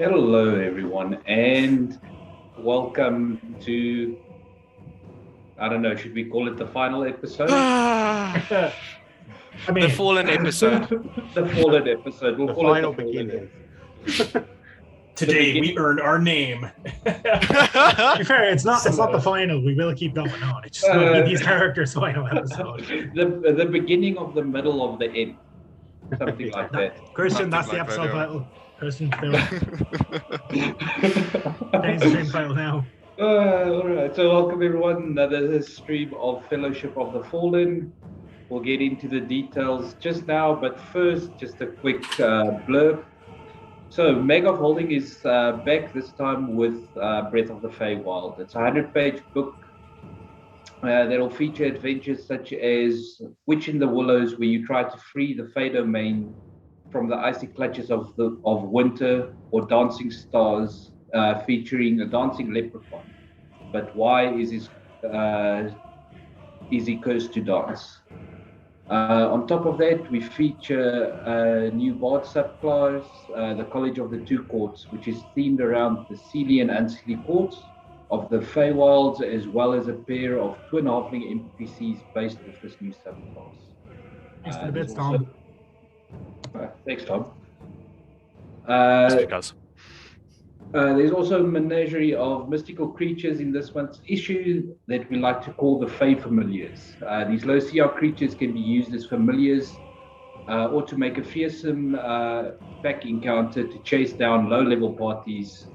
Hello, everyone, and welcome to, I don't know, should we call it the final episode? I mean, The fallen episode. The fallen episode. We'll the call final it the fallen beginning. Today we earned our name. To be fair, it's not the final. We will keep going on. It's just going to be these characters' final episode. the beginning of the middle of the end. Something like that. Christian, that's the Something like episode that, yeah. title. Christian, film. Change the stream title now. All right. So welcome everyone. Another stream of Fellowship of the Fallen. We'll get into the details just now, but first, just a quick blurb. So Magov Holding is back this time with Breath of the Feywild. It's a 100-page book that'll feature adventures such as Witch in the Willows, where you try to free the Fey domain from the icy clutches of winter, or Dancing Stars, featuring a dancing leprechaun. But why is he cursed to dance? On top of that, we feature a new bard subclass, the College of the Two Courts, which is themed around the Seelie and Unseelie courts of the Feywilds, as well as a pair of twin halfling NPCs based off this new subclass. Thanks for the bits, Tom. Thanks, Tom. Just because. There's also a menagerie of mystical creatures in this month's issue that we like to call the Fey Familiars. These low CR creatures can be used as familiars or to make a fearsome pack encounter to chase down low-level parties,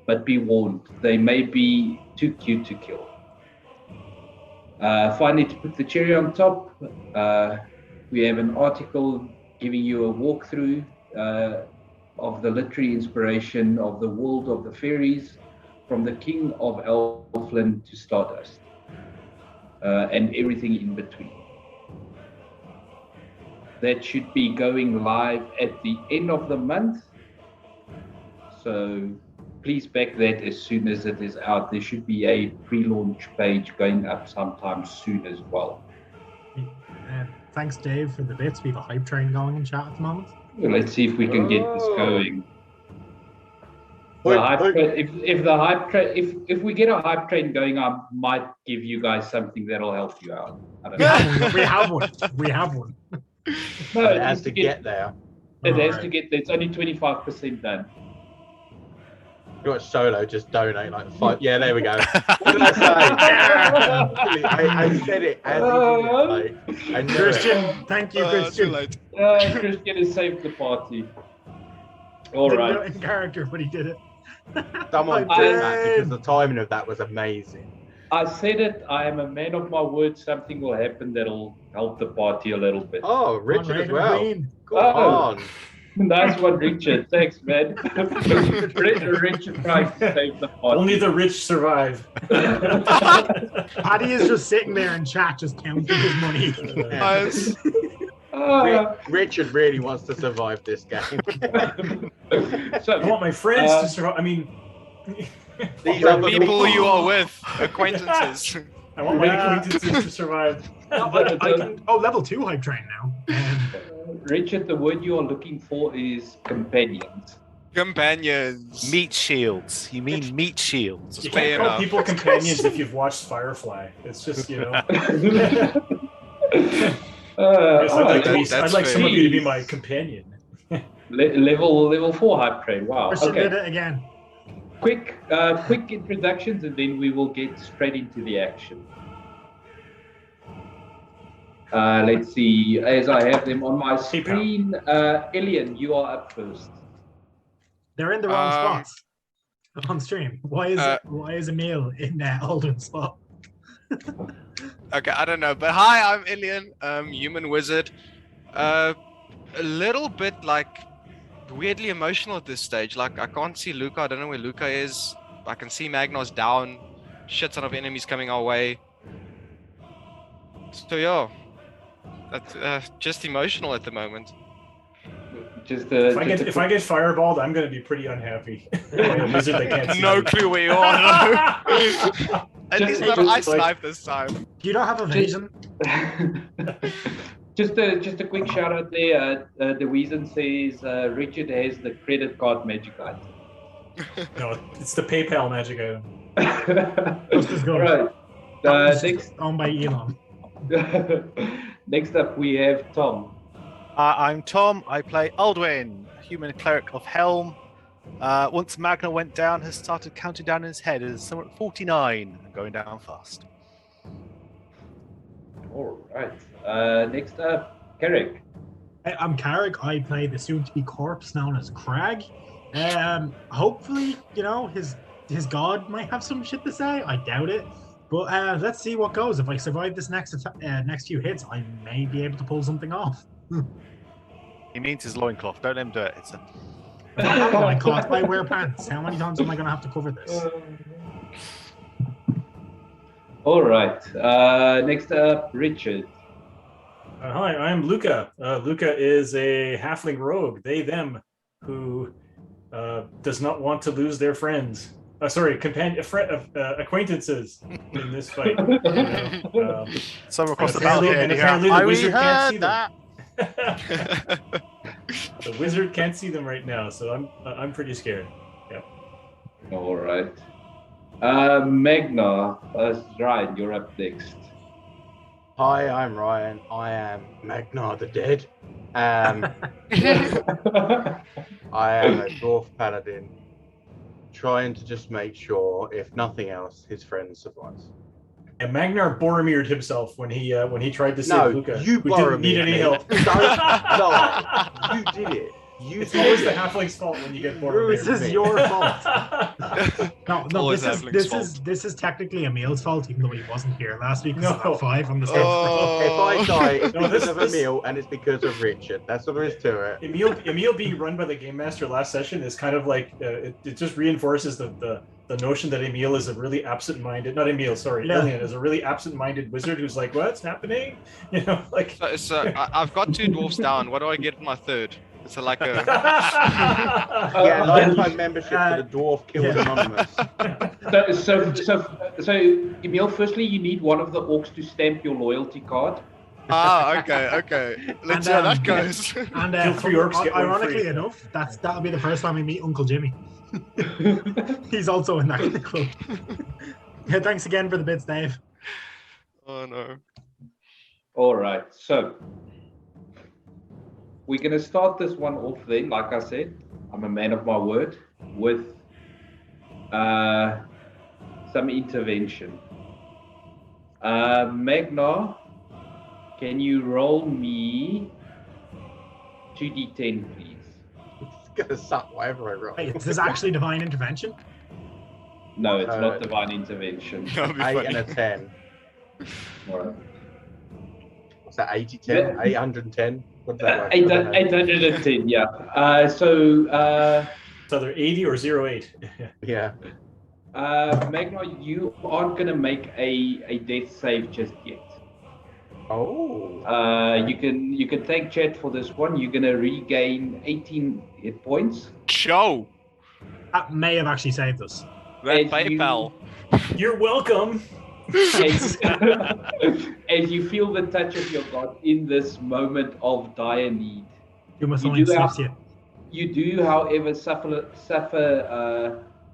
but be warned, they may be too cute to kill. Finally, to put the cherry on top, we have an article giving you a walkthrough of the literary inspiration of the world of the fairies, from the King of Elfland to Stardust, and everything in between. That should be going live at the end of the month, so please back that as soon as it is out. There should be a pre-launch page going up sometime soon as well. Thanks, Dave, for the bits. We have a hype train going in chat at the moment. Let's see if we can get this going. If we get a hype train going, I might give you guys something that'll help you out. I don't know. We have one. We have one. No, It has to get there. It has Alright. to get there. It's only 25% done. You got Solo just donate like 5. Yeah, there we go. What did I say? I said it as he did it. Like, I knew it. Christian, thank you, Too Christian. late. Christian has saved the party. All Didn't do right. it in character, but he did it. Someone I did that because the timing of that was amazing. I said it. I am a man of my word. Something will happen that'll help the party a little bit. Oh, Richard as well. Go Oh. on. Nice one, Richard. Thanks, man. Richard trying to save the party. Only the rich survive. Paddy is just sitting there in chat, just counting his money. Nice. Richard really wants to survive this game. I want my friends to survive. I mean, These other People you are with, acquaintances. I want my acquaintances to survive. Level 2 hype train now. Richard, the word you are looking for is companions. Companions. Meat shields. You mean meat shields? You Fair can't call enough. people companions if you've watched Firefly. It's just, you know. I'd like some of you to be my companion. Level 4 hype train. Wow. Christian did Okay. it again. Quick introductions, and then we will get straight into the action. Let's see. As I have them on my screen, Elian, you are up first. They're in the wrong Um, spots on stream. Why is Emil in that Alden spot? Okay, I don't know. But hi, I'm Ilian, human wizard. A little bit like weirdly emotional at this stage. Like I can't see Luca. I don't know where Luca is. I can see Magnus down. Shit ton of enemies coming our way. So yeah, that's just emotional at the moment. If I get fireballed, I'm going to be pretty unhappy. I'm a wizard that can't see No me. clue where you are. At least not I just like- sniped this time. You don't have evasion? Just a quick shout out there. The reason says Richard has the credit card magic item. No, it's the PayPal magic item. Just as good. Right. That was Next, owned by Elon. next up we have Tom. I'm Tom. I play Aldwin, human cleric of Helm. Once Magna went down, has started counting down in his head. Is somewhere at 49 and going down fast. All right. Next up, Carrick. I'm Carrick. I play the soon-to-be corpse known as Crag. Hopefully, his god might have some shit to say. I doubt it, but let's see what goes. If I survive this next few hits, I may be able to pull something off. He means his loincloth. Don't let him do it. It's a... I don't have a loincloth. I wear pants. How many times am I going to have to cover this? All right. Next up, Richard. Hi, I'm Luca. Luca is a halfling rogue, they, them, who does not want to lose their friends. Acquaintances in this fight. Someone across the apparently- balcony. and apparently the wizard can't see that. The wizard can't see them right now, so I'm pretty scared. Yeah. All right. Magna. Ryan, you're up next. Hi, I'm Ryan. I am Magna the Dead. I am a dwarf paladin, trying to just make sure, if nothing else, his friend survives. And Magnar Boromired himself when he tried to save No, Luca. you who didn't need Boromired any me. help. Don't lie. You did it. It's always the halfling's fault when you get Boromired. This is your fault. No, Always this Halfling's is technically Emil's fault, even though he wasn't here last week. No. No, 5 on the stage. Oh. If I die, it's No, because this- of Emil, and it's because of Richard. That's what there is to it. Emil being run by the game master last session is kind of like it just reinforces the notion that Emil is a really absent-minded, not Emil, sorry, Yeah. Alien is a really absent-minded wizard who's like, what's happening? Like. So I've got 2 dwarfs down. What do I get in my third? It's like a. Yeah, lifetime membership to the Dwarf Killed Anonymous. So, Emil, firstly, you need one of the orcs to stamp your loyalty card. Okay. Let's see how that goes. And Kill 3 orcs, get one ironically free. enough, that'll be the first time we meet Uncle Jimmy. He's also in that club. Yeah, thanks again for the bits, Dave. Oh no. All right. So, we're going to start this one off then. Like I said, I'm a man of my word with some intervention. Magna, can you roll me 2d10, please? It's gonna suck whatever I roll. Wait, is this actually divine intervention? No, it's not divine intervention. That'll be 8 funny. and a 10. All right. What's that? 80, 10? Yeah. 810? What's that work? 810, yeah. So, It's either 80 or 08. Yeah. Magna, you aren't going to make a death save just yet. Oh. You can thank chat for this one. You're going to regain 18 hit points. Show That may have actually saved us. that And PayPal. You're welcome. As you feel the touch of your god in this moment of dire need. You must You only do have- slips you. You do, however, suffer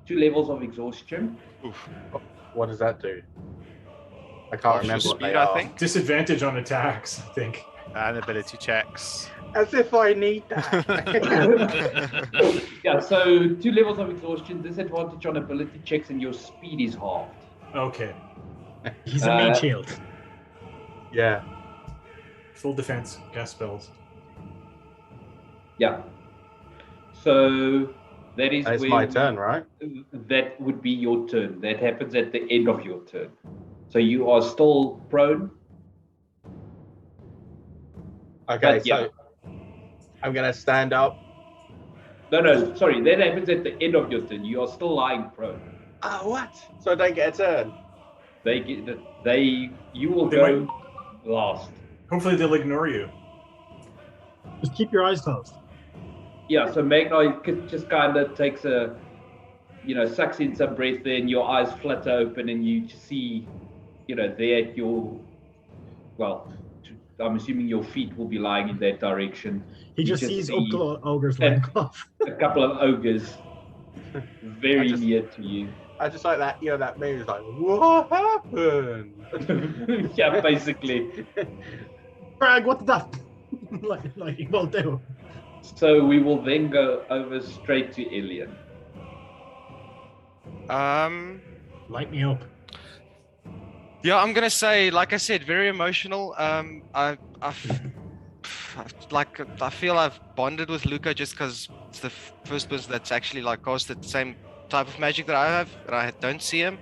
2 levels of exhaustion. What does that do? I can't remember what Speed, they I are. think. Disadvantage on attacks, I think. And ability checks. As if I need that. Yeah, so 2 levels of exhaustion, disadvantage on ability checks, and your speed is halved. Okay. He's a meat shield. Yeah. Full defense, cast spells. Yeah. So that is It's where my turn, right? that would be your turn. That happens at the end of your turn. So you are still prone. Okay, But, yeah. so I'm going to stand up. No, sorry. That happens at the end of your turn. You are still lying prone. Oh, what? So I don't get a turn? You will They go last. Hopefully they'll ignore you. Just keep your eyes closed. Yeah, so Magna just kind of takes sucks in some breath there, and your eyes flutter open, and you see, there at your, I'm assuming your feet will be lying in that direction. He You just just sees see- Uncle Ogre's and- loincloth. A couple of ogres very just- near to you. I just like that, that meme is like, what happened? Yeah, basically. Crag, what did that lightning bolt do? So we will then go over straight to Ilian. Light me up. Yeah, I'm gonna say, like I said, very emotional. I feel I've bonded with Luca just because it's the first person that's actually like casted the same type of magic that I have, and I don't see him.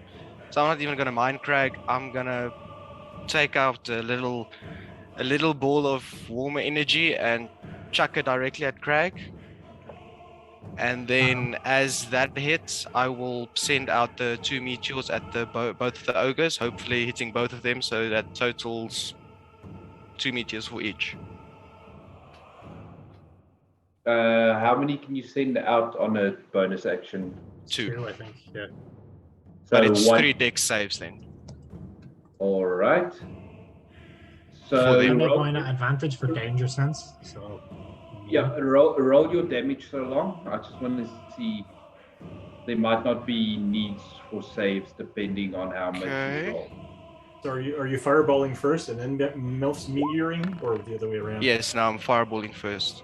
So I'm not even gonna mind Craig. I'm gonna take out a little ball of warmer energy and chuck it directly at Craig. And then as that hits, I will send out the 2 meteors at the both of the ogres, hopefully hitting both of them, so that totals 2 meteors for each. How many can you send out on a bonus action? 2. I think. Yeah. So But it's one. 3 dex saves then. All right. For So them. I make roll, mine at advantage for danger sense. So. yeah, roll your damage so long. I just want to see. There might not be needs for saves depending on how much Okay. you roll. So are you fireballing first and then Milf's meteoring, or the other way around? Yes, now I'm fireballing first.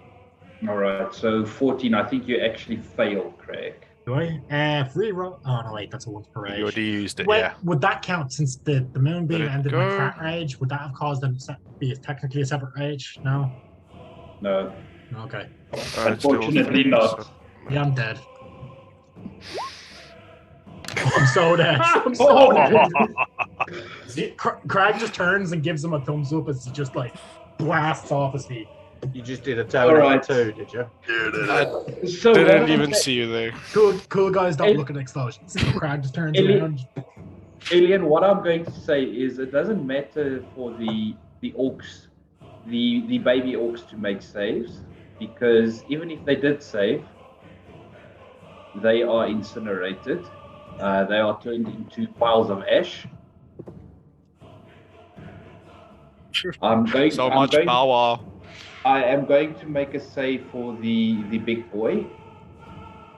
All right. So 14. I think you actually fail, Craig. Do I? Free roll. Oh no, wait, that's a once per You rage. already used it, Wait, yeah. would that count since the moonbeam Let it ended my go. frat rage? Would that have caused them to be technically a separate rage? No. No, Okay. It's still unfortunately 3, not. so- Yeah, I'm dead. I'm so dead. I'm so dead. See, Craig just turns and gives him a thumbs up as he just like blasts off his feet. You just did a Terminator Alright. 2, did you? I So what didn't I'm even saying- see you there. Cool guys don't Hey. look at explosions. So Craig just turns Ellie. around. Alien, what I'm going to say is it doesn't matter for the orcs, the baby orcs to make saves, because even if they did save, they are incinerated. They are turned into piles of ash. I'm going. So I'm much going, power. I am going to make a save for the big boy.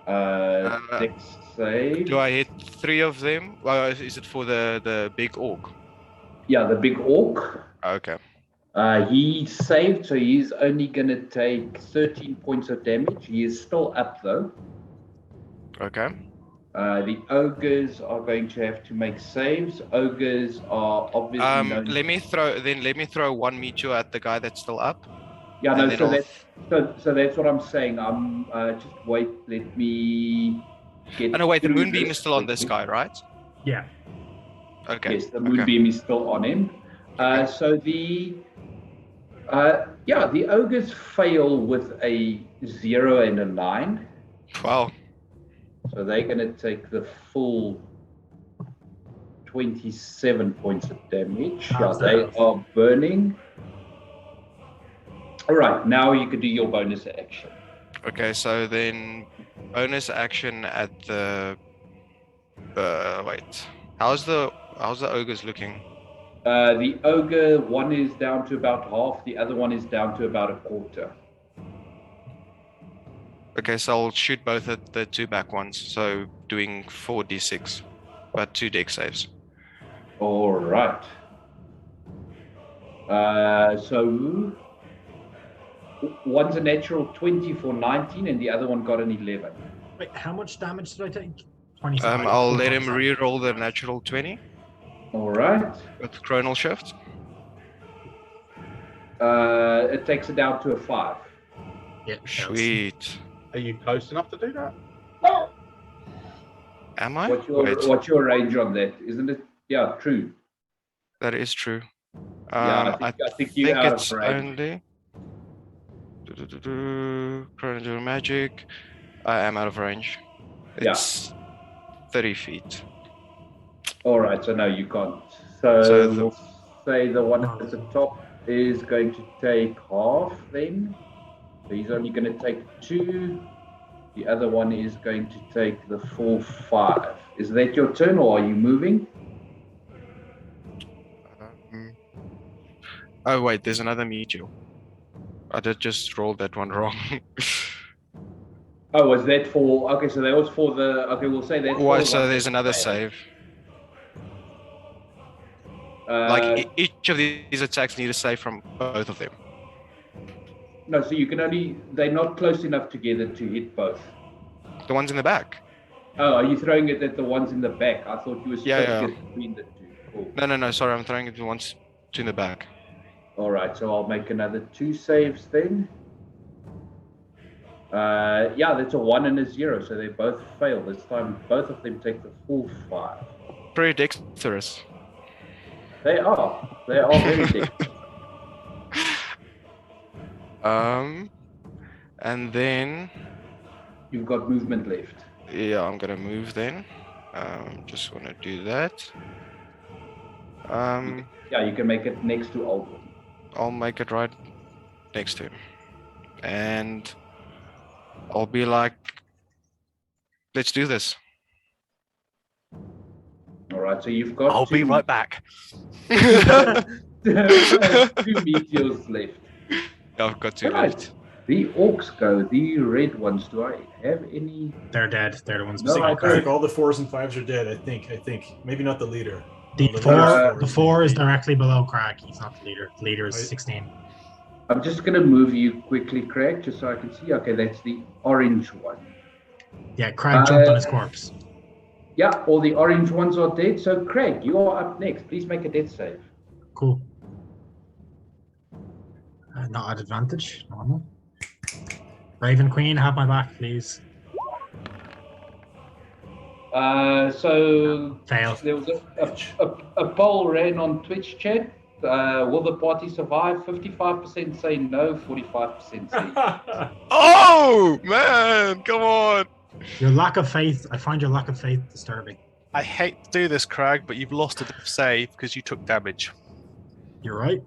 Dex save. Do I hit 3 of them? Well, is it for the big orc? Yeah, the big orc. Okay. He saved, so he's only going to take 13 points of damage. He is still up, though. Okay. The ogres are going to have to make saves. Ogres are obviously known. Let me throw 1 meteor at the guy that's still up. Yeah, and no. then So I'll- so that's what I'm saying. I'm just wait. Let me get. Oh no, wait, the through moonbeam this is still on this quickly. guy, right? Yeah. Okay. Yes, the okay. moonbeam is still on him. Okay. So the ogres fail with a 0 and a 9. Wow. So they're going to take the full 27 points of damage. Yeah, How's they that? are burning. All right, now you can do your bonus action. Okay, so then bonus action at the wait. How's the ogres looking? The ogre, one is down to about half, the other one is down to about a quarter. Okay, so I'll shoot both at the 2 back ones. So doing 4d6, but 2 dex saves. All right. So one's a natural 20 for 19, and the other one got an 11. Wait, how much damage did I take? 27. I'll let him re-roll the natural 20 All right. with chronal shift. It takes it down to a 5. Yeah, Sweet. Are you close enough to do that? Am I? What's your range on that? Isn't it? Yeah, true. That is true. Yeah, I think you're out of it's range. only chronal magic. I am out of range. Yeah. It's 30 feet. All right, so no, you can't. So, So the- we'll say the one at the top is going to take half then. So he's only going to take 2. The other one is going to take the full 5. Is that your turn or are you moving? Oh wait, there's another meteor. I did just roll that one wrong. Oh, was that for? Okay, so that was for the. Okay, we'll say that. Why? So there's another save. Each of these attacks need a save from both of them. No, so you can only. They're not close enough together to hit both. The ones in the back. Oh, are you throwing it at the ones in the back? I thought you were splitting it between the two. Cool. No. Sorry, I'm throwing it the ones in the back. All right, so I'll make another 2 saves then. Yeah, that's a 1 and a 0, so they both fail. This time, both of them take the full 5. Pretty dexterous. They are very dexterous. And then You've got movement left. yeah, I'm gonna move then. Just wanna do that. Yeah, you can make it next to Aldrin. I'll make it right next to him, and I'll be like, "Let's do this." All right, so you've got. I'll be right back. 2 meteors left. I've got 2 Right. left. The orcs go. The red ones. Do I have any? They're dead. They're the ones No, missing. I I think all the 4s and 5s are dead. I think maybe not the leader. The Well, four, the 4 is directly below Crag. He's not the leader. The leader is Right. 16. I'm just gonna move you quickly, Craig, just so I can see. Okay, that's the orange one. Yeah, Crag jumped on his corpse. Yeah, all the orange ones are dead. So, Craig, you are up next. Please make a death save. Cool. Not at advantage. Normal. Raven Queen, have my back, please. So Fail. there was a poll ran on Twitch chat. Will the party survive? 55% say no, 45% say. Oh man, come on! Your lack of faith, I find your lack of faith disturbing. I hate to do this, Craig, but you've lost a save because you took damage. You're right.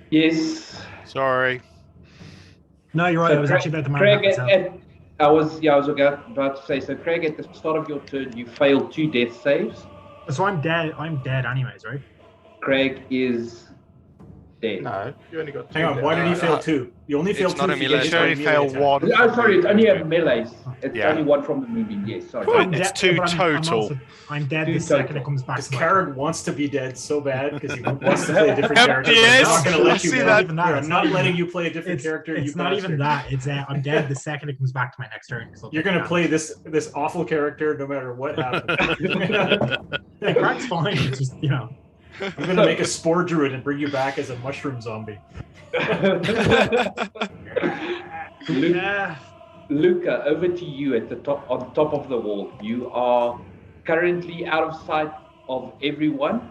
Yes. Sorry. No, you're right. So I was actually about to Craig, mark myself. I was about to say. So, Craig, at the start of your turn, you failed 2 death saves. So I'm dead. I'm dead anyways, right? Craig is dead. No, you only got 2. Hang on, why did he fail 2? You only failed it's 2. not a if you melee get You only melee fail attack. 1. Oh, sorry, it's only a melee. It's Yeah. only 1 from the moving. Yes, sorry. I'm It's dead, 2 but total. I'm dead Two the second total. it comes back. Because to my Karen turn. wants to be dead so bad because he wants to play a different character. Yes, But I'm not going to I let you see go. that. Even that, I'm it's not even letting that. you play a different character. It's you not even bastard. that. It's I'm dead the second it comes back to my next turn. You're going to play this awful character no matter what happens. Yeah, Crag's fine. It's just I'm going to make a spore druid and bring you back as a mushroom zombie. Luca, over to you at the top, on top of the wall. You are currently out of sight of everyone.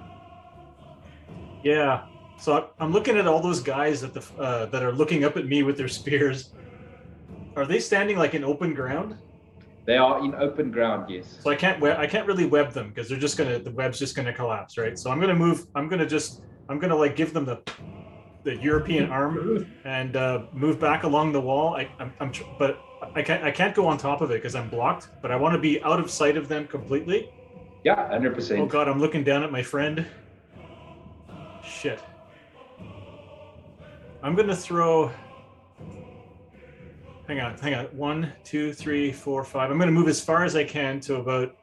Yeah. So I'm looking at all those guys at the that are looking up at me with their spears. Are they standing like in open ground? They are in open ground, yes. So I can't really web them because the web's just gonna collapse, right? So I'm gonna move. I'm gonna like give them the European arm and move back along the wall. But I can't go on top of it because I'm blocked. But I want to be out of sight of them completely. Yeah, 100%. Oh God, I'm looking down at my friend. Shit. I'm gonna throw. Hang on. 1, 2, 3, 4, 5. I'm gonna move as far as I can to about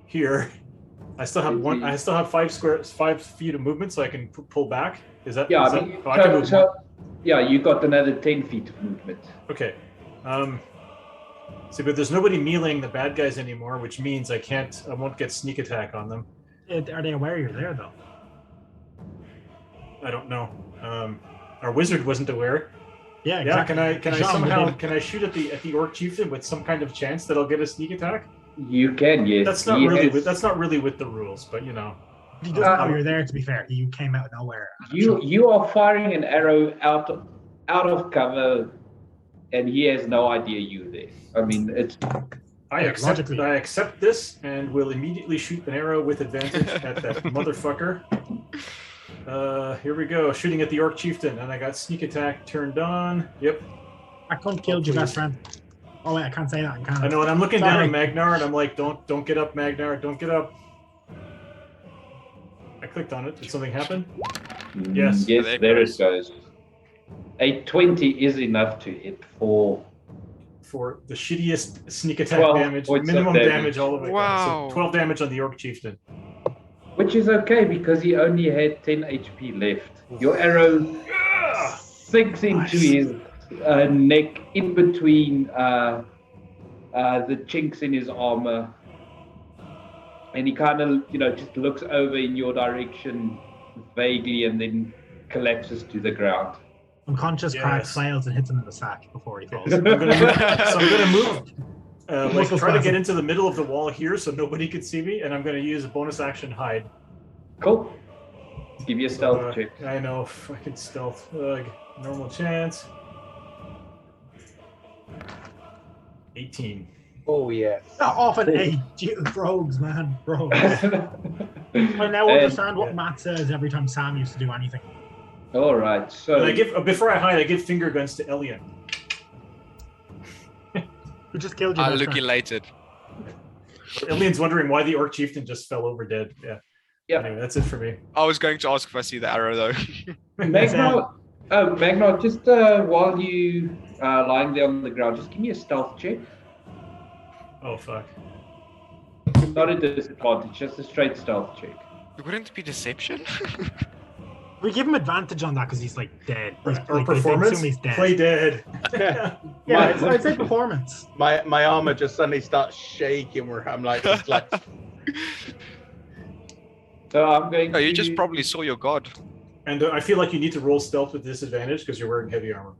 here. I still have 5 feet of movement, so I can pull back. Is that? Yeah, is I that- mean, oh, I can move more. yeah, you got another 10 feet of movement. Okay. See, but there's nobody meleeing the bad guys anymore, which means I won't get sneak attack on them. Are they aware you're there though? I don't know. Our wizard wasn't aware. Yeah, Yeah, exactly. can I Jean somehow within- can I shoot at the orc chieftain with some kind of chance that I'll get a sneak attack? You can, yes. That's not He really has- that's not really with the rules, but you know. He doesn't know you're there. To be fair, you came out of nowhere. You are firing an arrow out of cover, and he has no idea you're there. I mean, it's I Yeah, accept logically. I accept this and will immediately shoot an arrow with advantage at that motherfucker. Here we go, shooting at the orc chieftain, and I got sneak attack turned on. Yep. I couldn't kill your best friend. Oh wait, I can't say that. I know, and I'm looking down Sorry. at Magnar, and I'm like, don't get up, Magnar, don't get up. I clicked on it. Did something happen? Yes. yes, There it there it goes. goes. A 20 is enough to hit for for the shittiest sneak attack 12 damage, points of minimum damage. damage all the way down. Wow. So 12 damage on the Orc Chieftain. Which is okay because he only had 10 HP left. Your arrow sinks into his neck in between the chinks in his armor. And he kind of, just looks over in your direction vaguely and then collapses to the ground. Unconscious Yes. Craig flails and hits him in the sack before he falls. I'm gonna move. Muscle Try to get spasm. into the middle of the wall here so nobody can see me, and I'm gonna use a bonus action hide. Cool. Give you a stealth check. I know, fucking stealth. Normal chance. 18. Oh yes. Not off an 8. Rogues, man. Rogues. I now understand what Matt says every time Sam used to do anything. All right. So And I give before I hide, I give finger guns to Elian. Who just killed you? I best look friend. elated. Elian's wondering why the Orc Chieftain just fell over dead. Yeah. Yeah. Anyway, that's it for me. I was going to ask if I see the arrow though. Magna, just while you lying there on the ground, just give me a stealth check. Oh fuck. Not a disadvantage, just a straight stealth check. Wouldn't it be deception? We give him advantage on that because he's like dead. He's, Or like, they performance. assume he's dead. Play dead. Yeah, I'd say performance. My armor just suddenly starts shaking where I'm like, just like So I'm going Oh, you to... just probably saw your god. And I feel like you need to roll stealth with disadvantage because you're wearing heavy armor.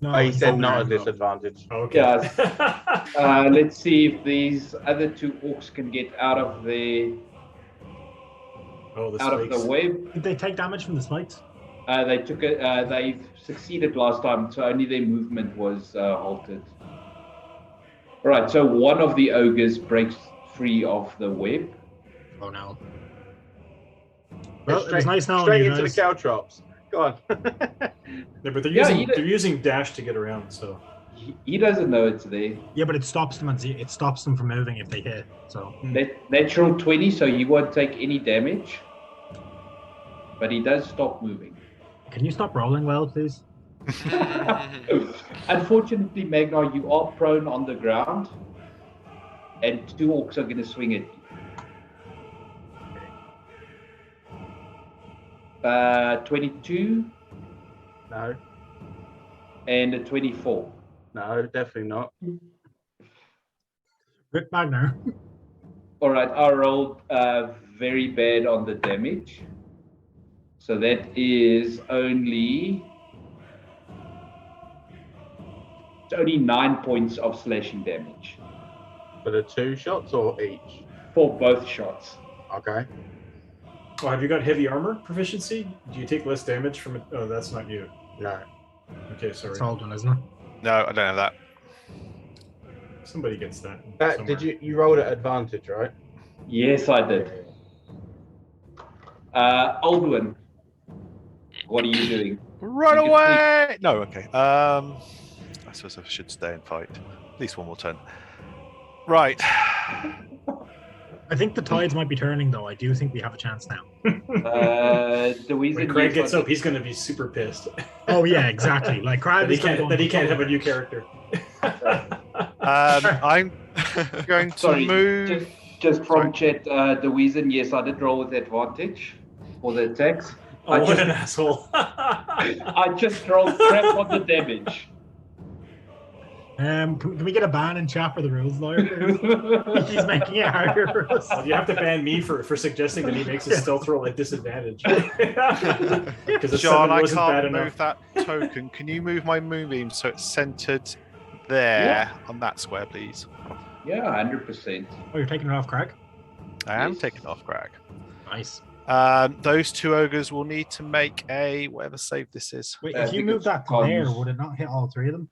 No, he he's said over not there, a though. disadvantage. Oh, okay. Yeah. Let's see if these other two orcs can get out of the spikes. web. Did they take damage from the spikes? They took it. They succeeded last time, so only their movement was halted. All right. So one of the ogres breaks free of the web. Oh no. Well, it was straight nice knowing straight you into the guys. caltrops. Go on. Yeah, but Yeah, they're using dash to get around. So He doesn't know it's there. Yeah, but it stops them. It stops them from moving if they hit. So Natural 20, so he won't take any damage. But he does stop moving. can you stop rolling well, please? Unfortunately, Magnar, you are prone on the ground, and two orcs are going to swing at you. 22 No, and a 24. no, definitely not. Rick Magner. All right, I rolled very bad on the damage. So that is only 9 points of slashing damage For the 2 shots or each? for both shots. Okay. Oh, have you got heavy armor proficiency? Do you take less damage from it? Oh, that's not you. No. Okay, sorry. It's old one, isn't it? No, I don't have that. Somebody gets that. Did you rolled at advantage, right? Yes, I did. Aldwin, what are you doing? Run You can away! No, okay. I suppose I should stay and fight. At least one more turn. Right. I think the tides might be turning, though. I do think we have a chance now. The reason When Craig gets up, he's going to be super pissed Oh yeah, exactly. Like Craig that he can't have a new character. I'm going to Sorry, move. just from chat, the reason, yes, I did roll with advantage for the attacks. Oh, what an asshole. I just rolled crap on the damage. Can we get a ban in chat for the rules lawyer? Please? He's making it harder for us. Well, you have to ban me for suggesting that he makes his stealth roll at disadvantage. Because the John, 7 I wasn't bad can't move enough. that token. Can you move my moonbeam so it's centered there on that square, please? Yeah, 100%. Oh, you're taking it off, Craig? I am Yes. taking off, Greg. Nice. Those 2 ogres will need to make a whatever save this is. Wait, I if you think move it's that to cons. there, would it not hit all 3 of them?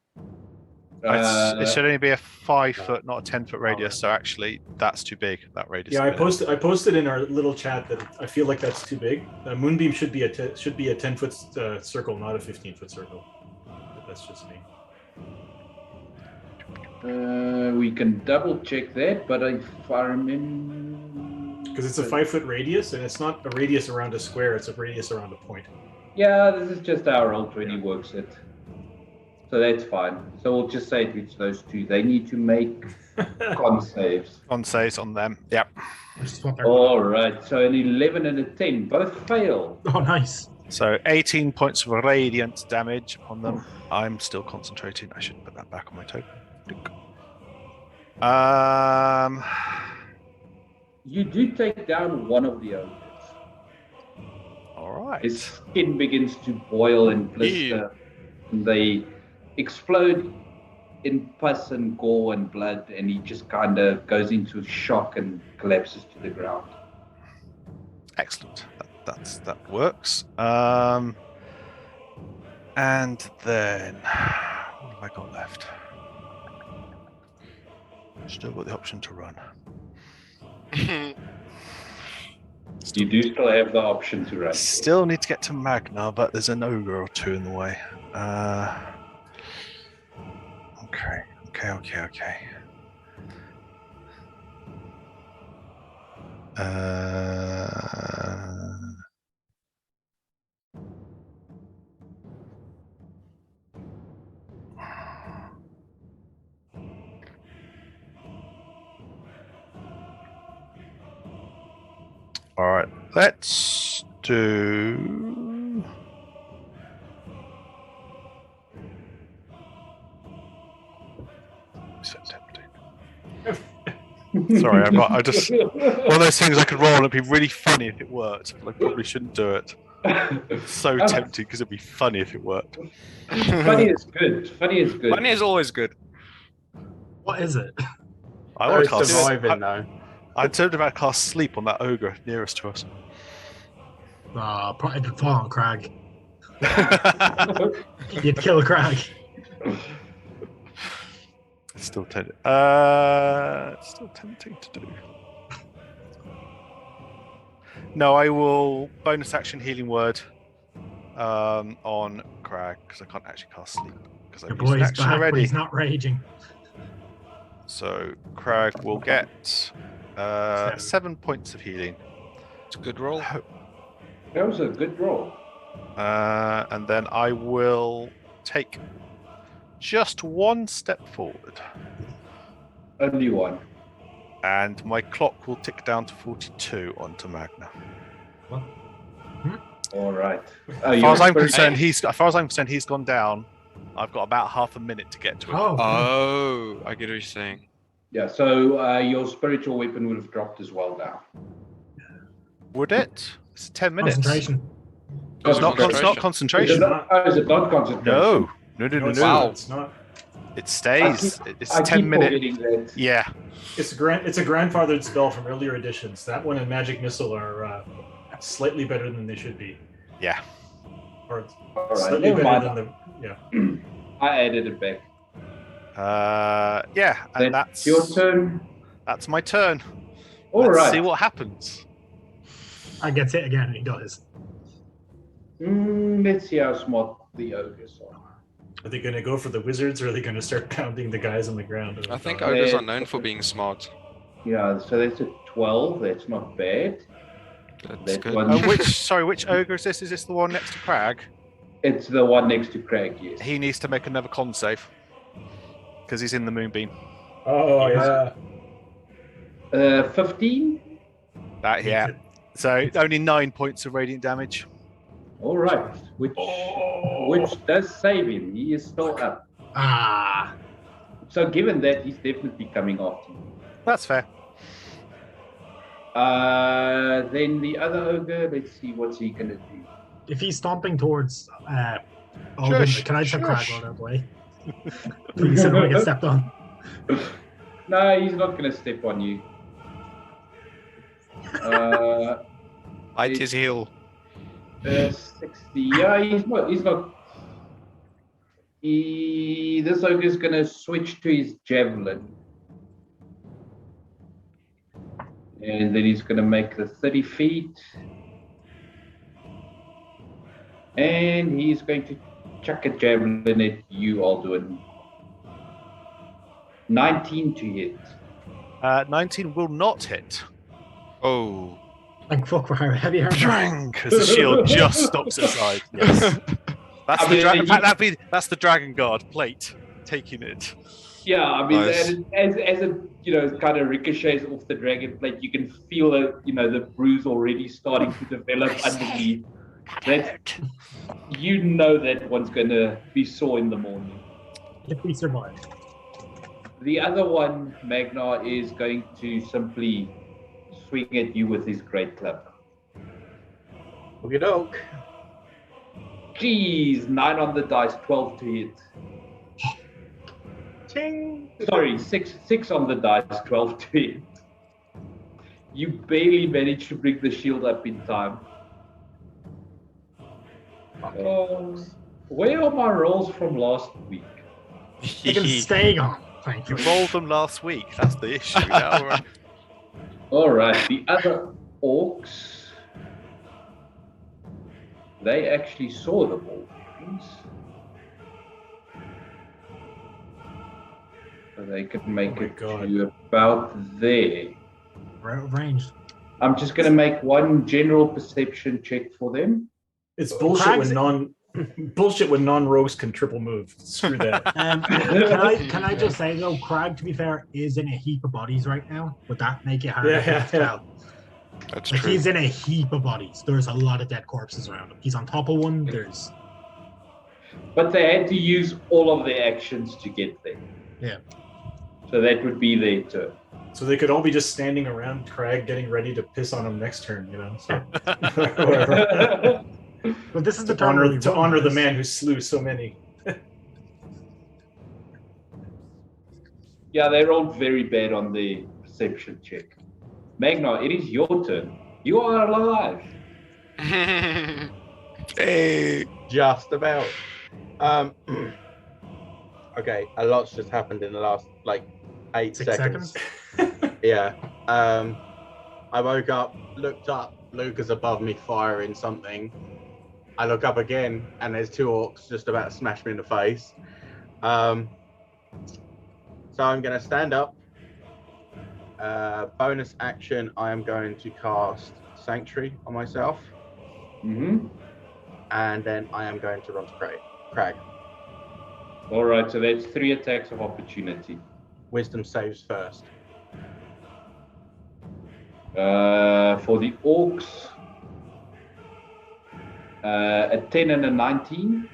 It should only be a 5 foot, not a 10-foot radius. So actually, that's too big. That radius. Yeah, I posted in our little chat that I feel like that's too big. Moonbeam should be a 10-foot circle, not a 15-foot circle. But that's just me. We can double check that, but if I remember... Because it's a 5-foot radius, and it's not a radius around a square, it's a radius around a point. Yeah, this is just how Roll20 works it. So that's fine. So we'll just say it's those two. They need to make con saves. On saves on them. Yep. Which is what they're All right. So an 11 and a 10. Both fail. Oh, nice. So 18 points of radiant damage on them. I'm still concentrating. I should put that back on my token. You do take down one of the ogres. All right. His skin begins to boil and blister. And they explode in pus and gore and blood, and he just kind of goes into shock and collapses to the ground. Excellent. That works. And then what have I got left? Still got the option to run. You do still have the option to run. Still need to get to Magna, but there's an ogre or two in the way. Okay. All right, let's do. So tempting. Sorry, I just one of those things I could roll and it'd be really funny if it worked, but I probably shouldn't do it. It's so tempting because it'd be funny if it worked. Funny is good. Funny is good. Funny is always good. What is it? I want to Very cast. surviving though. I turned about to cast sleep on that ogre nearest to us. Probably could fall on Crag. You'd kill Crag. It's still tempting. It's still tempting to do. No, I will bonus action healing word on Crag because I can't actually cast sleep because Your I've used an boy's action back, but already. he's not raging. So Crag will get 7 points of healing. It's a good roll. That was a good roll. And then I will take just one step forward. Only one. And my clock will tick down to 42 onto Magna. All right. As far as I'm concerned, he's gone down. I've got about half a minute to get to it. Oh, I get what you're saying. Yeah, so your spiritual weapon would have dropped as well now. Would it? It's 10 minutes. Concentration. It's not Concentration. concentration. Is it not concentration? No. It's No. not. It's not. It stays. It's I 10 keep minutes. forgetting that. Yeah. It's a grandfathered spell from earlier editions. That one and Magic Missile are slightly better than they should be. Yeah. Or All right, slightly never better mind. than the I added it back. Yeah, and that's your turn. That's my turn. All Let's right. see what happens. I gets hit again, and he does. Let's see how smart the ogres are. Are they going to go for the wizards, or are they going to start pounding the guys on the ground? I think ogres are known for being smart. Yeah, so that's a 12. That's not bad. That's That good. one- Which ogre is this? Is this the one next to Crag? It's the one next to Craig, yes. He needs to make another con save because he's in the moonbeam. Oh yeah. 15? Yeah. So only 9 points of radiant damage. All right. Which does save him. He is still up. Ah. So given that, he's definitely coming after you. That's fair. Then the other ogre, let's see what's he going to do. If he's stomping towards Alden, Shush, can I tell Crag shush. out of the way? Please, I don't want to get stepped on. No, he's not going to step on you. Bite his heel. 60. Yeah, he's not. This ogre's going to switch to his javelin. And then he's going to make the 30 feet. And he's going to chuck a javelin at you, Alduin. 19 to hit. 19 will not hit. Oh. Like fuck for heavy armor. Drang! As the shield just stops aside. Yes. That's I the mean, that's the Dragon Guard plate taking it. Yeah, I mean, Nice. as it kind of ricochets off the dragon plate, you can feel the bruise already starting to develop underneath. That that one's going to be sore in the morning. If we survive. The other one, Magnar, is going to simply swing at you with his great club. Okie doke. Jeez, 9 on the dice, 12 to hit. Ching. Sorry, six on the dice, 12 to hit. You barely managed to bring the shield up in time. Where are my rolls from last week? They can stay on. Thank you. You rolled them last week. That's the issue. Now. All right, the other orcs, they actually saw the Wolverines. So they could make it to about there. Ranged. I'm just going to make one general perception check for them. It's bullshit when non-rogues can triple move. Screw that. Can I just say though, Crag, to be fair, is in a heap of bodies right now. Would that make it harder? Yeah. That's Like true. he's in a heap of bodies. There's a lot of dead corpses around him. He's on top of one. But they had to use all of their actions to get there. Yeah. So that would be their turn. So they could all be just standing around Crag getting ready to piss on him next turn, So. But this is the to turn honor the man who slew so many. Yeah, they rolled very bad on the perception check. Magnar, it is your turn. You are alive. Hey. Just about. Okay, a lot's just happened in the last 8 6 seconds. Yeah. I woke up, looked up, Luke is above me firing something. I look up again and there's 2 orcs just about to smash me in the face. So I'm going to stand up. Bonus action, I am going to cast Sanctuary on myself. Mm-hmm. And then I am going to run to Crag. All right, so that's 3 attacks of opportunity. Wisdom saves first. For the orcs, a 10 and a 19.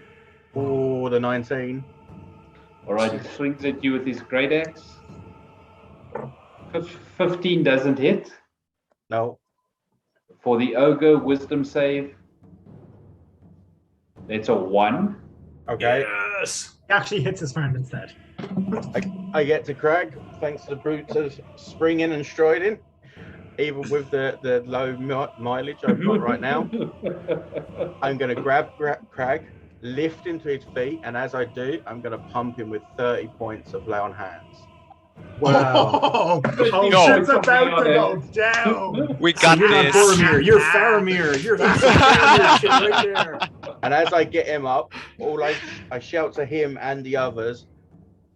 Oh, the 19. All right, he swings at you with his great axe. 15 doesn't hit. No. For the ogre, wisdom save. That's a 1. Okay. Yes. He actually hits his friend instead. I get to Crag, thanks to the brutes springing and striding, even with the low mileage I've got right now. I'm going to grab Crag, lift him to his feet, and as I do, I'm going to pump him with 30 points of lay on hands. Wow. Shit's about to go down. We got You're not this. Boromir, you're Faramir. You're Faramir shit right there. And as I get him up, I shout to him and the others,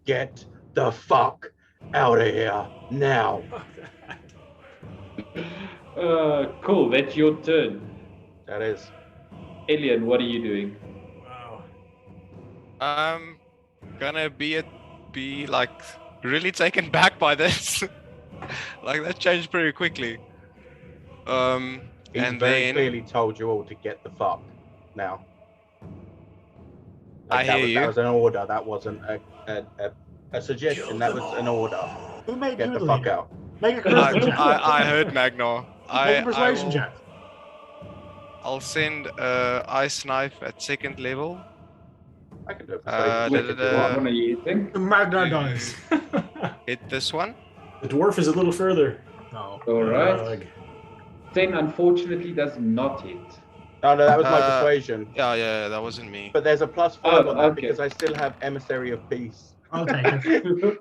get the fuck out of here now. Cool, that's your turn. That is. Alien, what are you doing? Wow. I'm gonna be really taken back by this. That changed pretty quickly. He's And very then clearly told you all to get the fuck now. I hear you. That was an order. That wasn't a suggestion. That was an order. Who made Get you the fuck out. Make a charisma check. I heard Magnar. Make a persuasion check. I'll send Ice Knife at 2nd level. I can do it. What one are you hitting? Magnar dies. Hit this one. The dwarf is a little further. No. All right. 10 unfortunately does not hit. Oh, no, that was my persuasion. Yeah, that wasn't me. But there's a +5 on that because I still have Emissary of Peace. I'll take it.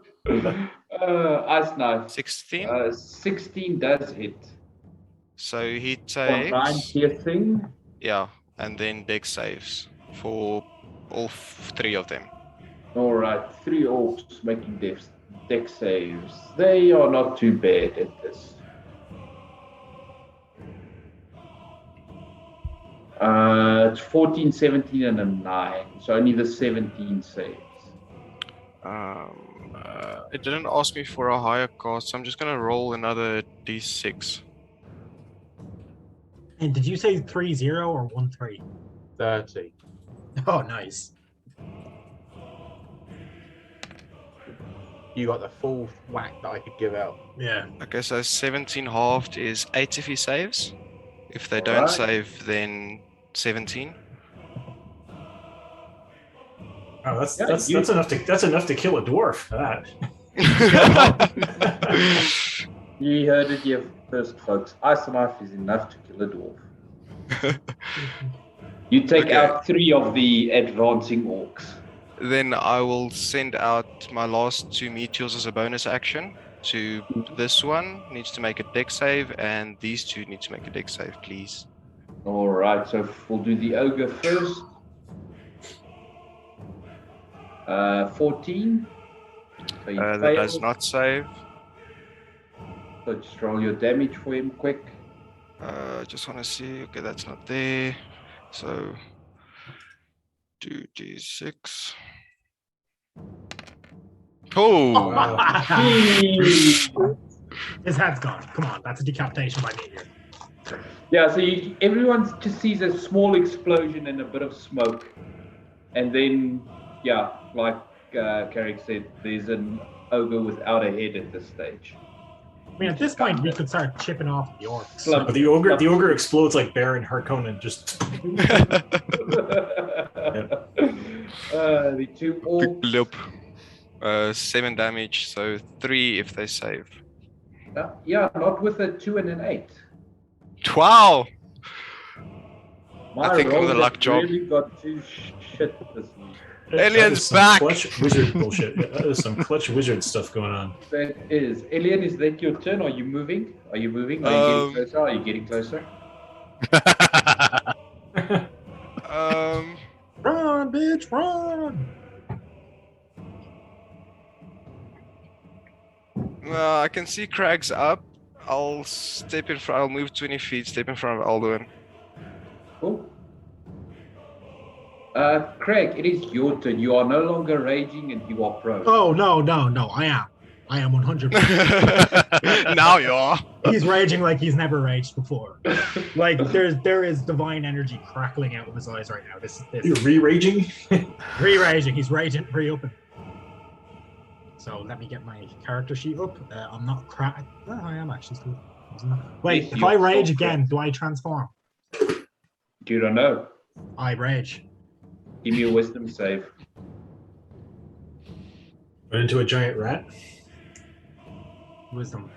Ice Knife. 16. 16 does hit. So he For 9 takes. piercing. Yeah, and then dex saves for all 3 of them. All right, 3 orcs making dex saves. They are not too bad at this. It's 14, 17, and a 9. So only the 17 saves. It didn't ask me for a higher cost, so I'm just gonna roll another d6. And did you say 3-0 or 1-3? 30. Oh, nice. You got the full whack that I could give out. Yeah. Okay, so 17 halved is 8 if he saves. If they don't Alright. save, then 17. Oh, that's Yeah, that's you- that's enough to kill a dwarf. That. You heard it here first, folks. Ice knife is enough to kill a dwarf. You take Okay. out 3 of the advancing orcs. Then I will send out my last 2 meteors as a bonus action. To this one needs to make a deck save, and these 2 need to make a deck save, please. All right, so we'll do the ogre first. 14. So you That fail. does not save. So just roll your damage for him quick. Just want to see. Okay, that's not there. So 2d6. Oh, His head's gone. Come on, that's a decapitation by meteor. Yeah, so everyone just sees a small explosion and a bit of smoke. And then, yeah, like Carrick said, there's an ogre without a head at this stage. I mean, at this point, we could start chipping off the orcs. Slump. But the ogre explodes like Baron Harkonnen. Just The 2 orcs. Bloop. 7 damage, so 3 if they save. Yeah, not with a 2 and an 8. Wow! My I think I'm rolls the luck have job. really got to shit this week. Alien's that is some back! Clutch wizard bullshit. Yeah, that is some clutch wizard stuff going on. That is. Alien, is that your turn? Are you moving? Are you moving? Are you getting closer? Are you getting closer? Run, bitch, run! I can see Crag's up. I'll step in front. I'll move 20 feet, step in front of Alduin. Cool. Craig, it is your turn. You are no longer raging and you are prone. Oh, no, I am. I am 100%. Now you are. He's raging like he's never raged before. Like, there is divine energy crackling out of his eyes right now. This You're re-raging? re-raging. He's raging, re-open. So let me get my character sheet up. I'm not crack. Oh, I am actually still. Wait, Yes, if you're I rage still again, do I transform? You don't know. I rage. Give me a wisdom save. Run into a giant rat? Wisdom.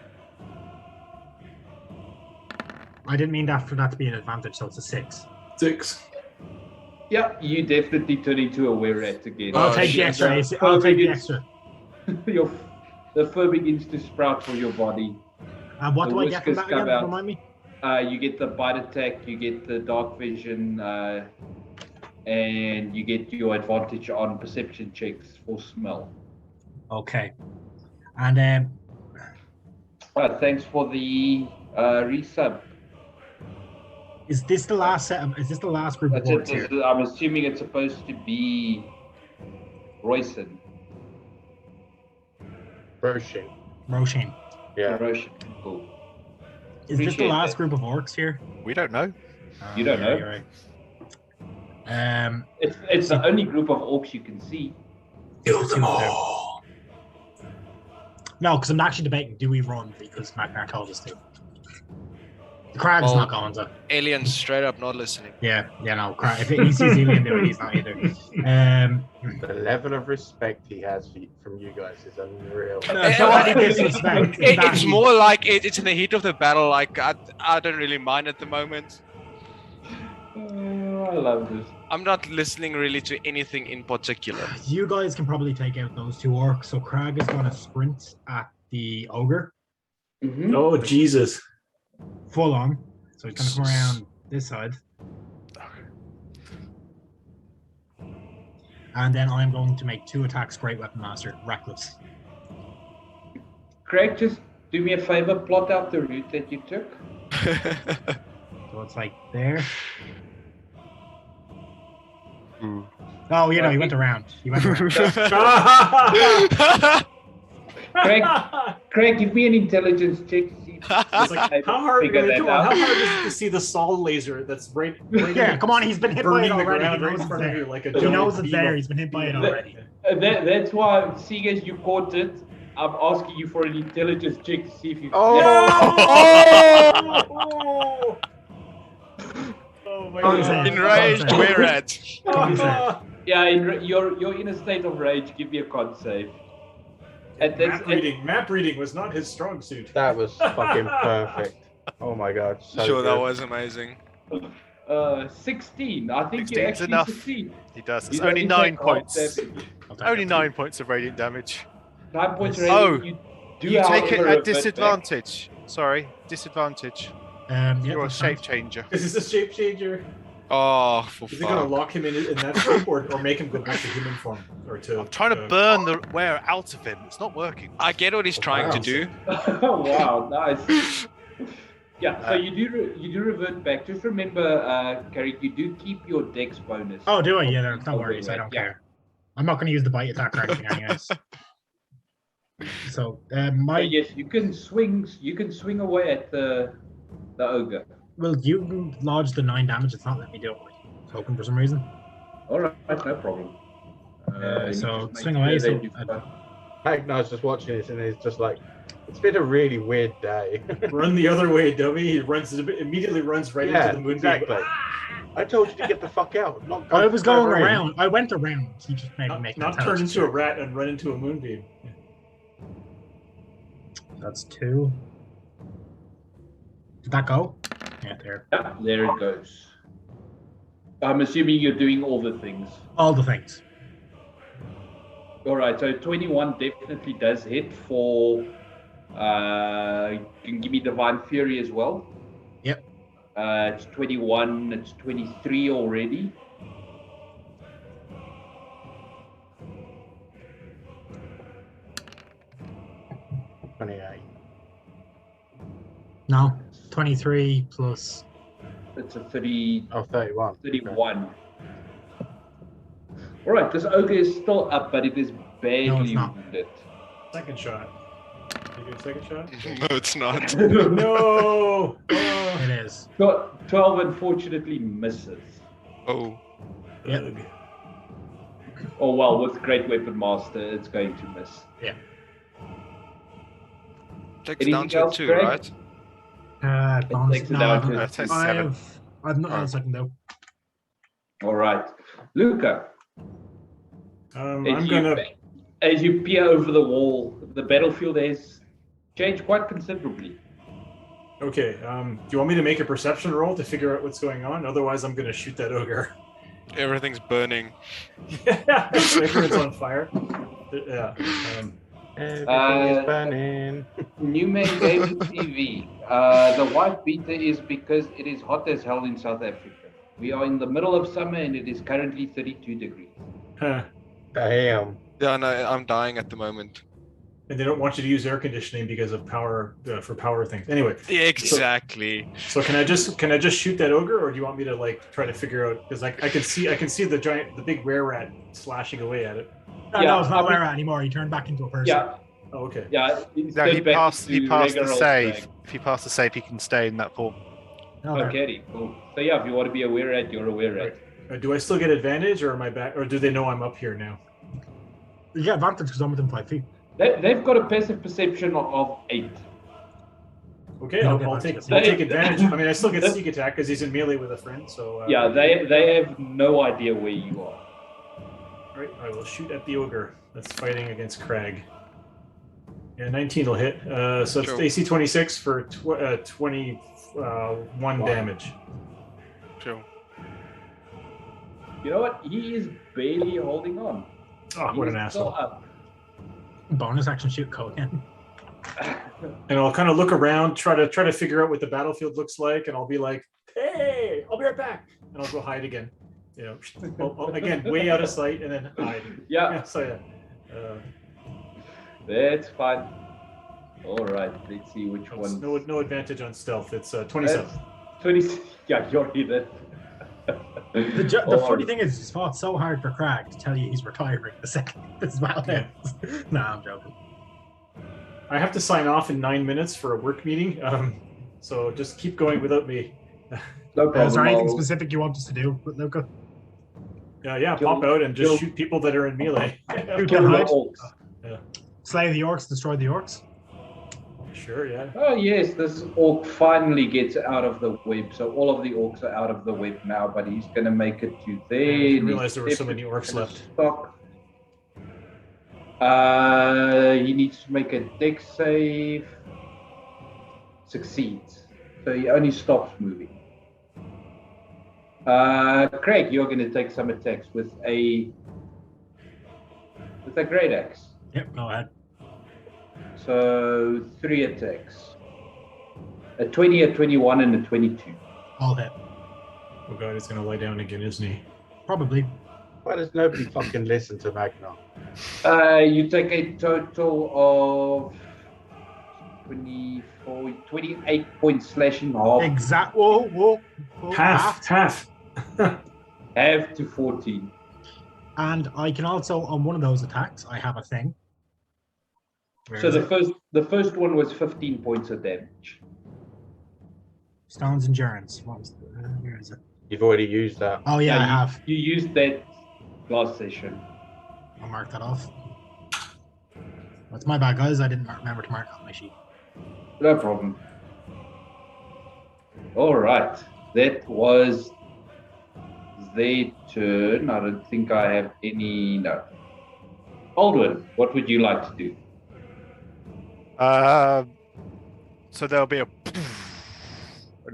I didn't mean that for that to be an advantage, so it's a 6. 6. Yeah, you definitely turn into a were-rat again. I'll take the shit. extra. I'll take the extra. The fur begins to sprout from your body. And what The do I get from whiskers that come again? out. Remind me. You get the bite attack, you get the dark vision, and you get your advantage on perception checks for smell. Okay. And Thanks for the resub. is this the last set? Is this the last group of That's orcs it. here? I'm assuming it's supposed to be Royson. Roshin. Roshin. Yeah. Roshan. Cool. Is this the Appreciate last that. group of orcs here? We don't know. You don't know. You're right. It's the only group of orcs you can see. Kill them all. No, because I'm actually debating: do we run because Magnar told us to? The Crag's Well- not going to. Alien's straight up not listening. Yeah, no. Crag, if he sees Alien do it, he's not either. The level of respect he has from you guys is unreal. No, it's not any disrespect. It's more like it's in the heat of the battle. Like I don't really mind at the moment. I love this. I'm not listening really to anything in particular. You guys can probably take out those 2 orcs. So Crag is going to sprint at the ogre Mhm. Oh, Jesus. full on. So he's going to come around this side. And then I'm going to make 2 attacks. Great Weapon Master, reckless. Craig, just do me a favor, plot out the route that you took. So it's like there. Oh, you know, he went around. He went around. Craig, give me an intelligence check. See if It's like, how hard? Figure that Come on, out. how hard is it to see the Sol laser that's right Yeah, come on, he's been hit by it burning the already. ground He right knows in it's front of there. you like a He giant knows it's beam there. of- He's been hit by it Yeah. already. That's why, seeing as you caught it, I'm asking you for an intelligence check to see if you. Oh! Oh my Concept. god! Enraged Concept. were-rat. Concept. Yeah, you're in a state of rage. Give me a con save. Map reading was not his strong suit. That was fucking perfect. Oh my god. So Sure, that good. was amazing. 16. I think you 16's actually enough. succeed. He does. It's You only take 9 half points. damage. Only 9 points of radiant damage. 9 points Oh, rating. You do You take it however, at revert disadvantage. Sorry, disadvantage. Yeah, You're a that's fine. shape changer. This is a shape changer. Oh, for Is it gonna fuck. lock him in that shape, or make him go back to human form, or to? I'm trying to burn the wear out of him. It's not working. I get what he's trying to Wow. do. back. Wow, nice. Yeah, so you do revert back. Just remember, Carrie, you do keep your dex bonus. Oh, do I? Yeah, no worries. I don't Yeah. care. I'm not going to use the bite attack or anything, anyways. So, So my yes, you can swing away at the ogre. well, you lodge the 9 damage. It's not letting me do it. It's open for some reason. All right, no problem. Let me so just swing make away, sure so that you've got- Magnar's just watching this and he's just like, it's been a really weird day. Run the other way, dummy. He immediately runs right Yeah, into the moonbeam. exactly. I told you to get the fuck out. Not I was going further in. around. I went around. He just made me make Not an turn intelligence into a check. rat and run into a moonbeam. That's 2. Did that go? Yeah, there. Yeah, there it goes. I'm assuming you're doing all the things. All the things. All right, so 21 definitely does hit for. You can give me Divine Fury as well. Yep. It's 21. It's 23 already. No. 23 plus. It's a 30. Oh, 31. 31. All right, this ogre is still up, but it is badly not. wounded. Second shot. You do a second shot? No, it's not. No! It is. 12 unfortunately misses. Oh. Yep. Ugh. Oh well, with Great Weapon Master, it's going to miss. Takes down Anything to else, 2, Greg? right? Bonus. takes it No, down I to don't- I have. I've not had a second though. All right, Luca. As you peer over the wall, the battlefield has changed quite considerably. Okay, do you want me to make a perception roll to figure out what's going on? Otherwise, I'm gonna shoot that ogre. Everything's burning. Everyone's on fire. Yeah. Everything is burning. New main game TV. The white beater is because it is hot as hell in South Africa. We are in the middle of summer and it is currently 32 degrees. Huh. Damn. Yeah, no, I'm dying at the moment. And they don't want you to use air conditioning because of power for power things. Anyway, Yeah, exactly. so can I just shoot that ogre, or do you want me to like try to figure out? Because I can see the big were rat slashing away at it. No, Yeah, no, it's not I mean- Lara anymore. He turned back into a person. Yeah, Oh, okay. yeah. No, he passed the regular save. old If he passed the save, he can stay in that form. Okay. Okay, cool. So yeah, if you want to be a were rat, you're a were rat. Do I still get advantage, or am I back? Or do they know I'm up here now? You get advantage because I'm within 5 feet. They've got a passive perception of 8. Okay, No, I'll get take advantage. advantage. I mean, I still get sneak attack because he's in melee with a friend. So Yeah, they have no idea where you are. All right, I will shoot at the ogre that's fighting against Crag. Yeah, 19 will hit. So it's Sure. AC 26 for 21 damage. Sure. You know what? He is barely holding on. Oh, what an He's still asshole! up. Bonus action shoot code again. And I'll kind of look around, try to figure out what the battlefield looks like, and I'll be like, "Hey, I'll be right back," and I'll go hide again. You know, again, way out of sight, and then hide. Yeah, So yeah. that's fine. All right, let's see which one. No advantage on stealth. It's 27. 20. Yeah, you're in it. The funny thing is, he's fought so hard for Crag to tell you he's retiring the second as well. Yeah. Nah, I'm joking. I have to sign off in 9 minutes for a work meeting. So just keep going without me. No problem. Is there anything I'll- specific you want us to do with Luca? Yeah, Kill- pop out and just kill- shoot people that are in melee. Shoot kill them the hide? orcs. Slay the orcs, destroy the orcs? Sure, yeah. Oh yes, this orc finally gets out of the web. So all of the orcs are out of the web now, but he's going to make it to there. I didn't realize He's there were so many definitely orcs gonna left. Stop. He needs to make a dex save. Succeeds. So he only stops moving. Craig, you're going to take some attacks with a great axe. Yep, go ahead. So 3 attacks. A 20, a 21, and a 22. All hit. Oh god, he's gonna lie down again, isn't he? Probably. Why does nobody fucking listen to Magna? You take a total of 24, 28 points slashing half, Whoa. Half. half to 14. And I can also, on one of those attacks, I have a thing. Where So is the it? first one was 15 points of damage. Stone's Endurance. Where is it? You've already used that. Oh, yeah, I you, have. You used that last session. I'll mark that off. That's my bad, guys. I didn't remember to mark it on my sheet. No problem. All right. That was their turn. I don't think I have any. No. Aldwin, what would you like to do? So there'll be and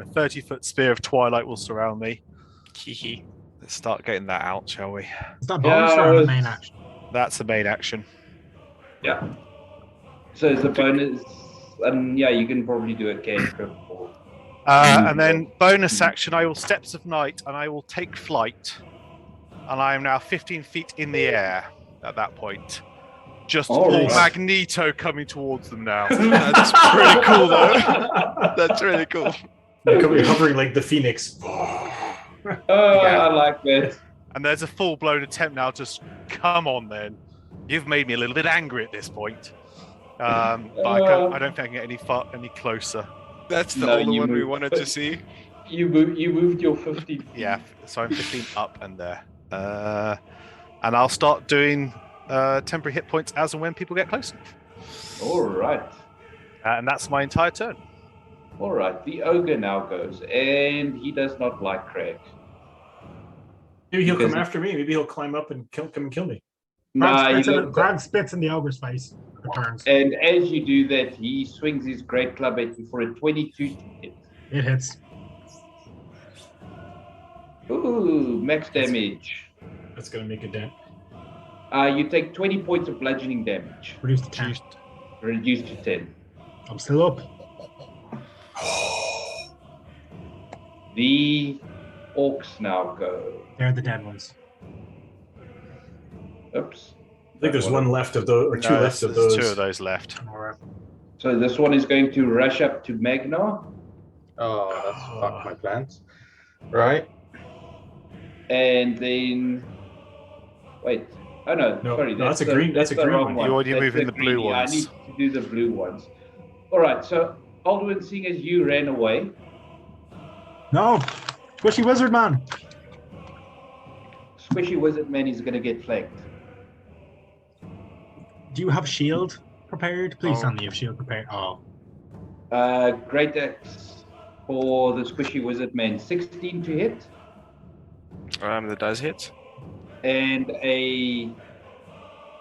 a 30-foot spear of twilight will surround me. Hee. Let's start getting that out, shall we? Is that bonus or the it's- main action? That's the main action. Yeah. So it's a bonus, and yeah, you can probably do a cantrip. Or... And then bonus action, I will Steps of Night, and I will take flight. And I am now 15 feet in the air at that point. Just All all right. Magneto coming towards them now. That's pretty cool, though. That's really cool. You're hovering like the phoenix. I like that. And there's a full-blown attempt now to come on then. You've made me a little bit angry at this point. But I don't think I can get any closer. That's the No, only you one we moved. wanted to see. You moved your 15. Yeah, so I'm 15 up and there. And I'll start doing temporary hit points as and when people get close enough. All right. And that's my entire turn. All right. The ogre now goes, and he does not like Craig. Maybe he'll Because come he- after me. Maybe he'll climb up and come and kill me. Crag spits in the ogre's face. Returns. and as you do that, he swings his great club at you for a 22 to hit. It hits. Ooh, max damage. That's gonna make a dent. You take 20 points of bludgeoning damage, Reduced to 10. reduced to 10. I'm still up. The orcs now go. They're the dead ones. Oops. I think there's one left of those, or two No, left of there's those. two of those left. Alright. So this one is going to rush up to Magna, Oh, that's fucked my plans. Right. and then wait. Oh no, No, sorry. no, that's a green- that's a the green wrong one. one. You're already That's moving the blue green. Yeah, ones. I need to do the blue ones. All right. So Aldwin, seeing as you ran away, No! Squishy wizard man! Squishy Wizard Man is going to get flanked. Do you have shield prepared? Please Oh. tell me you have shield prepared. Oh. Great axe for the Squishy Wizard Man, 16 to hit, That does hit. and a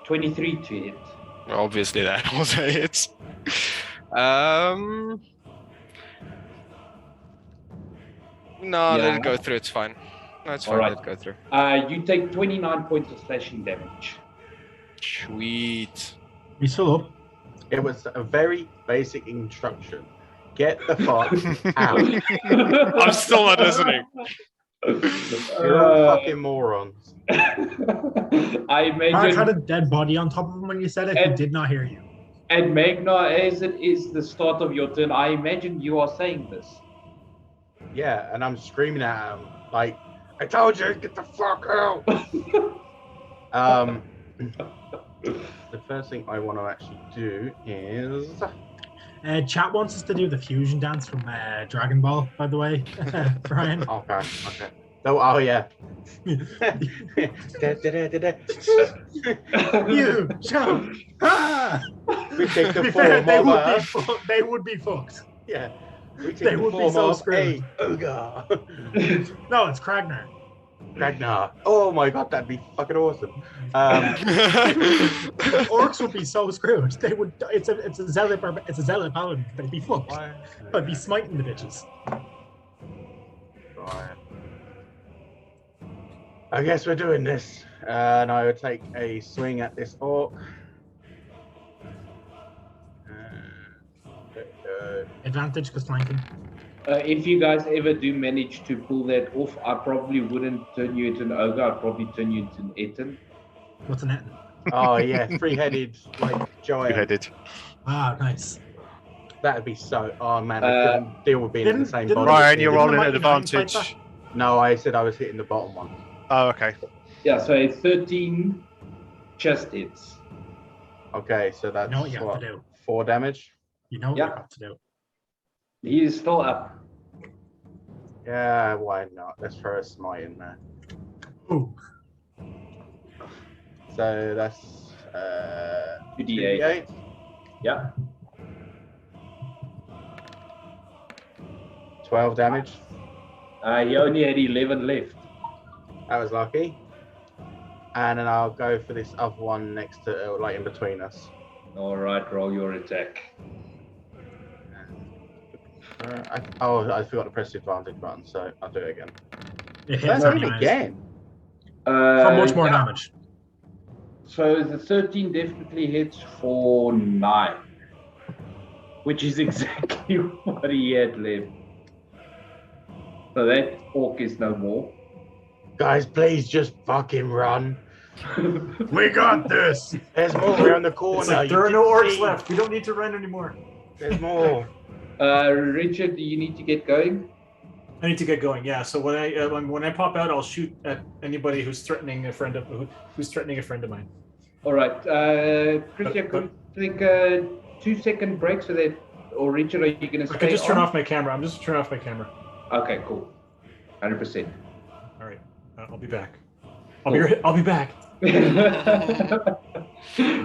23 to hit. Obviously, that was a hit. No, let Yeah. it go through. It's fine. No, it's fine. Alright. Let it go through. You take 29 points of slashing damage. Sweet. You still up? It was a very basic instruction. Get the fuck out. I'm still not listening. You're all fucking morons. I Mark had a imagine, dead body on top of him when you said it. He And- did not hear you. and Magna, as it is the start of your turn, I imagine you are saying this. Yeah, and I'm screaming at him like I told you, get the fuck out. The first thing I want to actually do is. Chat wants us to do the fusion dance from Dragon Ball, by the way, Brian. Okay. Oh yeah. You jump. Ah! We take To the be fair, form of they would be fucked. yeah. We take They the would be form so of screwed. a ogre. No, it's Kragnar. Ragnar. Oh my god, that'd be fucking awesome. Orcs would be so screwed. They would. It's a zealot. It's a zealot paladin. They'd be fucked. I'd be smiting the bitches. Right. I guess we're doing this, and I would take a swing at this orc. Advantage because flanking. If you guys ever do manage to pull that off, I probably wouldn't turn you into an ogre. I'd probably turn you into an Etten. What's an Etten? Oh yeah, three-headed like giant. Two-headed. Ah, nice. That'd be so. Oh man, I couldn't deal with being in the same didn't- body. Ryan, you're Didn't rolling the an Mighty Nine fight advantage. No, I said I was hitting the bottom one. Oh, okay. Yeah, so a 13 just hits. Okay, so that's You know what you have to do. 4 damage. You know what Yeah. you have to do. He is still up. Yeah, why not? Let's throw a smite in there. Ooh. So that's 2d8. 2d8. Yeah. 12 damage. He only had 11 left. That was lucky. And then I'll go for this other one next to, like in between us. All right, roll your attack. I forgot to press the advantage button, so I'll do it again. It hits That's it anyways. again. For much more Yeah. damage. So the 13 definitely hits for 9, which is exactly what he had left. So that orc is no more. Guys, please just fucking run. We got this. There's more around the corner. It's like, You there are no didn't orcs see. left. We don't need to run anymore. There's more. Richard, do you need to get going? I need to get going. Yeah. So when I pop out, I'll shoot at anybody who's threatening a friend of mine. All right. Christian, could you take a 2-second break so that, or Richard, are you going to stay I can just turn on? off my camera. I'm just turning off my camera. Okay, cool. 100%. All right. I'll be back. I'll be back.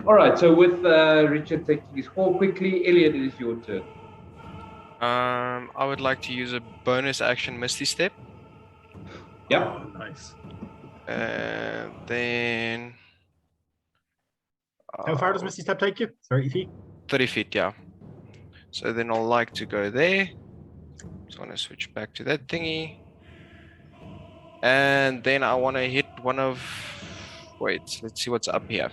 All right, so with Richard taking his call quickly, Elliot, it is your turn. I would like to use a bonus action Misty Step. Yep. Oh, nice. And then... How far does Misty Step take you? 30 feet? 30 feet, yeah. So then I'll like to go there. So I want to switch back to that thingy. And then I want to hit one of... Wait, let's see what's up here.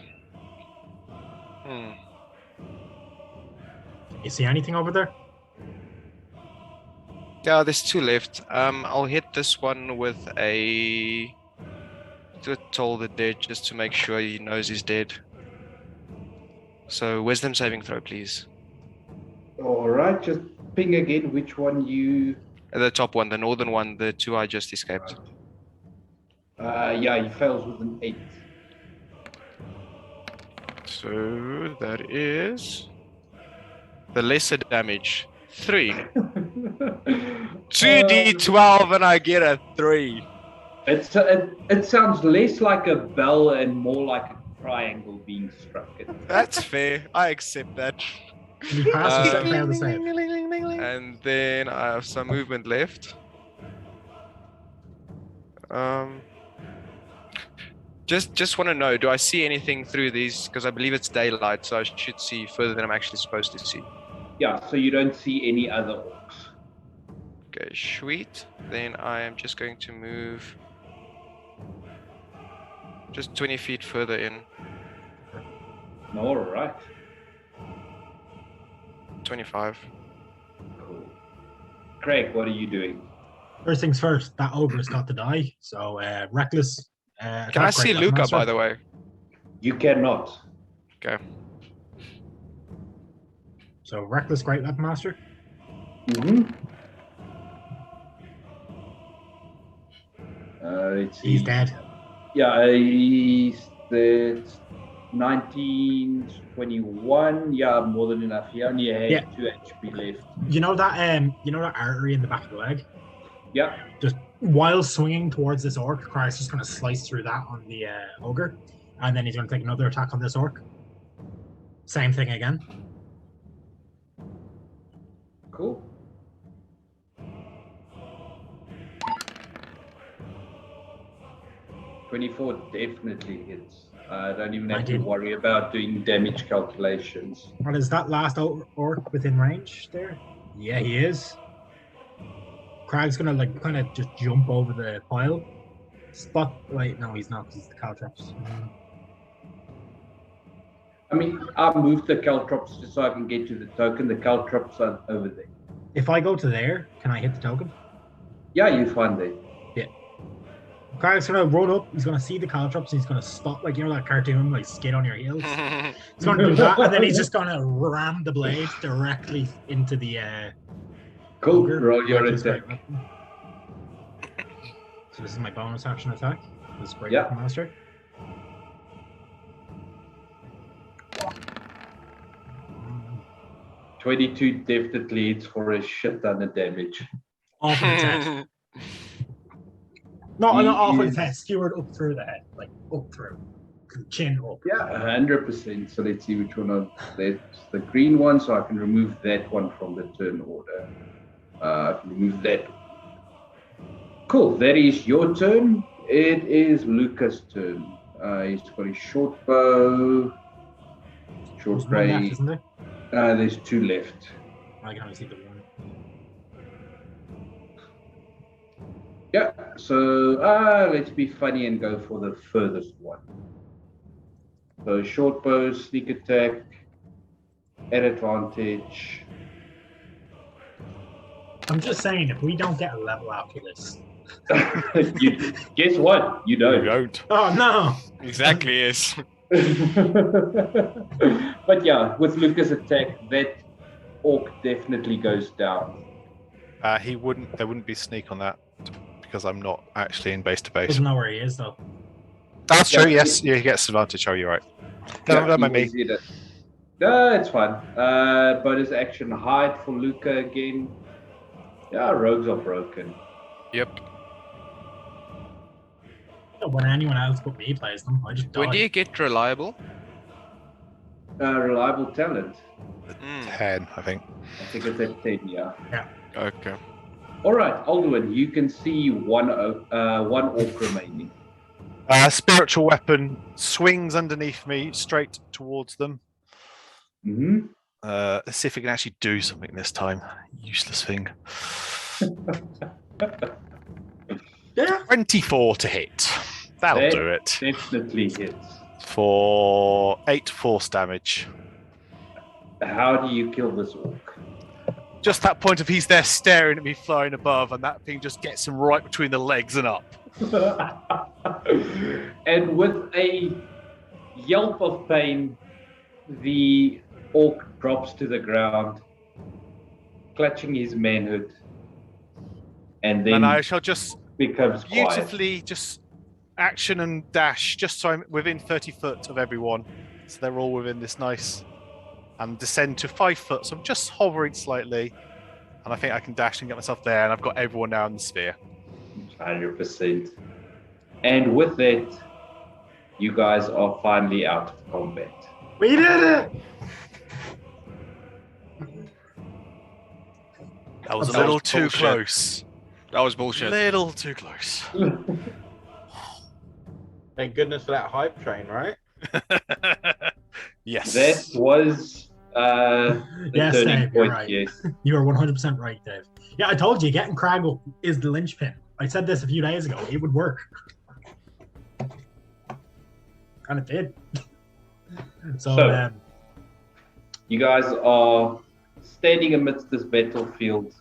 You see anything over there? Yeah, there's 2 left. I'll hit this one with a... To Toll the Dead, just to make sure he knows he's dead. So, wisdom saving throw, please. All right, just ping again which one you... The top one, the northern one, the 2 I just escaped. Yeah, he fails with an 8. So, that is... The lesser damage. 3. 2d12 and I get a 3. It sounds less like a bell and more like a triangle being struck. That's fair. I accept that. Can you pass or fail the save? And then I have some movement left. Just want to know, do I see anything through these? Because I believe it's daylight, so I should see further than I'm actually supposed to see. Yeah, so you don't see any other orcs. Okay, sweet. Then I am just going to move just 20 feet further in. All right. 25. Cool. Craig, what are you doing? First things first, that ogre's got to die. So, reckless. Can I see Luca, by the way? You cannot. Okay. So, reckless Great Weapon Master. Let's see. He's dead. Yeah, he's the 1921. Yeah, more than enough. He only had Yeah. 2 HP left. You know that artery in the back of the leg? Yeah. Just while swinging towards this orc, Christ just going to slice through that on the ogre, and then he's going to take another attack on this orc. Same thing again. Cool. $24 definitely hits. I don't even have to 19. worry about doing damage calculations. What is that last orc within range there? Yeah, he is. Crag's gonna like kind of just jump over the pile. Spot. Wait, no, he's not because it's the caltrops. I mean, I moved the caltrops just so I can get to the token. The caltrops are over there. If I go to there, can I hit the token? Yeah, you find it. Crag's gonna run up. He's gonna see the caltrops. And he's gonna stop, like that cartoon, like skid on your heels. He's gonna do that, and then he's just gonna ram the blade directly into the. Cool. ogre. Roll your With his attack. great weapon. So this is my bonus action attack. This great Yeah. weapon master. $22 definitely hits for a shit ton of damage. Off of his head. Not off of his head, skewered up through the head, like up through, chin up. Yeah, 100%. So let's see which one of that's the green one. So I can remove that one from the turn order. I can remove that. Cool. That is your turn. It is Lucas' turn. He's got his short bow, short There's one left, ray. isn't there? There's 2 left. I can only see the one. Yeah. So let's be funny and go for the furthest one. So short bow, sneak attack, at advantage. I'm just saying, if we don't get a level after this. Guess what? You You don't. don't. Oh no! Exactly, yes. But yeah, with Lucas' attack, that orc definitely goes down. There wouldn't be sneak on that because I'm not actually in base to base. Doesn't know where he is though. That's Yeah, true. Yes, yeah, he gets advantage. Oh, you're right. Don't mind me. he did it. No, it's fine. Bonus action hide for Luca again. Yeah, rogues are broken. Yep. When anyone else but me plays them, I just die. When do you get reliable? Reliable talent. 10, I think. I think it's at 10, yeah. Okay. All right, Alduin, you can see one orc remaining. Spiritual weapon swings underneath me straight towards them. Mm-hmm. Let's see if we can actually do something this time. Useless thing. Yeah. 24 to hit. That'll That do it. Definitely hits. For 8 force damage. How do you kill this orc? Just that point of he's there staring at me flying above, and that thing just gets him right between the legs and up. And with a yelp of pain, the orc drops to the ground, clutching his manhood, and then And I shall just becomes quiet. beautifully just action and dash, just so I'm within 30 foot of everyone. So they're all within this nice, and descend to 5 foot. So I'm just hovering slightly, and I think I can dash and get myself there, and I've got everyone now in the sphere. 100%. And with that, you guys are finally out of combat. We did it! That was a That little was too bullshit. close. That was bullshit. Little too close. Thank goodness for that hype train, right? Yes. That was the Yes, turning Dave, you're point, right. yes. You are 100% right, Dave. Yeah, I told you, getting Crag up is the linchpin. I said this a few days ago. It would work. And it did. So- You guys are standing amidst this battlefield.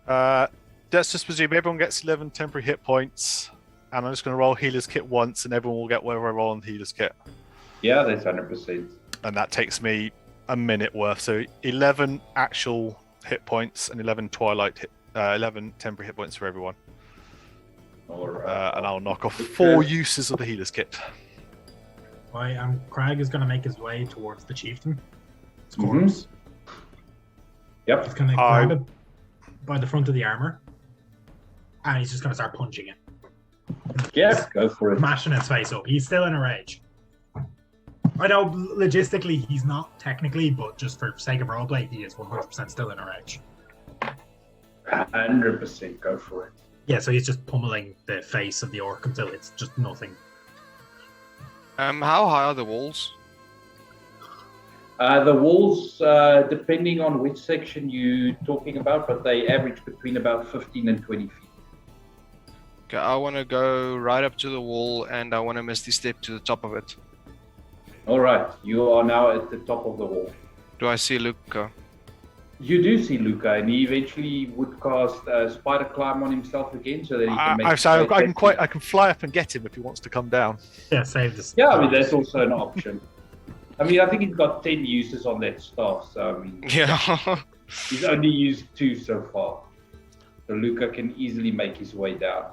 Let's just presume everyone gets 11 temporary hit points, and I'm just going to roll healer's kit once, and everyone will get whatever I roll on the healer's kit. Yeah, that's 100%. And that takes me a minute worth. So 11 actual hit points and 11 temporary hit points for everyone. All right. And I'll knock off 4 uses of the healer's kit. Crag is going to make his way towards the chieftain. His Mhm. corpse. Yep. He's going to grab it by the front of the armor. And he's just going to start punching it. Yeah, go for it. Mashing its face up. He's still in a rage. I know logistically he's not technically, but just for sake of roleplay, he is 100% still in a rage. 100% go for it. Yeah, so he's just pummeling the face of the orc until it's just nothing. How high are the walls? The walls, depending on which section you're talking about, but they average between about 15 and 20 feet. Okay, I want to go right up to the wall and I want to misty step to the top of it. All right, you are now at the top of the wall. Do I see Luca? You do see Luca, and he eventually would cast Spider Climb on himself again, so that he can make. I can fly up and get him if he wants to come down. Yeah, save this. Yeah, I mean that's also an option. I mean, I think he's got 10 uses on that staff, so I mean, Yeah. he's only used 2 so far. So Luca can easily make his way down.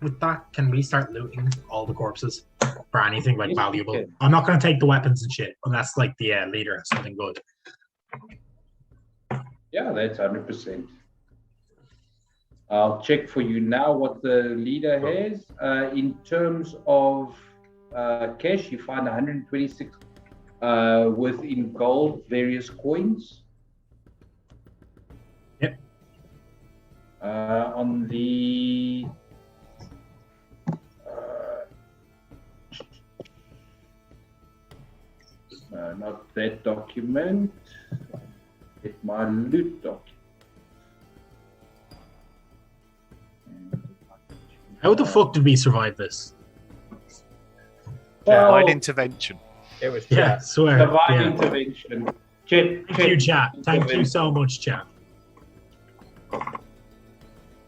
With that, can we start looting all the corpses for anything like Yes, valuable? we can. I'm not going to take the weapons and shit unless like the leader has something good. Yeah, that's 100%. I'll check for you now what the leader has. In terms of cash, you find 126 worth in gold, various coins. Yep. On the not that document. Get my loot document. How the fuck did we survive this? Well, Divine intervention. It was Yeah, chat. swear. divine Yeah. intervention. Chet, Thank you, chat. Thank you so much, chat.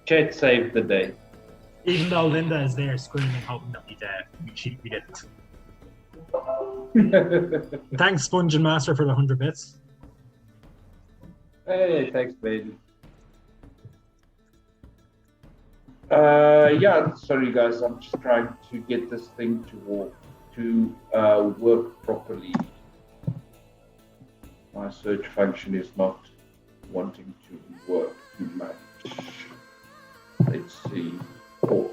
Chet saved the day. Even though Linda is there screaming, hoping that we didn't. Thanks, Sponge and Master, for the 100 bits. Hey, thanks, baby. Yeah, sorry guys, I'm just trying to get this thing to work properly. My search function is not wanting to work too much. Let's see. Orcs.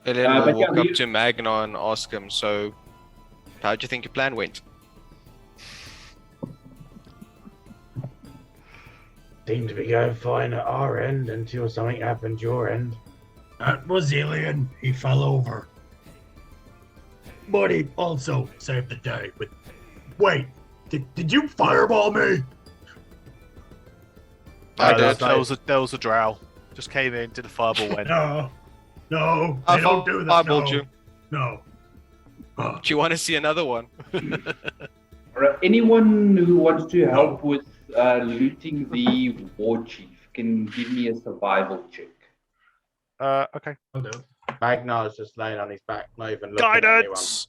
Ellen will but yeah, walk up to Magna and ask him, so how do you think your plan went? Seemed to be going fine at our end until something happened your end. That was alien. He fell over. But he also saved the day with... Wait, did you fireball me? I did. There was a drow. Just came in, did a fireball, went. No, I they don't do that. fireballed No. you. No. Do you want to see another one? Alright, anyone who wants to help with looting the war chief can give me a survival check. Okay. I'll do it. Magnar's just laying on his back, not even looking at anyone. Guidance!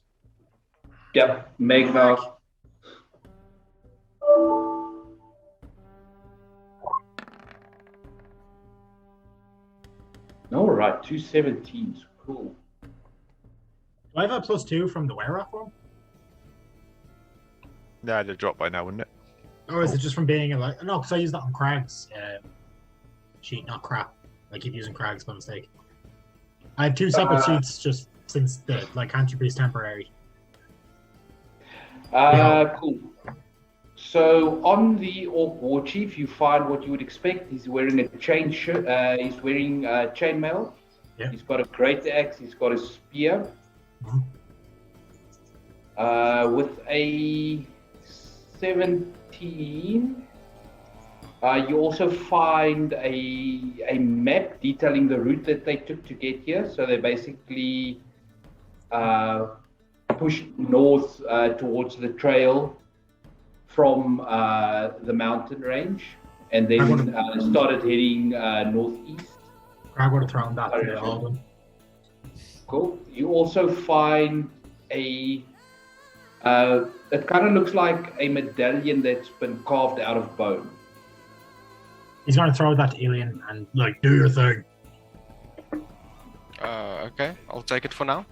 Yep, Magna. All right, 217s. Cool. Do I have a +2 from the wear-off one? No, it'd drop by now, wouldn't it? Or is it just from being no, because I used that on Crag's sheet, not crap. I keep using Crag's by mistake. I have 2 separate sheets just since the cantrip is temporary. Cool. So on the Orc War Chief, you find what you would expect. He's wearing a chain shirt. He's wearing chainmail. Yeah. He's got a great axe. He's got a spear. Mhm. With a 17, you also find a map detailing the route that they took to get here. So they basically pushed north towards the trail from the mountain range, and then started heading northeast. Crag would have thrown that to all of them. Cool. You also find a it kind of looks like a medallion that's been carved out of bone. He's going to throw that to Alien and, like, do your thing. Okay, I'll take it for now.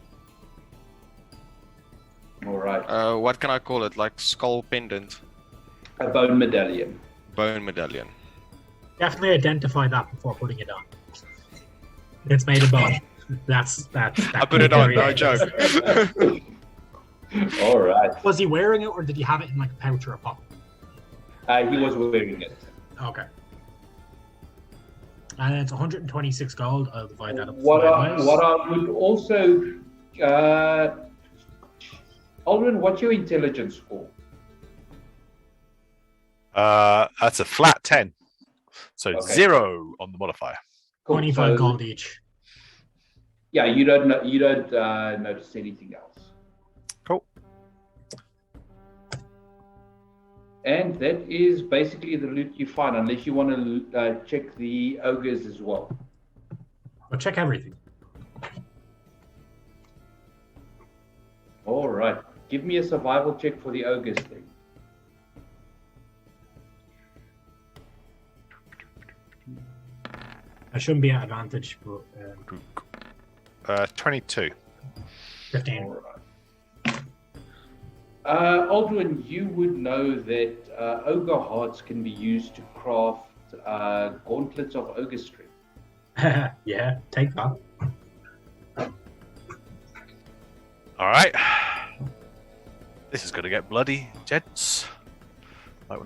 All right. What can I call it? Like skull pendant, A bone medallion. bone medallion. Definitely identify that before putting it on. It's made of bone. That's. I put it on, no joke. All right. Was he wearing it, or did he have it in like a pouch or a pocket? He was wearing it. Okay. And it's 126 gold. I'll divide that up. What five ways. I would also, Aldrin, what's your intelligence score? That's a flat 10. So Okay. 0 on the modifier. Cool. 25 So, gold each. Yeah, you don't notice anything else. Cool. And that is basically the loot you find, unless you want to check the ogres as well. I'll check everything. All right. Give me a survival check for the ogres thing. I shouldn't be at advantage, but 22. 15. All right. Aldrin, you would know that ogre hearts can be used to craft gauntlets of ogre string. Yeah, take that. All right. This is going to get bloody, gents.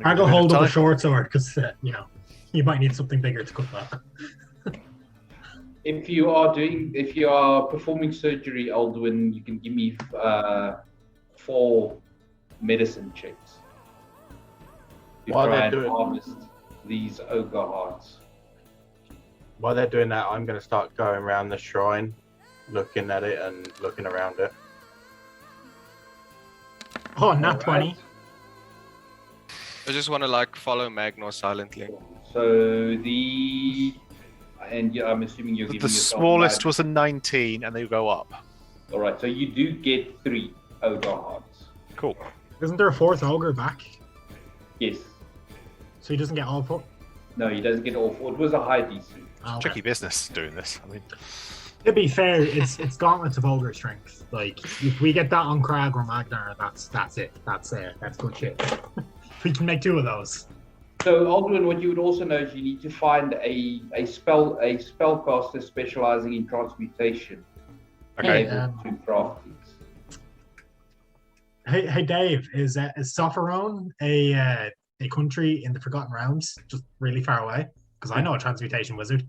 I go hold up a short sword because you might need something bigger to cut that. If you are performing surgery, Aldwin, you can give me 4 medicine checks to While try they're and doing- harvest these ogre hearts. While they're doing that, I'm going to start going around the shrine, looking at it and looking around it. Oh, not All 20. right. I just want to follow Magnor silently. So I'm assuming you're giving The yourself smallest that. was a 19, and they go up. All right, so you do get 3 ogre hearts. Cool. Isn't there a 4th ogre back? Yes. So he doesn't get all 4? No, he doesn't get all 4. It was a high DC. Oh, Tricky business doing this. I mean, to be fair, it's gauntlets of ogre strength. Like if we get that on Crag or Magnar, that's it. That's good shit. We can make 2 of those. So, Aldwin, what you would also know is you need to find a spellcaster specializing in transmutation. okay. Able to craft these. Hey, Dave, is Sopherone a country in the Forgotten Realms, just really far away? Because I know a transmutation wizard.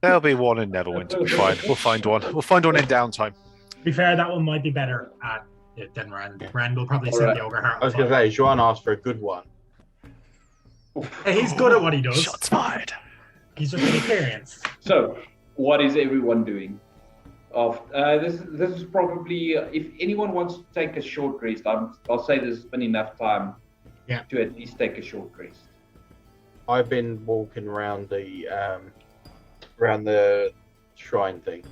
There'll be one in Neverwinter. We'll find one. We'll find one in downtime. To be fair, that one might be better at it than Rand. Rand will probably set the ogre heart. I was going to say, Juan asked for a good one. Hey, he's good at what he does. Shots fired. He's just inexperienced. So, what is everyone doing? This is probably if anyone wants to take a short rest, I'll say there's been enough time to at least take a short rest. I've been walking around the shrine thing.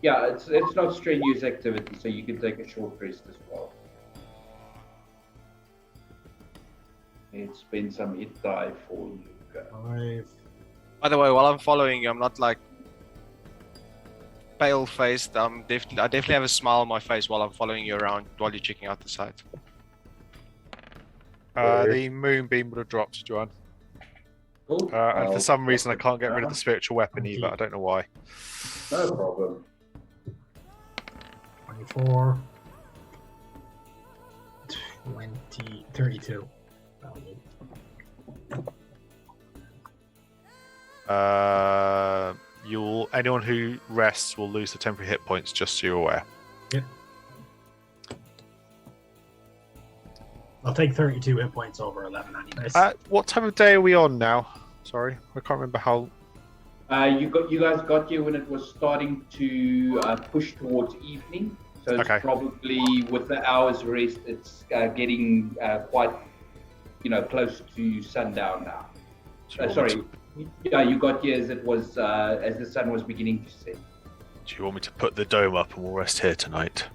Yeah, it's not strenuous activity, so you can take a short rest as well. Let's spend some hit die for Luca. 5. By the way, while I'm following you, I'm not pale faced. I definitely have a smile on my face while I'm following you around while you're checking out the site. The moonbeam would have dropped, Joanne. Cool. And for some reason, I can't get rid of the spiritual weapon either. I don't know why. No problem. 24. 32. Anyone who rests will lose the temporary hit points, just so you're aware. Yep. I'll take 32 hit points over 11 anyways. What time of day are we on now? Sorry, I can't remember how. You guys got here when it was starting to push towards evening. So it's Okay. probably with the hour's rest, it's getting quite, close to sundown now. Sorry, yeah, you got here as it was as the sun was beginning to set. Do you want me to put the dome up and we'll rest here tonight?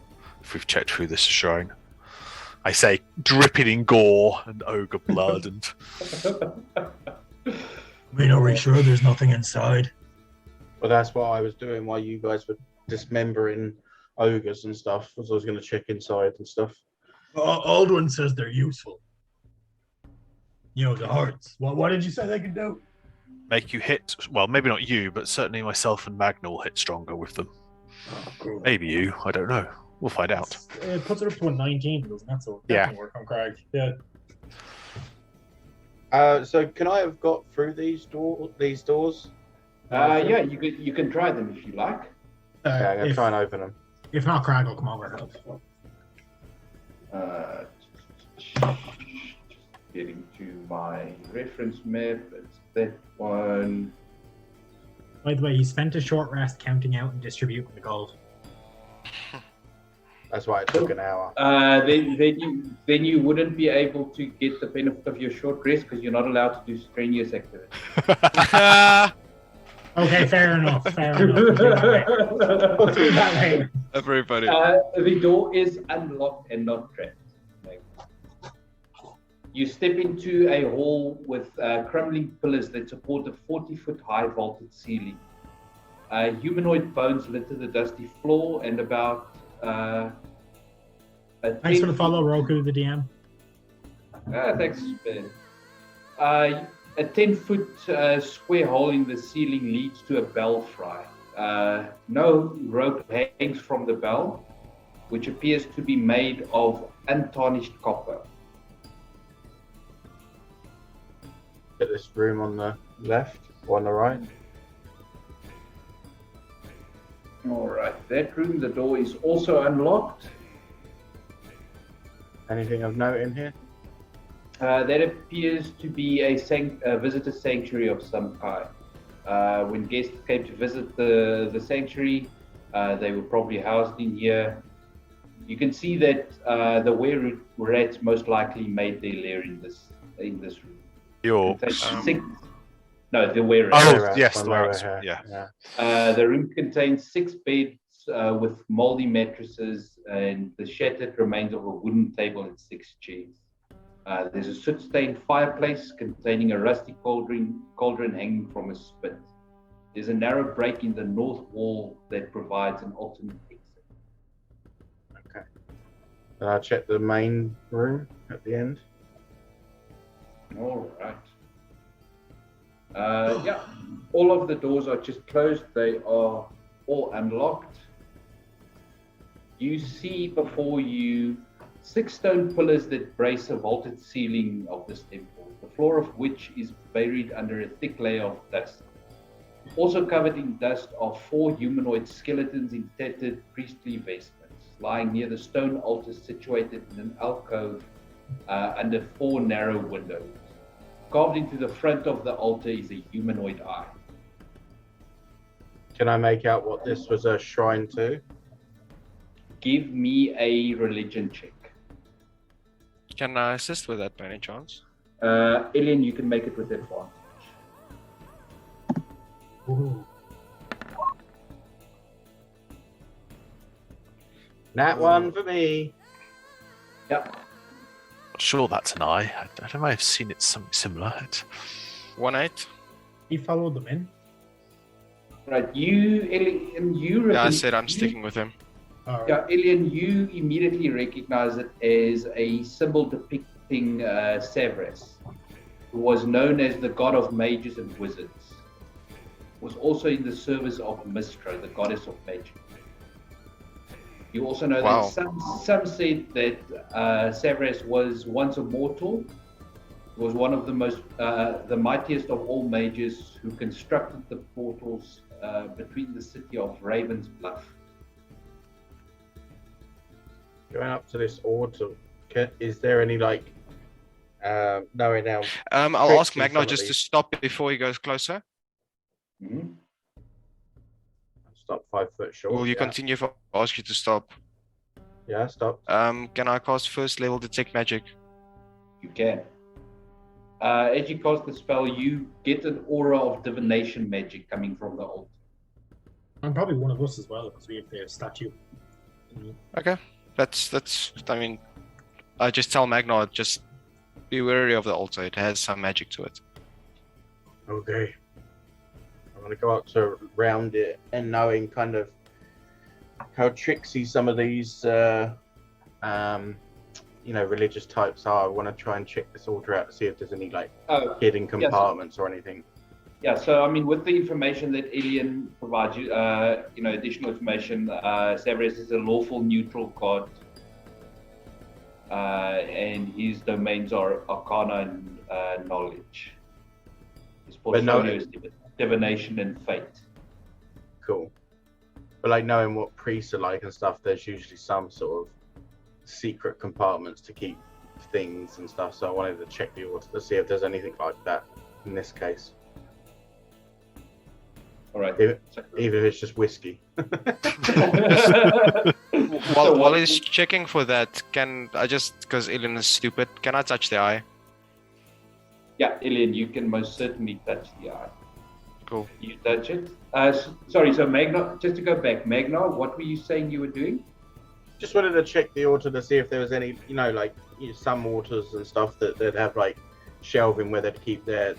If we've checked through this shrine. I say, dripping in gore and ogre blood and. We are we sure there's nothing inside? Well, that's what I was doing while you guys were dismembering ogres and stuff. Was I was going to check inside and stuff. Aldwin says they're useful. You know, the hearts. What did you say they could do? Make you hit. Well, maybe not you, but certainly myself and Magnol hit stronger with them. Cool. Maybe you. I don't know. We'll find out. It puts it up to a 19, doesn't it? So Yeah. that can work on Craig. Yeah. So can I have got through these doors? Yeah, you can try them if you like. Okay, I'm going to If, try and open them. if not, Craig will come over and help. Getting to my reference map. It's that one. By the way, he spent a short rest counting out and distributing the gold. That's why it took an hour. Then you wouldn't be able to get the benefit of your short rest because you're not allowed to do strenuous activity. Okay, fair enough. Fair enough. We'll do that later. Everybody. The door is unlocked and not trapped. You step into a hall with crumbling pillars that support a 40-foot high vaulted ceiling. Humanoid bones litter the dusty floor and about Thanks for the follow, Roku, the DM. Thanks, Ben. A 10-foot square hole in the ceiling leads to a belfry. No rope hangs from the bell, which appears to be made of untarnished copper. Get this room on the left or on the right. All right, that room, the door is also unlocked. Anything of note in here? That appears to be a visitor sanctuary of some kind. When guests came to visit the sanctuary, they were probably housed in here. You can see that the were-rats most likely made their lair in this room. Your. No, the were-rats. Oh, yes, the Were-rats, were-rats, yeah. The room contains 6 beds with moldy mattresses and the shattered remains of a wooden table and 6 chairs. There's a soot-stained fireplace containing a rusty cauldron hanging from a spit. There's a narrow break in the north wall that provides an alternate exit. Okay. Then I'll check the main room at the end. All right. Yeah, all of the doors are just closed. They are all unlocked. You see before you 6 stone pillars that brace a vaulted ceiling of this temple, the floor of which is buried under a thick layer of dust. Also covered in dust are 4 humanoid skeletons in tattered priestly vestments, lying near the stone altar situated in an alcove under 4 narrow windows. Carved into the front of the altar is a humanoid eye. Can I make out what this was a shrine to? Give me a religion check. Can I assist with that by any chance? Alien, you can make it with advantage. Ooh. Nat 1 for me. Yep. Sure, that's an eye. I don't know. I've seen it something similar. 1-8. He followed them in. Right, Alien, Yeah, I said I'm sticking with him. All right. Yeah, Alien, you immediately recognize it as a symbol depicting Savras, who was known as the god of mages and wizards. Was also in the service of Mistra, the goddess of magic. You also know Wow. that some said that Savras was once a mortal, was one of the mightiest of all mages who constructed the portals between the city of Raven's Bluff. Going up to this altar, is there any knowing now? I'll Tricks ask in Magna some of just to these. stop before he goes closer. Mhm. Stop 5 foot short. Will you yeah. continue if I ask you to stop? Yeah, stop. Can I cast first level detect magic? You can. As you cast the spell, you get an aura of divination magic coming from the altar. And probably one of us as well, because we have the statue. Okay. That's I mean, I just tell Magna, just be wary of the altar. It has some magic to it. Okay. I'm gonna go up to round it, and knowing kind of how tricksy some of these, religious types are, I want to try and check this altar out to see if there's any like Oh, hidden compartments or anything. yeah. So I mean, with the information that Alien provides you, additional information, Severus is a lawful neutral god, and his domains are Arcana and knowledge. His portfolio is divination and fate. Cool. But like knowing what priests are like and stuff, there's usually some sort of secret compartments to keep things and stuff. So I wanted to check the order to see if there's anything like that in this case. All right. Even if it's just whiskey. While he's checking for that, can I just, because Alien is stupid, can I touch the eye? Yeah, Alien, you can most certainly touch the eye. Cool. You touch it. Sorry, so Magna, just to go back, Magna, what were you saying you were doing? Just wanted to check the altar to see if there was any, some altars and stuff that have like shelving where they'd keep their,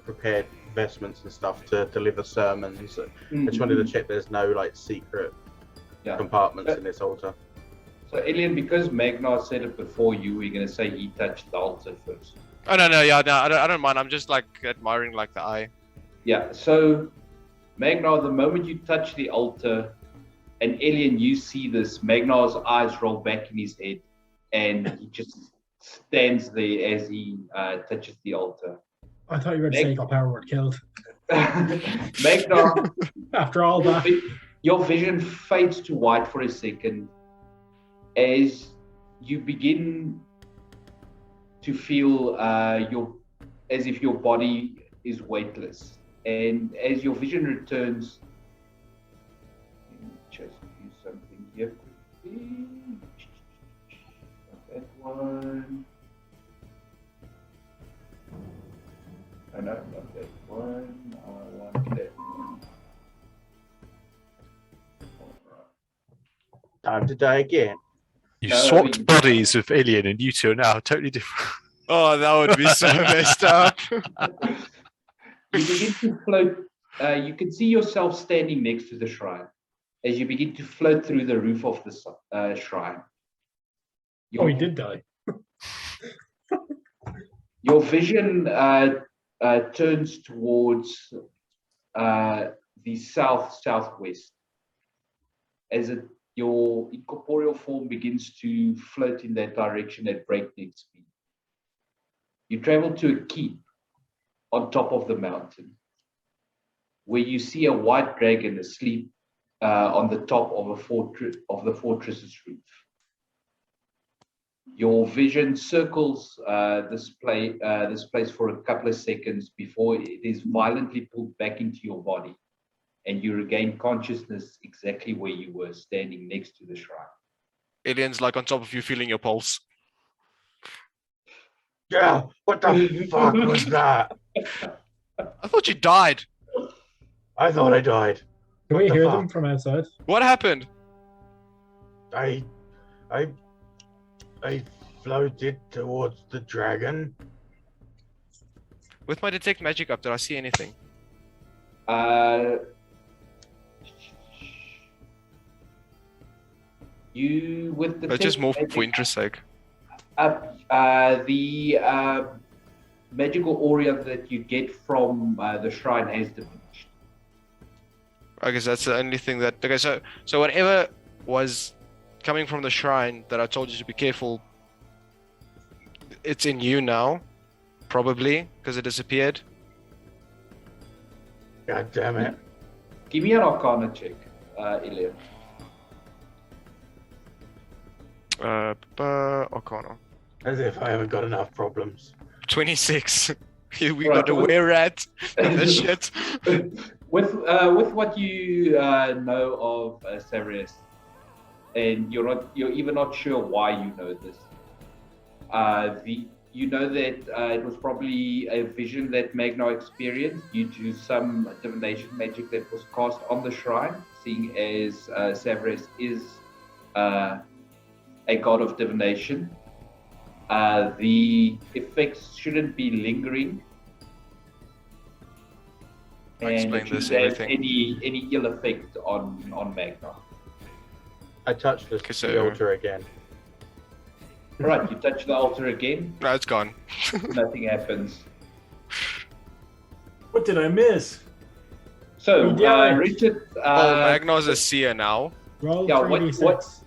prepared vestments and stuff to deliver sermons. I just wanted to check there's no like secret compartments in this altar. So Alien, because Magna said it before you, we're going to say he touched the altar first. Oh no, I don't mind. I'm just like admiring like the eye. Yeah. So Magna, the moment you touch the altar, and Alien, you see this. Magna's eyes roll back in his head, and he just stands there as he touches the altar. I thought you were going to say he got power word killed. Magna, after all that, your vision fades to white for a second as you begin to feel as if your body is weightless, and as your vision returns, let me just do something here quickly. Not that one. Oh, no, not that one. I want that one. Time to die again. You No, swapped you- bodies with Alien, and you two are now totally different. Oh, that would be so messed up. You begin to float. You can see yourself standing next to the shrine as you begin to float through the roof of the shrine. he did die. Your vision turns towards the southwest as your incorporeal form begins to float in that direction at breakneck speed. You travel to a keep on top of the mountain, where you see a white dragon asleep on the top of the fortress's roof. Your vision circles this place for a couple of seconds before it is violently pulled back into your body, and you regain consciousness exactly where you were standing next to the shrine. Alien's like on top of you, feeling your pulse. Yeah, what the fuck was that? I thought you died. I thought I died. Can What we the hear fuck? them from outside? What happened? I floated towards the dragon. With my detect magic up, did I see anything? You with the Just more magic for interest's sake. the magical aura that you get from the shrine has diminished. I guess that's the only thing that. Okay, so whatever was coming from the shrine that I told you to be careful, it's in you now, probably because it disappeared. God damn it. Give me an Arcana check, Ilya. Arcana. As if I haven't got enough problems. 26. We Right, got a what- were rat in this shit. With what you know of Severus, and you're even not sure why you know this. You know that it was probably a vision that Magna experienced due to some divination magic that was cast on the shrine, seeing as Severus is a god of divination. The effects shouldn't be lingering. and Explain it this, shouldn't have everything. any ill effect on Magna. I touched the, Okay, so- the altar again. Right, you touch the altar again, No, it's gone. nothing happens. What did I miss? So, We did it. Richard, Oh, Magna's a seer now. Roll yeah, 3d6.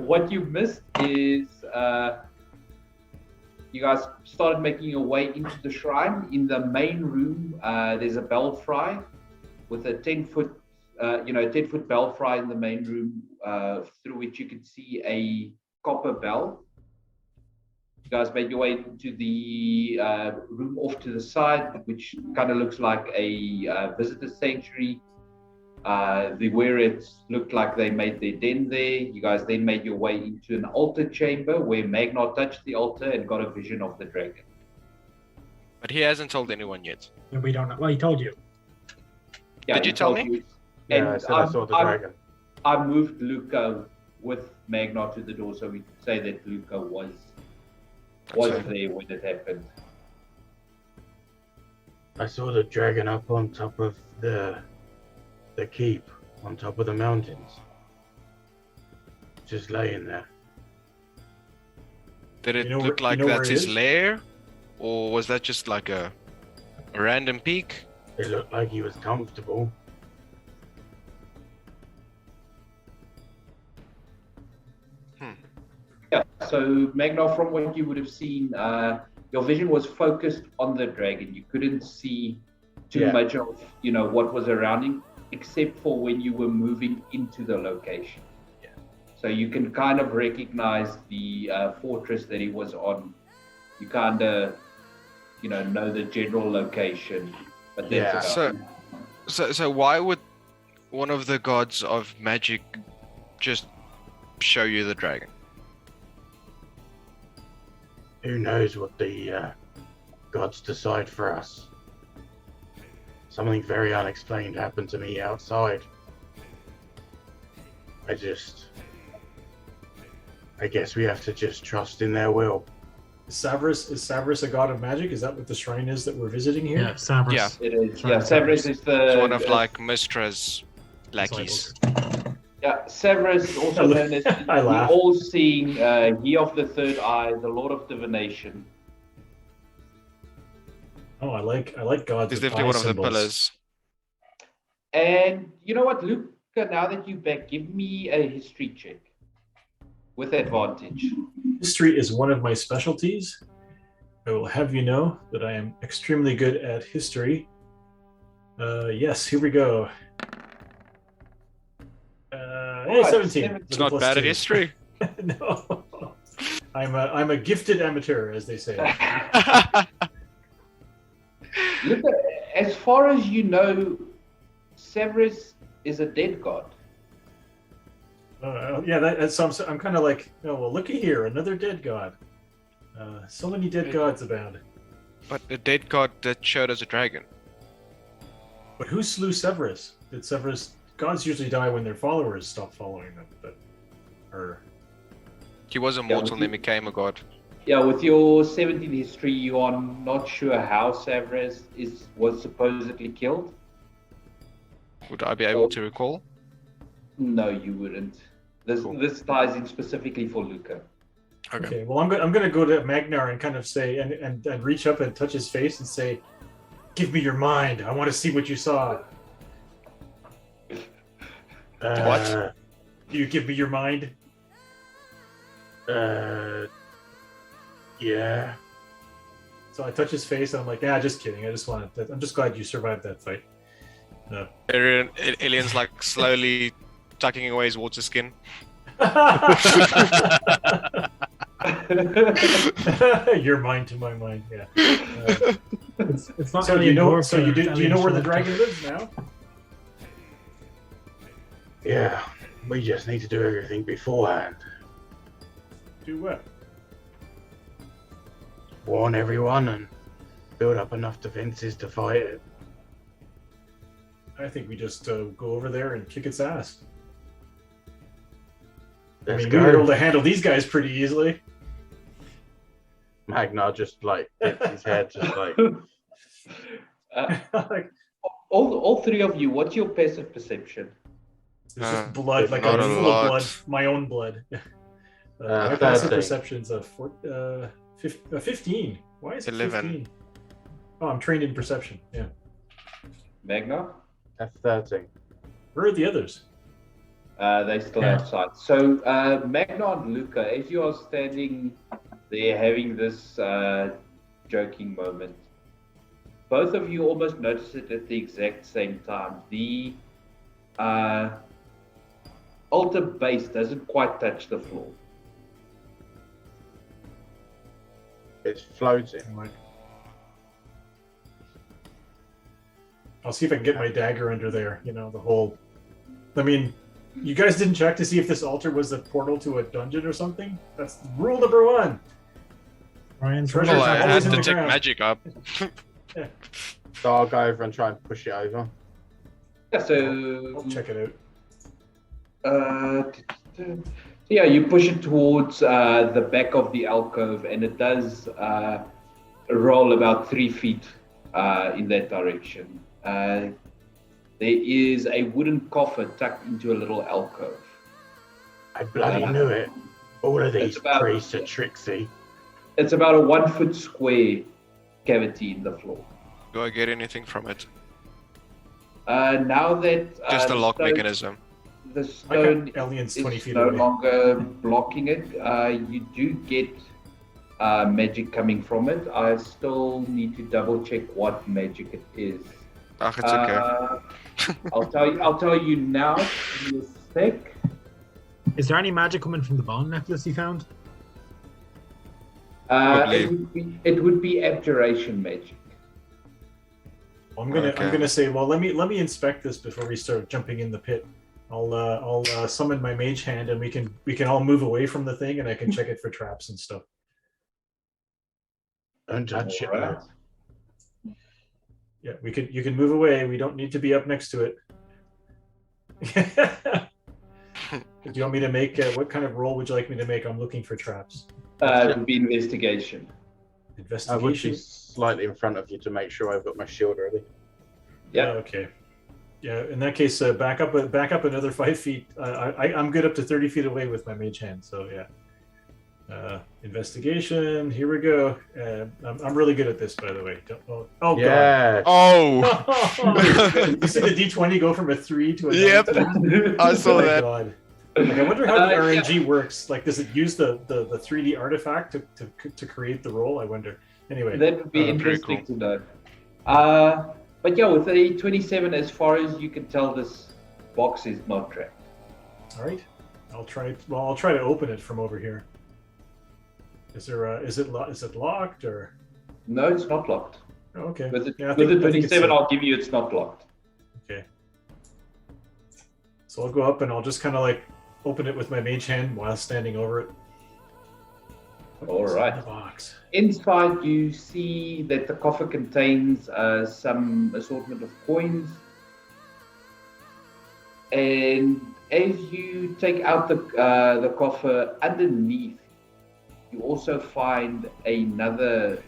what you missed is you guys started making your way into the shrine. In the main room, there's a belfry with a 10-foot, 10-foot belfry in the main room, through which you could see a copper bell. You guys made your way into the room off to the side, which kind of looks like a visitor sanctuary. Where it looked like they made their den there. You guys then made your way into an altar chamber where Magna touched the altar and got a vision of the dragon. But he hasn't told anyone yet. We don't know. Well, he told you. Yeah, Did you he tell told me? you. Yeah, And I said I saw the dragon. I moved Luca with Magna to the door so we could say that Luca was Okay. there when it happened. I saw the dragon up on top of the keep, on top of the mountains. Just laying there. Did it You know look where- like you know where that's it his is? lair? Or was that just like a random peak? It looked like he was comfortable. Yeah, so Magna, from what you would have seen, your vision was focused on the dragon. You couldn't see too Yeah. much of, what was around him, except for when you were moving into the location. Yeah. So you can kind of recognize the fortress that he was on. You kind of, know the general location. But that's Yeah. about So why would one of the gods of magic just show you the dragon? Who knows what the gods decide for us? Something very unexplained happened to me outside. I guess we have to just trust in their will. Is Savras a god of magic? Is that what the shrine is that we're visiting here? Yeah, Savras. Yeah. it is. Sorry, Yeah, Severus is the It's one of like Mistra's lackeys. Yeah, Severus, also known as I the laugh. all-seeing, he of the third eye, the Lord of divination. Oh, I like gods. He's with definitely eye one of the symbols. pillars. And you know what, Luca, now that you're back, give me a history check with advantage. History is one of my specialties. I will have you know that I am extremely good at history. Yes, here we go. Hey, Alright, 17. It's not bad at history. No, I'm a gifted amateur, as they say. Luca, as far as you know, Severus is a dead god. Yeah, that's I'm kind of like, oh well, looky here, another dead god. So many dead gods abound. But the dead god that showed us a dragon. But who slew Severus? Did Severus? Gods usually die when their followers stop following them, or He was immortal and then became a god. Yeah, with your 17 history, you are not sure how Severus was supposedly killed. Would I be able to recall? No, you wouldn't. Cool. This ties in specifically for Luca. Okay, well, I'm gonna go to Magnar and kind of say and reach up and touch his face and say, "Give me your mind. I want to see what you saw. What? Do you give me your mind?" Yeah. So I touch his face and I'm like, "Yeah, just kidding. I'm just glad you survived that fight." Alien's like slowly tucking away his water skin. Your mind to my mind. Yeah. It's not So really do you know? important So for do you know where the Alien dragon lives now? Yeah. We just need to do everything beforehand. Do what? Warn everyone and build up enough defenses to fight it. I think we just go over there and kick its ass. Let's we go. were able to handle these guys pretty easily. Magnar just like hits his head, just like Uh, Like, all three of you, what's your passive perception? There's just blood, like not I'm a full lot. of blood, my own blood. My passive 13. perception's a 15. Why is it 11. 15? Oh, I'm trained in perception. Yeah. Magna? That's 13. Where are the others? They're still outside. So, Magna and Luca, as you are standing there having this joking moment, both of you almost notice it at the exact same time. The altar base doesn't quite touch the floor. It's floating. I'm like, I'll see if I can get my dagger under there. You know, the whole. I mean, you guys didn't check to see if this altar was a portal to a dungeon or something? That's rule number 1. Ryan, Treasures Well, are I always had in to the take ground. magic up. So I'll go over and try and push it over. Yeah, I'll so check it out. yeah, you push it towards the back of the alcove, and it does roll about 3 feet in that direction. There is a wooden coffer tucked into a little alcove. I bloody knew it. All of these It's about- priests are tricksy. It's about a 1 foot square cavity in the floor. Do I get anything from it? Now that Just a the lock stone- mechanism. the I stone got aliens 20 is feet no away. longer blocking it. You do get magic coming from it. I still need to double check what magic it is. Ach, it's okay. I'll tell you now. Give me a sec. Is there any magic coming from the bond necklace you found? Probably. It would be abjuration magic. I'm gonna Okay. say, well, let me inspect this before we start jumping in the pit. I'll summon my mage hand, and we can all move away from the thing, and I can check it for traps and stuff. Don't touch it. Alright. Yeah, you can move away. We don't need to be up next to it. Do you want me to make what kind of roll would you like me to make? I'm looking for traps. It would be investigation. I would Investigation. be slightly in front of you to make sure I've got my shield ready. Yeah. Okay. Yeah. In that case, back up another 5 feet. I'm good up to 30 feet away with my mage hand. So yeah. Investigation. Here we go. I'm really good at this, by the way. Oh Yeah. Oh! God. You see the D20 go from a 3 to a Yep. 19? I saw Oh my that. God. Like, I wonder how the Yeah. RNG works. Like, does it use the 3D artifact to create the roll? I wonder. Anyway, That would be Pretty interesting to know. But yeah, with a 27, as far as you can tell, this box is not trapped. all right. I'll try. Well, I'll try to open it from over here. Is it locked or? No, it's not locked. Oh, okay. With the, Yeah, I with the think it's 27, safe. I'll give you it's not locked. Okay. So I'll go up and I'll just kind of like open it with my mage hand while standing over it. All right. In the box. Inside, you see that the coffer contains some assortment of coins. And as you take out the coffer, underneath, you also find another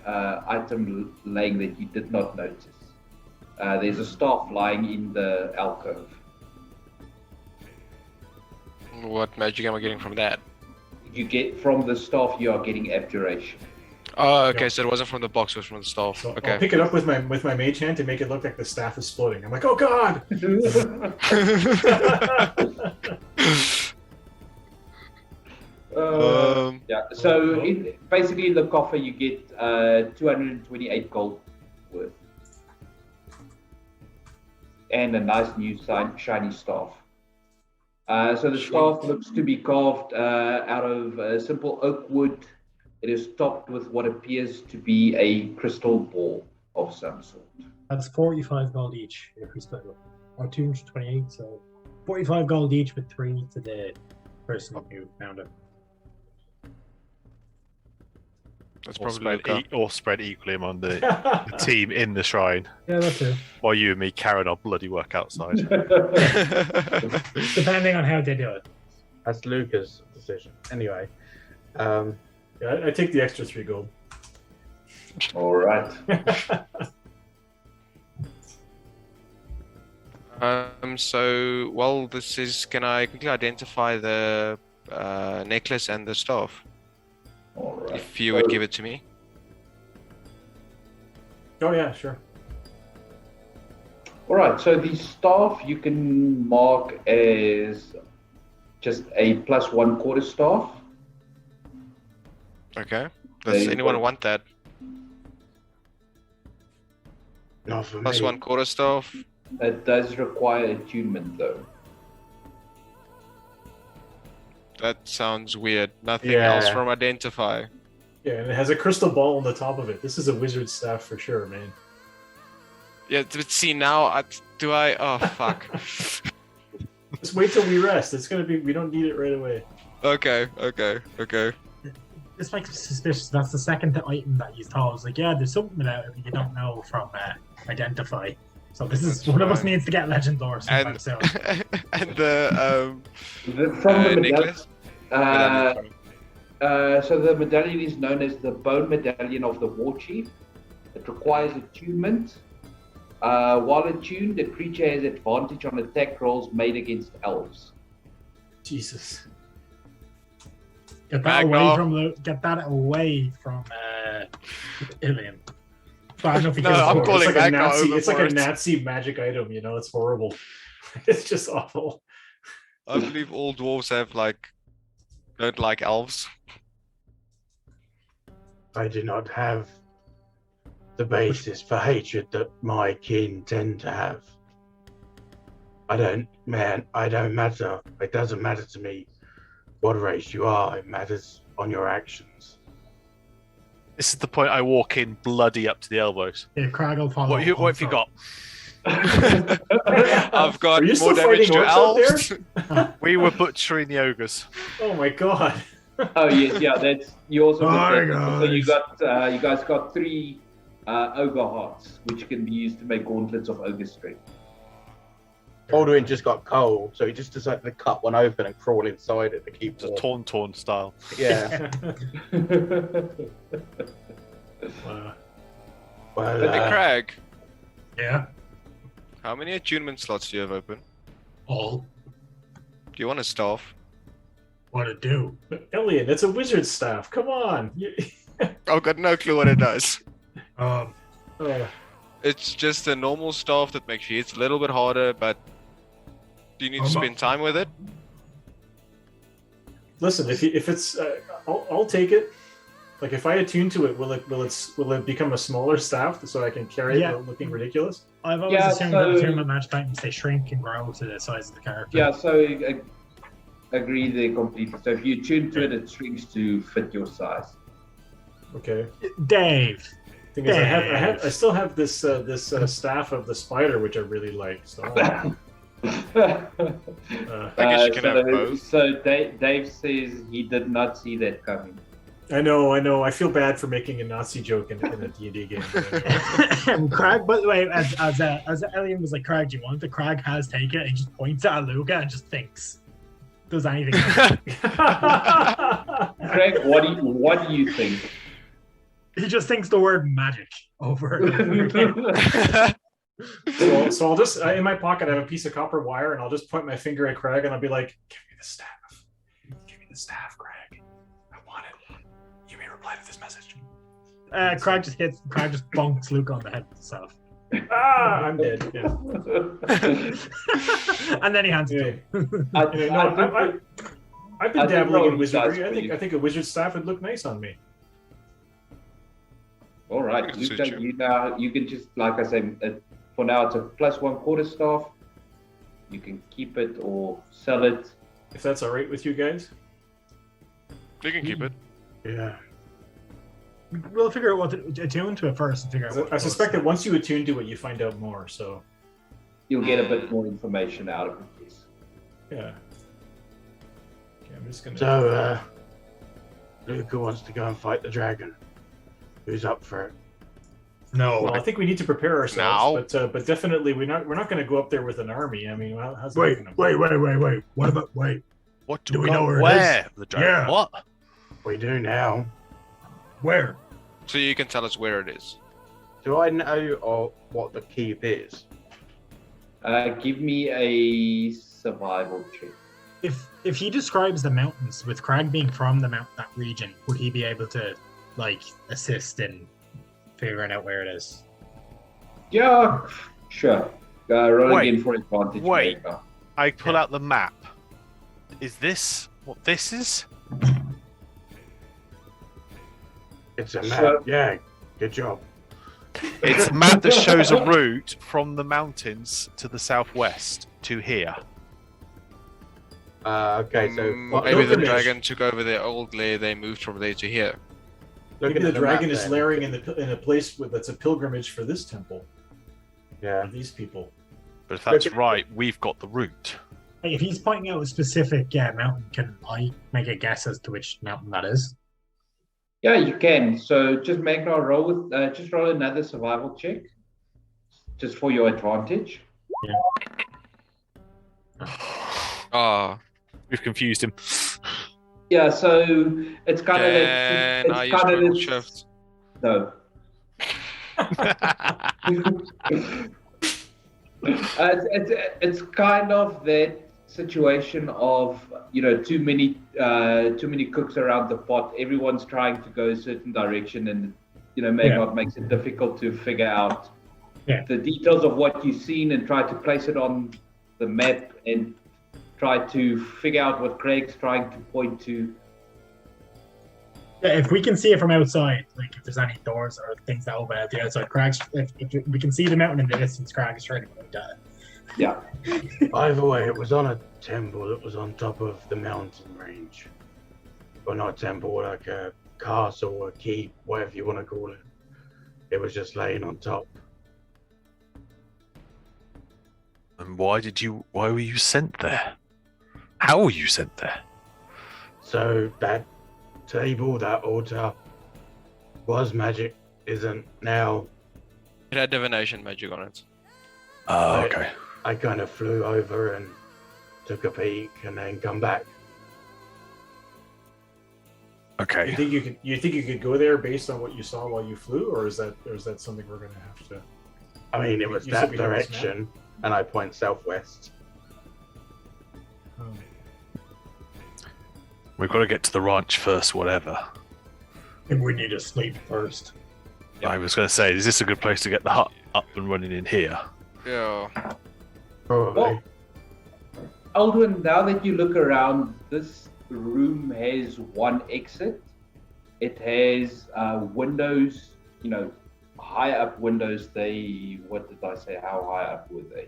item laying that you did not notice. There's a staff lying in the alcove. What magic am I getting from that? You get from the staff, you are getting abjuration. Oh, okay, Yeah. so it wasn't from the box, it was from the staff. So I'll Okay. pick it up with my mage hand to make it look like the staff is floating. I'm like, oh God! Yeah. So basically, in the coffer, you get 228 gold worth, and a nice new shiny staff. So the staff looks to be carved out of simple oak wood. It is topped with what appears to be a crystal ball of some sort. That's 45 gold each if we split it up. Or 228, so 45 gold each with 3 to the person who found it. That's Or probably spread, Luca. or spread equally among the team in the shrine, Yeah, that's it. while you and me carrying our bloody work outside. Depending on how they do it. That's Luca's decision. Anyway, Yeah, I take the extra 3 gold. All right. So while this is, can I quickly identify the necklace and the staff? All right. If you would give it to me. Oh yeah, sure. All right. So the staff you can mark as just a +1 quarterstaff. Okay. There Does you anyone go. want that? Not for +1 me. quarterstaff. It does require attunement, though. That sounds weird. Nothing else Yeah. from identify. Yeah, and it has a crystal ball on the top of it. This is a wizard staff for sure, man. Yeah, but see now, do I? Oh fuck. Just wait till we rest. It's gonna be. We don't need it right away. Okay. This makes me suspicious. That's the second item that you thought. I was like, yeah, there's something about it that you don't know from identify. So this is That's one of us fine. needs to get Legendore sometime And soon. and the From the necklace. medallion, so the medallion is known as the Bone Medallion of the War Chief. It requires attunement. While attuned, the creature has advantage on attack rolls made against elves. Jesus. Get that away from Ilian. But I don't know if he No, kills I'm Thor. calling it's like a Magna Nazi. over It's like for a it. Nazi magic item. You know, it's horrible. It's just awful. I believe all dwarves don't like elves. I do not have the basis for hatred that my kin tend to have. I don't matter. It doesn't matter to me what race you are. It matters on your actions. This is the point I walk in bloody up to the elbows. Yeah, Crag will follow. What have you got? I've got Are you more still damage fighting to orcs out elves. We were butchering the ogres. Oh my god. Oh yes, yeah. That's you also. Hi, got that. So you guys. got you guys got 3 ogre hearts, which can be used to make gauntlets of ogre strength. Alduin just got cold, so he just decided to cut one open and crawl inside it to keep It's a warm. torn style. Yeah. Wow. Well, Hey, Craig, Yeah. how many attunement slots do you have open? All. Do you want a staff? What it do? Elliot, it's a wizard staff. Come on. I've got no clue what it does. Uh, It's just a normal staff that makes you hit a little bit harder, but do you need to spend time with it? listen, if it's, I'll take it. Like if I attune to it, will it become a smaller staff so I can carry Yeah. it without looking ridiculous? I've always Yeah, assumed so- that attunement magic items they shrink and grow to the size of the character. Yeah. So agree there completely. So if you tune to it, it shrinks to fit your size. Okay. Dave. Thing is, I still have this staff of the spider, which I really like. So I guess you can have both. So Dave says he did not see that coming. I know. I feel bad for making a Nazi joke in a D&D game. And Crag, by the way, as Elian was like, Crag, do you want it? Crag has taken it and just points at Luca and just thinks. Does anything. Craig, what do you think? He just thinks the word magic over and over again. So I'll just in my pocket I have a piece of copper wire, and I'll just point my finger at Craig, and I'll be like, "Give me the staff. Give me the staff, Craig. I want it. You may reply to this message." Crag just bonks Luke on the head himself. I'm dead. Yeah. And then he hands it to him. I've been I think dabbling roll in you guys wizardry. for you. I think a wizard staff would look nice on me. All right, Suit Luca, you. you can just, like I said, for now it's a +1 quarterstaff. You can keep it or sell it. If that's all right with you guys. You can keep it. yeah. We'll figure out what to attune to it first and figure out what I it suspect does. that once you attune to it, you find out more. So You'll get a bit more information out of it. Yes. yeah. Okay, I'm just gonna. So, Luca wants to go and fight the dragon. Who's up for it? No. Well, I think we need to prepare ourselves, Now? but definitely we're not going to go up there with an army. I mean, how's that Wait. gonna What about wait? What Do we know where it is? The dragon? Yeah. What? We do now. Where? So you can tell us where it is. Do I know what the keep is? Give me a survival check. If he describes the mountains, with Crag being from that region, would he be able to like assist in figuring out where it is? Yeah, sure. Roll Wait, again for advantage. wait. Maker. I pull out the map. Is this what this is? It's a map. So- Yeah, good job. It's a map that shows a route from the mountains to the southwest to here. Okay, so Maybe look the at this. dragon took over their old lair. They moved from there to here. Look Maybe at the dragon map is then. lairing in a place that's a pilgrimage for this temple, Yeah. for these people. But if that's Look at- right, we've got the route. Hey, if he's pointing out a specific mountain, can I make a guess as to which mountain that is? Yeah, you can. So just make a roll with. Just roll another survival check, just for your advantage. Ah, We've confused him. Yeah. So it's kind of. can I use critical shift? No. It's kind of that situation of too many cooks around the pot. Everyone's trying to go a certain direction, and makes it difficult to figure out the details of what you've seen and try to place it on the map and try to figure out what Craig's trying to point to. Yeah, if we can see it from outside, like if there's any doors or things that open at the outside, Crag's, if we can see the mountain in the distance, Crag is trying to point at it. Yeah. Either way, it was on a temple that was on top of the mountain range. Well, not a temple, like a castle, a keep, whatever you want to call it. It was just laying on top. And why were you sent there? How were you sent there? So that table, that altar, was magic, isn't now. It had divination magic on it. Oh, Right. okay. I kind of flew over and took a peek and then come back. Okay. You think you could go there based on what you saw while you flew, or is that something we're gonna have to? I mean, it was You said that we have this map? direction, and I point southwest. We've got to get to the ranch first, whatever. And we need to sleep first. I was going to say, is this a good place to get the hut up and running in here? Yeah. Probably. Well, Aldwin, now that you look around, this room has one exit. It has windows, high up windows. What did I say? How high up were they?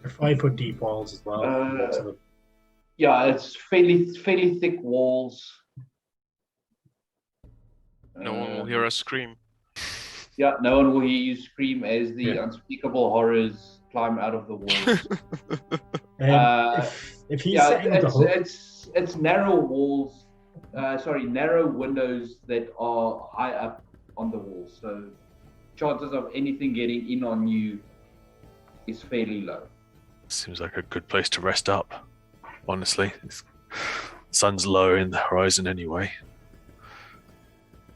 They're 5-foot deep walls as well. Lots of them. Yeah, it's fairly thick walls. No one will hear us scream. Yeah, no one will hear you scream as the unspeakable horrors climb out of the walls. If he's Yeah, setting the hook, it's narrow walls. Narrow windows that are high up on the walls. So chances of anything getting in on you is fairly low. Seems like a good place to rest up, honestly. Sun's low in the horizon anyway.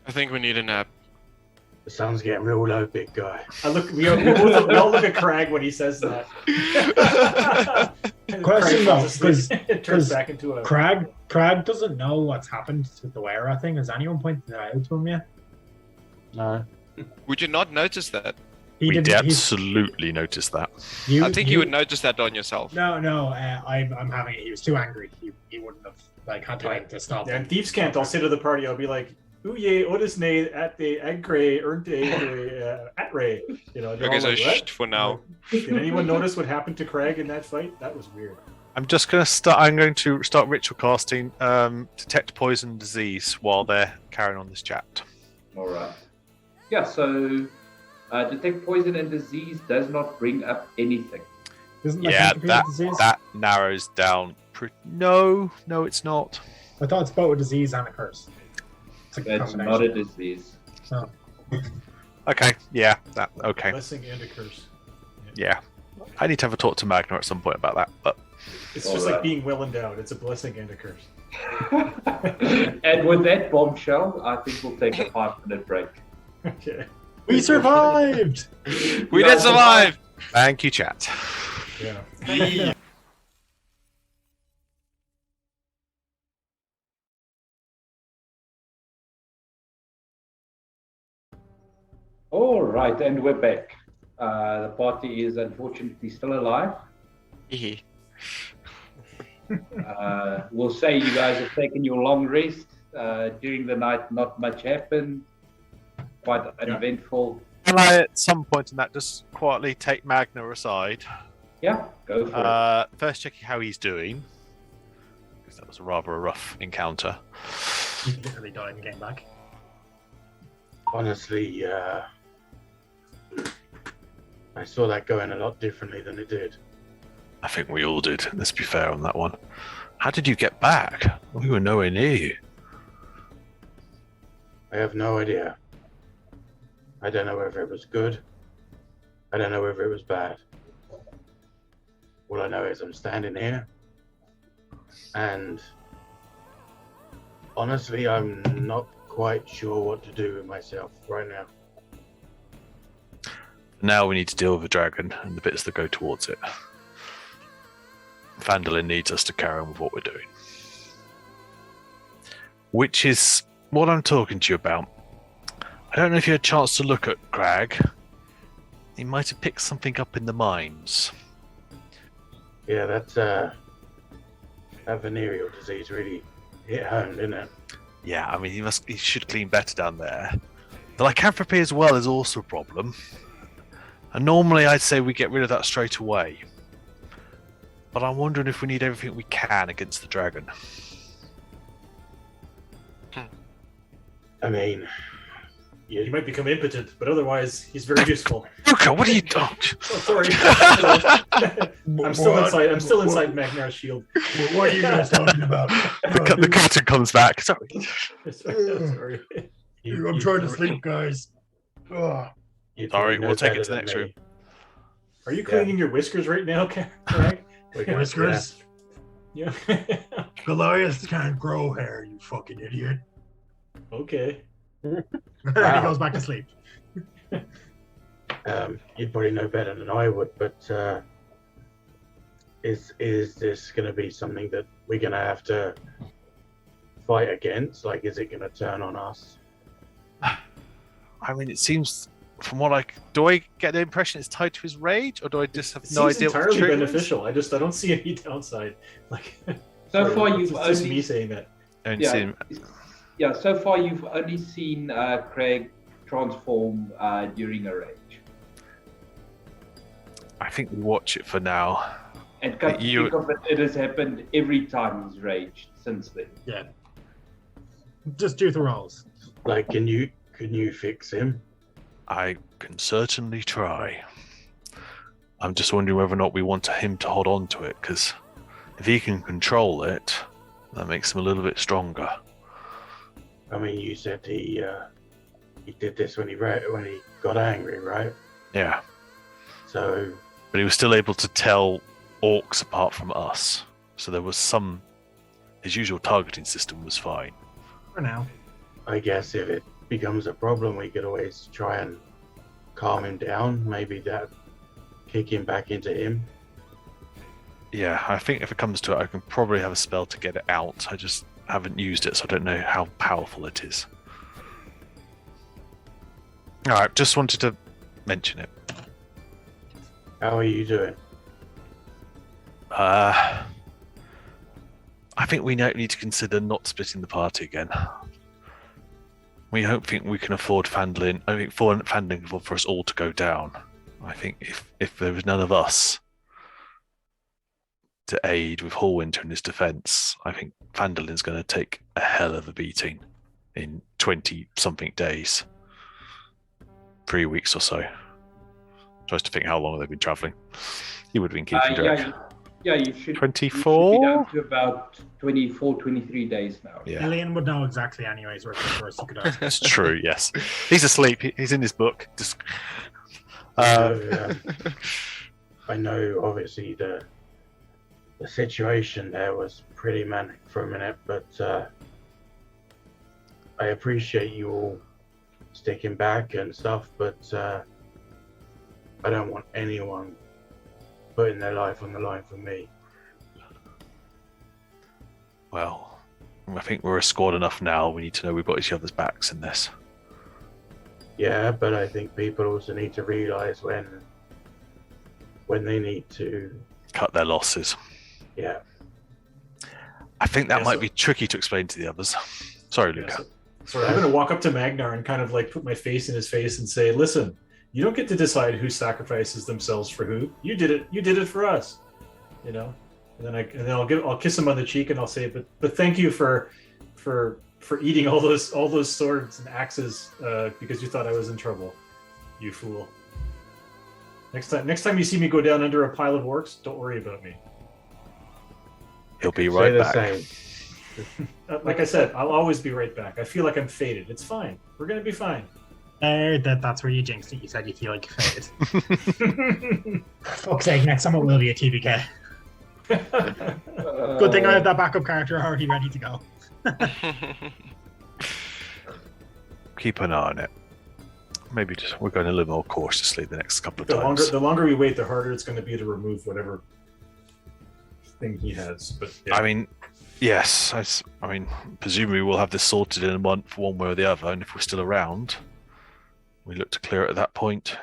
I think we need a nap. The sun's getting real low, big guy. We all look at Crag when he says that. And Question Crag though, falls asleep. It turns because back into a. Crag doesn't know what's happened with the Wera thing. Has anyone pointed that out to him yet? No. Would you not notice that? He We didn't. absolutely noticed that. I think you would notice that on yourself. No, I'm having it. He was too angry. He wouldn't have had time to stop. Yeah, and thieves can't. I'll say to the party, I'll be like, "Uye odisne at the agre ernte atre." They're Okay, all so like, "What?" for now. Did anyone notice what happened to Craig in that fight? That was weird. I'm going to start ritual casting detect poison and disease while they're carrying on this chat. All right. Yeah. So detect poison and disease does not bring up anything. Isn't Yeah, something to do with disease? that narrows down. No, it's not. I thought it's both a disease and a curse. It's like a It's combination. not a disease. Oh. Okay, yeah, okay. Blessing and a curse. Yeah. I need to have a talk to Magna at some point about that, but It's just like being well endowed. It's a blessing and a curse. And with that bombshell, I think we'll take a 5-minute break. Okay. We survived! We did survive! thank you, chat. Yeah. All right, and we're back. The party is unfortunately still alive. We'll say you guys have taken your long rest. During the night, not much happened. Quite uneventful. Can I, at some point in that, just quietly take Magna aside? Yeah, go for it. First, checking how he's doing, because that was rather a rough encounter. He literally died and came back. Honestly, I saw that going a lot differently than it did. I think we all did. Let's be fair on that one. How did you get back? We were nowhere near you. I have no idea. I don't know whether it was good. I don't know whether it was bad. All I know is I'm standing here, and honestly, I'm not quite sure what to do with myself right now. Now we need to deal with the dragon and the bits that go towards it. Vandalin needs us to carry on with what we're doing. Which is what I'm talking to you about. I don't know if you had a chance to look at Crag. He might have picked something up in the mines. Yeah, that's that venereal disease really hit home, didn't it? Yeah, I mean, he should clean better down there. The lycanthropy as well is also a problem. And normally I'd say we get rid of that straight away. But I'm wondering if we need everything we can against the dragon. I mean, He might become impotent, but otherwise he's very useful. Luca, what are you doing? Oh, sorry. I'm still inside Magnar's shield. What are you guys talking about? The curtain comes back. Sorry. Sorry. I'm trying to sleep, guys. Ugh. you Sorry, know we'll take it better to the than next me. room. Are you cleaning your whiskers right now, Craig? Whiskers? Yeah. Goliath can't grow hair, you fucking idiot. Okay. He Wow. goes back to sleep. You'd probably know better than I would, but is this going to be something that we're going to have to fight against? Like, is it going to turn on us? I mean, it seems from what do I get the impression it's tied to his rage, or do I just have It no seems idea what the entirely trigger is? beneficial. I don't see any downside. Like, So far, it's you've just only me saying that. Don't see him. Yeah, so far you've only seen Craig transform during a rage. I think we watch it for now. And come to think of it, it has happened every time he's raged since then. Yeah. Just do the rolls. Like, can you fix him? I can certainly try. I'm just wondering whether or not we want him to hold on to it, because if he can control it, that makes him a little bit stronger. I mean, you said he did this when he got angry, right? Yeah, So but he was still able to tell orcs apart from us. So there was his usual targeting system was fine. For now. I guess if it becomes a problem, we could always try and calm him down. Maybe that kick him back into him. Yeah, I think if it comes to it, I can probably have a spell to get it out. I just haven't used it, so I don't know how powerful it is. Alright, just wanted to mention it. How are you doing? I think we now need to consider not splitting the party again. We don't think we can afford Fandolin. I think for Fandolin for us all to go down. I think if there was none of us to aid with Hallwinter in his defence, I think Fandolin's going to take a hell of a beating in 20-something days. 3 weeks or so. Tries to think how long they've been travelling. He would have been keeping track. You should 24? be down to about 24, 23 days now. Yeah, Alien would know exactly anyways where it's first you could ask. that's true, yes. He's asleep. He's in his book. Just... I know, obviously, the situation there was pretty manic for a minute, but I appreciate you all sticking back and stuff, but I don't want anyone putting their life on the line for me. Well, I think we're a squad enough now. We need to know we've got each other's backs in this. Yeah, but I think people also need to realise when they need to Cut their losses. Yeah. I think that Yeah, might so- be tricky to explain to the others. Sorry, Yeah, Luca. so I'm going to walk up to Magnar and kind of like put my face in his face and say, "Listen, you don't get to decide who sacrifices themselves for who. You did it. You did it for us. You know." And then I'll kiss him on the cheek and I'll say, "But thank you for eating all those swords and axes because you thought I was in trouble. You fool. Next time you see me go down under a pile of orcs, don't worry about me." He'll be Say right the back. same. Like I said, I'll always be right back. I feel like I'm faded. It's fine. We're gonna be fine. That's where you jinxed it. You said you feel like you're faded. Fuck's sake, next time it will be a TVK. Good thing I have that backup character already ready to go. Keep an eye on it. Maybe we're going a little more cautiously the next couple of times. The longer we wait, the harder it's going to be to remove whatever thing he has. But yeah. I mean, yes. I mean, presumably we'll have this sorted in a month, one way or the other. And if we're still around, we look to clear it at that point.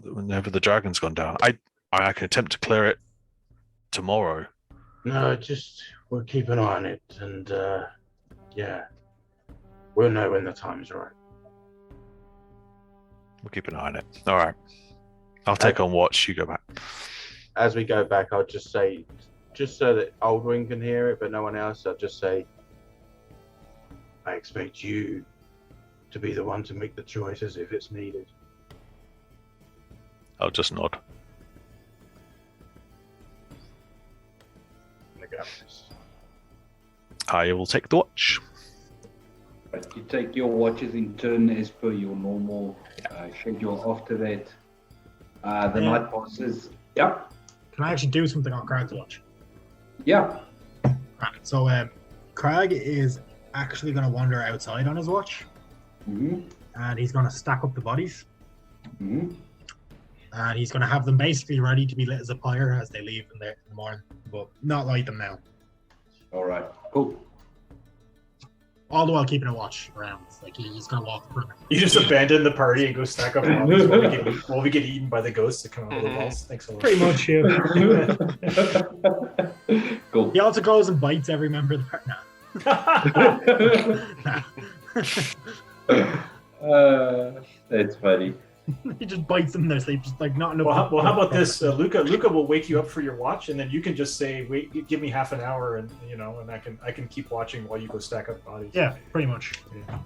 Whenever the dragon's gone down, I can attempt to clear it tomorrow. No, just we'll keep an eye on it, and yeah, we'll know when the time is right. We'll keep an eye on it. All right. I'll take on watch. You go back. As we go back, I'll just say, just so that Aldwin can hear it, but no one else, I'll just say, I expect you to be the one to make the choices if it's needed. I'll just nod. I got this. I will take the watch. Right, you take your watches in turn as per your normal schedule. After that, the night passes. Yep. Can I actually do something on Crag's watch? Yeah. Right, so Crag is actually going to wander outside on his watch, Mm-hmm. and he's going to stack up the bodies, Mm-hmm. and he's going to have them basically ready to be lit as a pyre as they leave in the morning, but not light them now. All right. Cool. All the while keeping a watch around. Like he's going to walk through. You just abandon the party and go stack up bodies while we get eaten by the ghosts that come out of the walls. Thanks so much. Pretty much, yeah. Cool. He also goes and bites every member of the party. Nah. That's funny. He just bites them in their sleep, just like not enough. Well, how about this? Luca will wake you up for your watch, and then you can just say, "Wait, give me half an hour," and and I can keep watching while you go stack up bodies. Yeah, pretty much. Yeah.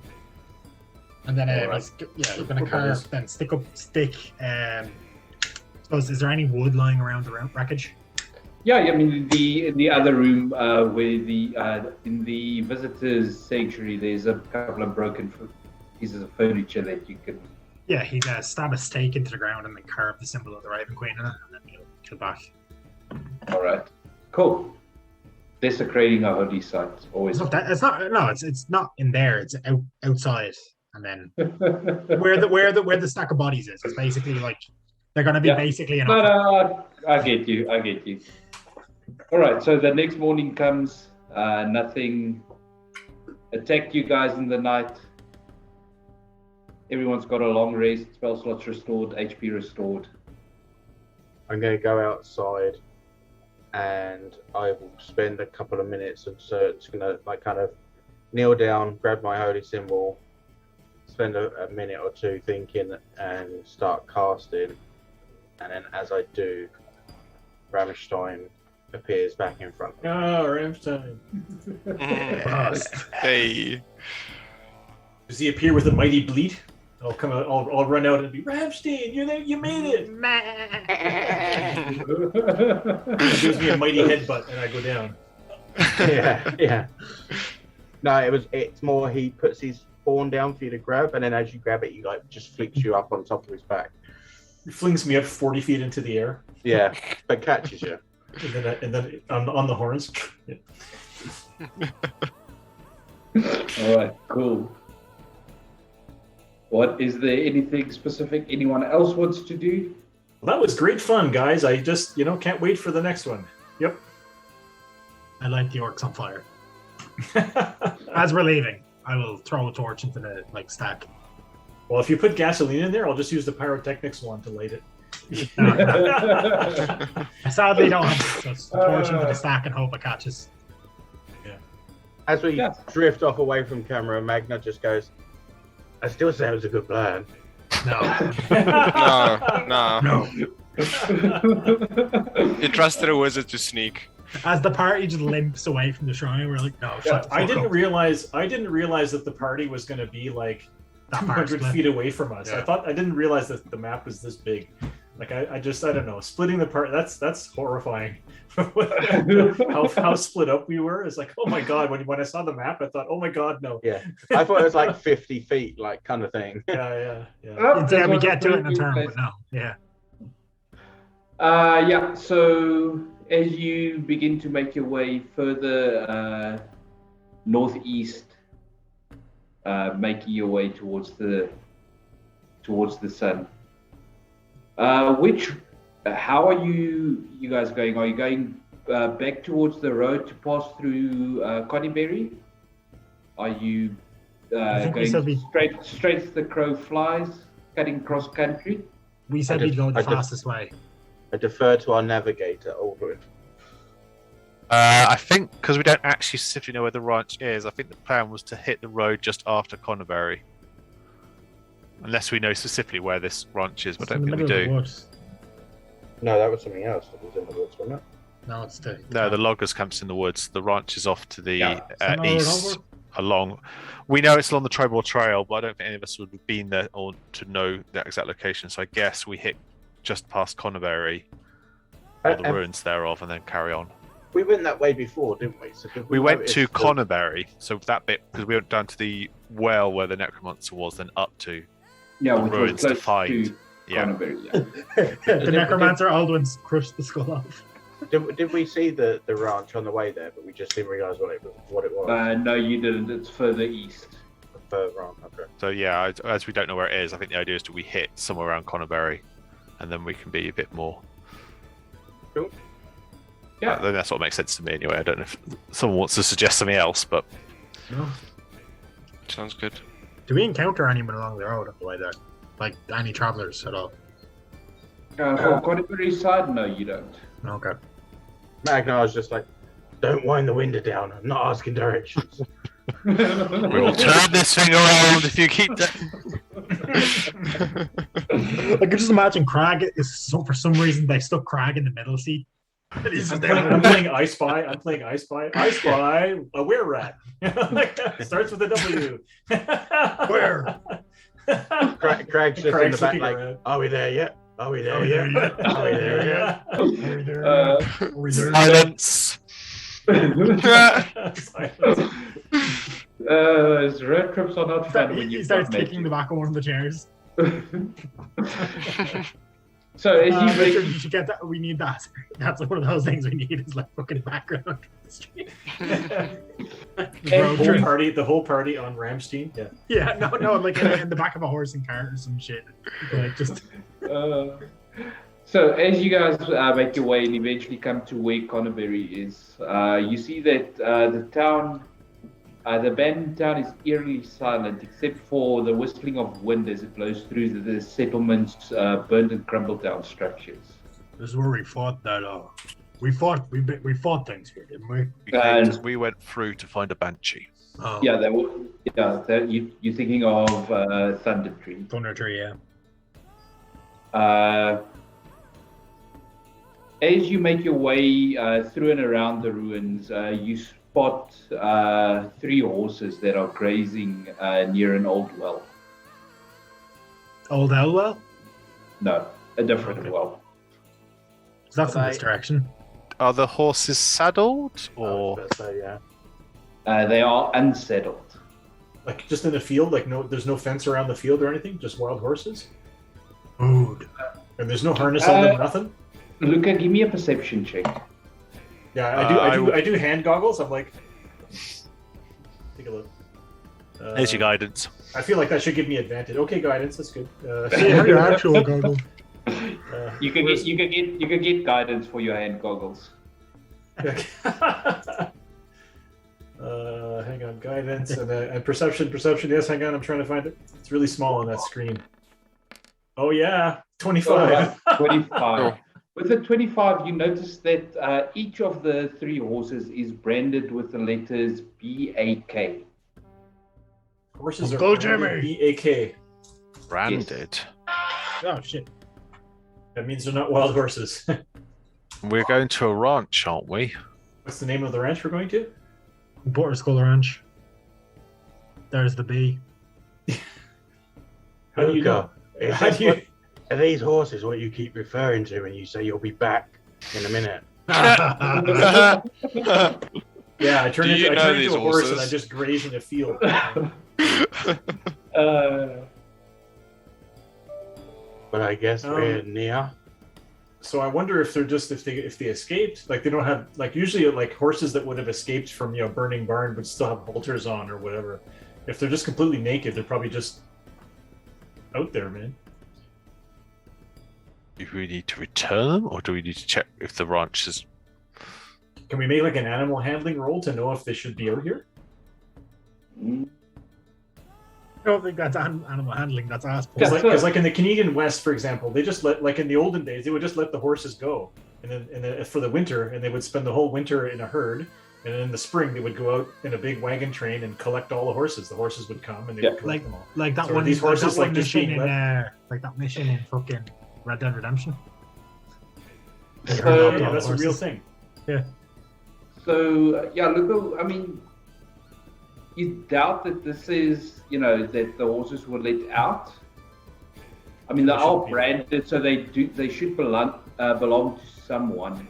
And then Alright. you're gonna carve, then stick. Suppose, is there any wood lying around the wreckage? Yeah, I mean in the other room where in the visitors' sanctuary, there's a couple of broken pieces of furniture that you can. Yeah, he'd stab a stake into the ground and then carve the symbol of the Raven Queen in it, and then he'll kill back. All right. Cool. Desecrating a holy site always. It's not in there. It's outside, and then where the stack of bodies is. It's basically like they're gonna be basically an. No, I get you. All right. So the next morning comes. Nothing attacked you guys in the night. Everyone's got a long rest. Spell slots restored. HP restored. I'm going to go outside, and I will spend a couple of minutes, and so it's going to kind of kneel down, grab my holy symbol, spend a minute or two thinking, and start casting. And then as I do, Ramstein appears back in front of me. Oh, Ramstein. Hey. Does he appear with a mighty bleat? I'll come out. I'll run out and be Ramstein. You're there. You made it. He gives me a mighty headbutt, and I go down. Yeah. No, it's more he puts his horn down for you to grab, and then as you grab it, he just flicks you up on top of his back. He flings me up 40 feet into the air, Yeah, but catches you. and then on the horns. Yeah. All right. Cool. What is there anything specific anyone else wants to do? Well, that was great fun, guys. I just, can't wait for the next one. Yep. I light the orcs on fire. As we're leaving, I will throw a torch into the stack. Well, if you put gasoline in there, I'll just use the pyrotechnics one to light it. I sadly don't have just torch into the stack and hope it catches. As we drift off away from camera, Magna just goes, I still say it was a good plan. No. No. You trusted a wizard to sneak. As the party just limps away from the shrine, we're like, no, shut the fuck I didn't up. realize that the party was going to be like That far 200 split. feet away from us. Yeah. I didn't realize that the map was this big. Like I don't know, splitting the part. That's horrifying. how split up we were. It's like, oh my god. When I saw the map, I thought, oh my god, no. Yeah, I thought it was like 50 feet, like kind of thing. Yeah. Yeah, we get to it in a turn, but no. Yeah. So as you begin to make your way further northeast, making your way towards the sun. How are you guys going? Are you going back towards the road to pass through Connieberry? Are you I think we said going straight as the crow flies, cutting cross country? We said we'd go the fastest way. I defer to our navigator, Aldrin. I think because we don't actually specifically know where the ranch is, I think the plan was to hit the road just after Connerberry. Unless we know specifically where this ranch is, but I don't think we do. No, that was something else that was in the woods, wasn't it? No, it's the No, the loggers' camp's in the woods. The ranch is off to the Somewhere east. Along, we know it's along the Tribal Trail, but I don't think any of us would have been there or to know the exact location. So I guess we hit just past Connerberry, or the ruins thereof, and then carry on. We went that way before, didn't we? So We went to Connerberry, so that bit, because we went down to the well where the necromancer was, then up to Yeah, the which was ruins to close find. to Yeah. Connerberry, yeah. the necromancer Aldwin's crushed the skull off. Did we see the ranch on the way there, but we just didn't realise what it was? No, you didn't. It's further east. Further on, okay. So yeah, as we don't know where it is, I think the idea is that we hit somewhere around Connerberry, and then we can be a bit more. Cool. Yeah. Then that's what makes sense to me anyway. I don't know if someone wants to suggest something else, but No. Sounds good. Do we encounter anyone along the road on the way there? Like any travellers at all? For Connerberry side, no, you don't. Okay. Magna was just like, don't wind the window down. I'm not asking directions. we will turn this thing around if you keep that. I could just imagine Crag is for some reason they stuck Crag in the middle seat. And he's just I'm playing I Spy. I Spy a were rat. It starts with a W. Where? Craig's just in the Craig's back looking like, around. are we there yet? Are we there yet? Are we there yet? Are we there? Uh, Are we there? Silence. Road trips are not fun when He you starts start kicking the back of one of the chairs. So as you make Richard, you should get that. We need that. That's one of those things we need is like fucking background on the street. Road trip. The whole party on Ramstein. Yeah. Yeah, no, like in the back of a horse and cart or some shit. Like just so as you guys make your way and eventually come to where Connerberry is, you see that the town, the abandoned town is eerily silent except for the whistling of wind as it blows through the settlement's burned and crumbled down structures. this is where we fought that. We fought things here, didn't we? We went through to find a banshee. Oh, Yeah, you're thinking of Thunder Tree. Thunder Tree, yeah. As you make your way through and around the ruins, you spot 3 horses that are grazing near an old well. Old Elwell? No, a different Okay. well. So that's in this direction. Are the horses saddled, or yeah. They are unsettled. Like just in the field, like there's no fence around the field or anything, just wild horses, Food. and there's no harness on them, nothing. Luca, give me a perception check. Yeah, I do hand goggles. I'm like, take a look. there's your guidance? I feel like that should give me advantage. Okay, guidance, that's good. See how your actual goggle. You could where's- get guidance for your hand goggles. Hang on, guidance and perception. Yes, hang on, I'm trying to find it. It's really small on that screen. Oh yeah, 25. 25. With the 25, you notice that each of the 3 horses is branded with the letters BAK. Horses are Go, branded Jimmy. BAK. Branded. Oh shit. That means they're not wild horses. We're going to a ranch, aren't we? What's the name of the ranch we're going to? Butterskull Ranch. There's the B. How do you know? How do you- Are these horses what you keep referring to when you say you'll be back in a minute? Yeah, I turn Do you into know these a horse and I horses? just graze in a field. But I guess we're near. So I wonder if they're just if they escaped, like they don't have like usually like horses that would have escaped from burning barn would still have halters on or whatever. If they're just completely naked, they're probably just out there, man. Do we need to return them, or do we need to check if the ranch is? Can we make like an animal handling roll to know if they should be out here? I don't think that's animal handling. That's ass Yeah, porn. Because like in the Canadian West, for example, they just let like in the olden days they would just let the horses go, and then for the winter, and they would spend the whole winter in a herd, and then in the spring they would go out in a big wagon train and collect all the horses. The horses would come and they would collect them all. Like that So are one. these horses, like like, that just mission being in like that mission in fucking Red Dead Redemption. So- Yeah, that's a real Horses. thing. So yeah, look, I mean, you doubt that this is, that the horses were let out. I mean, they're They all should be. branded, so they should belong to someone.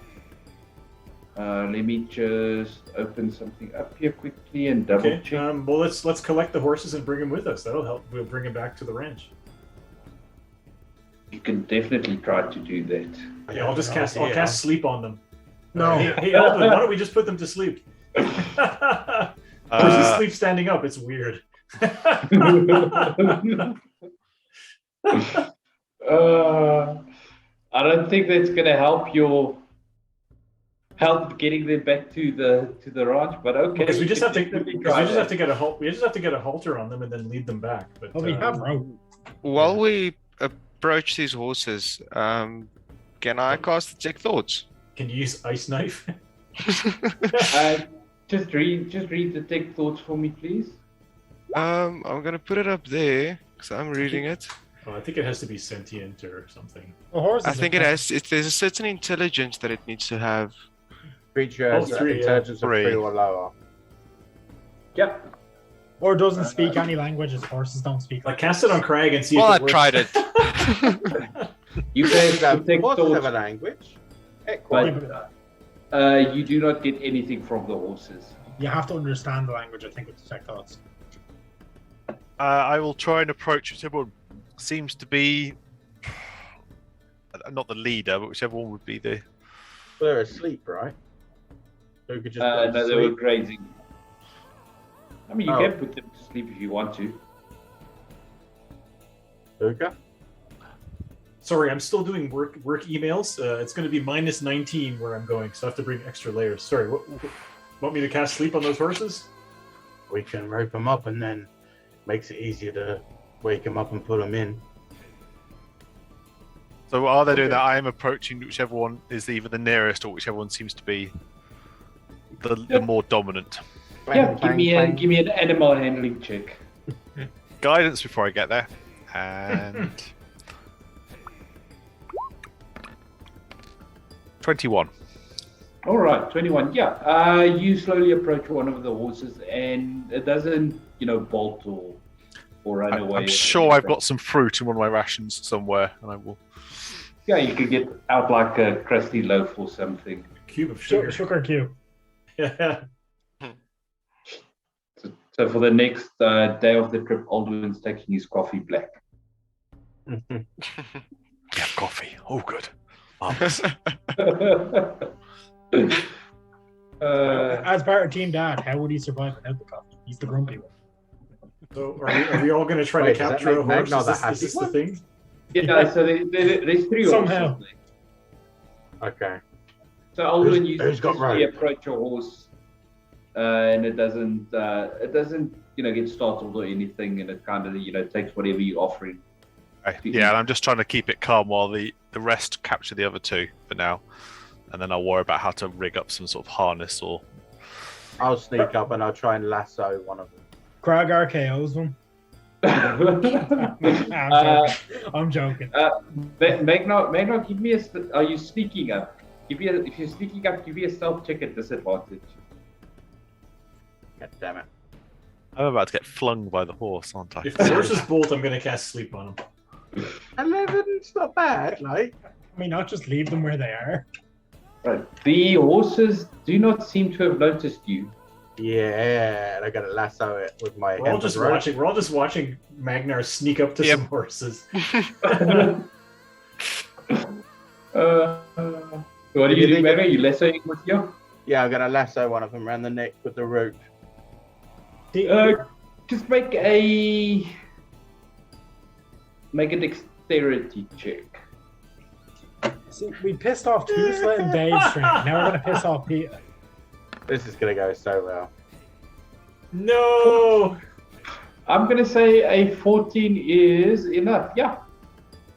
Let me just open something up here quickly and double Okay. check. Well, let's collect the horses and bring them with us. That'll help. We'll bring them back to the ranch. You can definitely try to do that. Yeah, I'll cast sleep on them. No. Hey, Alvin, why don't we just put them to sleep? Horses sleep standing up. It's weird. I don't think that's gonna help getting them back to the ranch, but okay. Because we just have to definitely try that. get a halter on them and then lead them back. But Well, we have rope. While we approach these horses, can I cast Detect Thoughts? can you use ice knife? Just read Detect Thoughts for me, please. I'm gonna put it up there because I'm reading it. Oh, I think it has to be sentient or something. The horses I think it has. There's a certain intelligence that it needs to have. Creature Oh, has three, yeah. intelligence of 3. 3 or lower. Yeah. Or doesn't speak any languages. Horses don't speak. Like cast it on Crag and see Well, I if it works. tried it. You can Detect Horses have a Thoughts, language. Equine. but you do not get anything from the horses. You have to understand the language, I think, with detect thoughts. I will try and approach whichever one seems to be not the leader, but whichever one would be the. Well, they're asleep, right? So we could just put them No, to they were sleep. grazing. I mean, you Oh. can put them to sleep if you want to. Luca? Sorry, I'm still doing work emails. It's going to be -19 where I'm going, so I have to bring extra layers. Sorry, want me to cast sleep on those horses? We can rope them up and then makes it easier to wake them up and put them in. So while they're doing Okay. that, I am approaching whichever one is either the nearest or whichever one seems to be the more dominant. Yeah, Clang, give me an animal handling check. Guidance before I get there, and 21. All right, 21. Yeah, you slowly approach one of the horses, and it doesn't, bolt or run away. I'm sure I've got some fruit in one of my rations somewhere, and I will. Yeah, you could get out like a crusty loaf or something. Cube of sugar. Sugar cube. Yeah. So for the next day of the trip, Aldwin's taking his coffee black. Yeah, coffee. Oh, good. As part of Team Dad, how would he survive without the coffee? He's the grumpy one. So are we all going to try Wait, to does that capture a make horse? Magnar the Is this happy the one? thing? Yeah, so there's three Somehow. horses. Okay. So Alden, you who's got usually rope? approach your horse, and it doesn't get startled or anything, and it kind of takes whatever you're offering. Okay. Yeah, and I'm just trying to keep it calm while the rest capture the other two for now, and then I'll worry about how to rig up some sort of harness or. I'll sneak up and I'll try and lasso one of them. Crag RKO's them. I'm joking. Magna, give me are you sneaking up? If you're sneaking up, give me a stealth check at disadvantage. God damn it. I'm about to get flung by the horse, aren't I? If the horse is bolt, I'm going to cast sleep on him. 11's not bad, like. I mean, not just leave them where they are. Right. The horses do not seem to have noticed you. Yeah, and I gotta lasso it with my We're all just rope. watching. We're all just watching Magnar sneak up to Yep. some horses. What do you do, Magna? You lassoing with you? Yeah, I'm gonna lasso one of them around the neck with the rope. Just make a dexterity check. See, we pissed off Tooslet and Dave String. Now we're gonna piss off Peter. This is gonna go so well. No. I'm gonna say a 14 is enough. Yeah,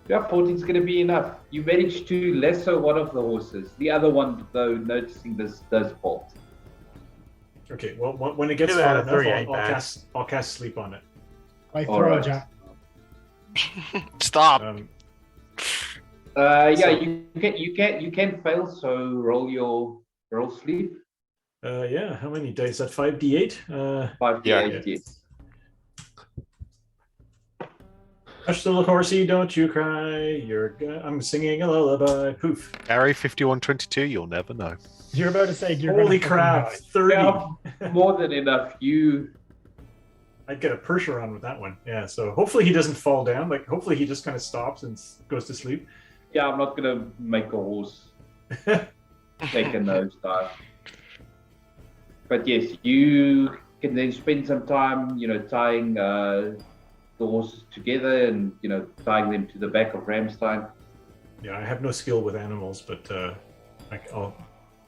14 is gonna be enough. You managed to lasso one of the horses. The other one, though, noticing this, does bolt. Okay. Well, when it gets 2 far out of enough, 3 ain't I'll bad. cast sleep on it. I All throw right. a jack. Stop. Yeah, So- you can fail. So roll sleep. Yeah. How many dice? That 5d8. 5 Yeah. d8, yes. Hush, little horsey, don't you cry. I'm singing a lullaby. Poof. Gary 5122, you'll never know. You're about to say you're Holy gonna crap! fucking 30. Yeah, more than enough. I'd get a Percheron with that one. Yeah. So hopefully he doesn't fall down. Like hopefully he just kind of stops and goes to sleep. Yeah, I'm not gonna make a horse take a nosedive. But yes, you can then spend some time, tying the horses together and tying them to the back of Ramstein. Yeah, I have no skill with animals, but I'll.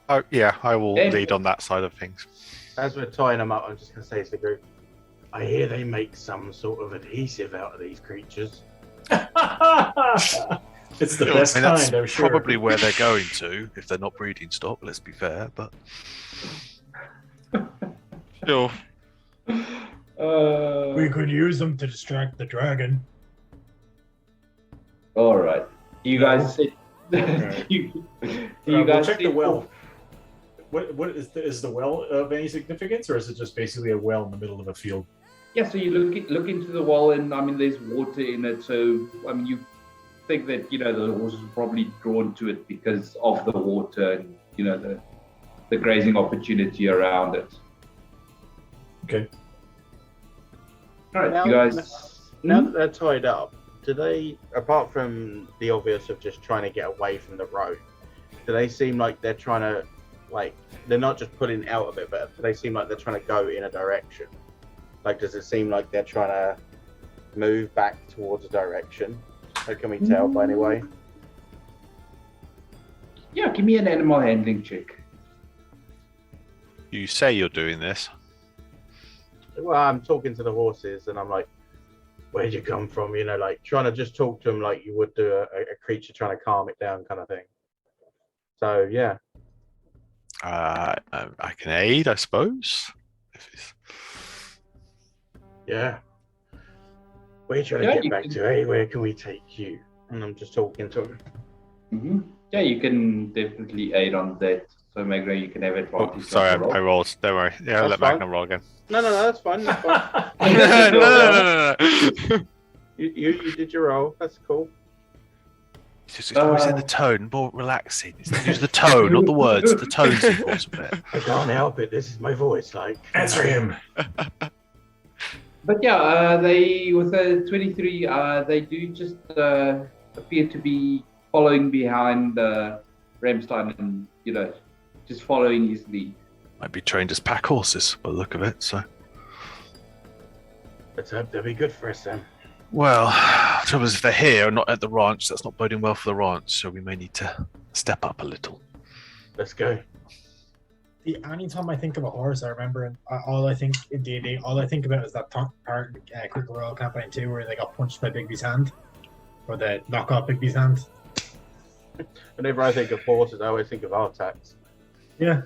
Oh yeah, I will Yeah. lead on that side of things. As we're tying them up, I'm just gonna say to the group, I hear they make some sort of adhesive out of these creatures. It's the I best mean, that's kind, I'm sure. probably where they're going to, if they're not breeding stock. Let's be fair, but sure. We could use them to distract the dragon. All right. You guys sit. Right. you We'll guys check the sit- well. What is the well of any significance, or is it just basically a well in the middle of a field? Yeah, so you look into the well, and I mean, there's water in it. So I mean, you think that the horse is probably drawn to it because of the water and the grazing opportunity around it. Okay. All right, Now- you guys. Now that they're tied up, do they, apart from the obvious of just trying to get away from the road, do they seem like they're trying to, like, they're not just pulling out of it, but do they seem like they're trying to go in a direction? Like, does it seem like they're trying to move back towards a direction? Or can we tell by any way? Yeah, give me an animal handling check. You say you're doing this. Well, I'm talking to the horses and I'm like, where'd you come from? Like trying to just talk to them like you would do a creature trying to calm it down kind of thing. So, yeah. I can aid, I suppose. If it's... Yeah. Where are you trying Yeah, to get you back can- to? Hey, where can we take you? And I'm just talking to them. Mm-hmm. Yeah, you can definitely aid on that. So, Magna, you can have advantage. Oh, on sorry, the roll. I rolled. Don't worry. Yeah, That's let fine. Magna roll again. No, that's fine. That's fine. no. you did your roll. That's cool. It's always in the tone, more relaxing. Use the tone, not the words. The tone's important bit. I can't help it. This is my voice. Like, Answer him. But yeah, they with a 23, they do just appear to be following behind Ramstein and just following his lead. Might be trained as pack horses by the look of it. So, let's hope they'll be good for us then. well, trouble is if they're here and not at the ranch, that's not boding well for the ranch. So we may need to step up a little. Let's go. Anytime I think of a horse, I remember all I think in D&D, all I think about is that part Critical Role Campaign 2 where they got punched by Bigby's hand, or they knock off Bigby's hand. Whenever I think of horses, I always think of Artax. Yeah.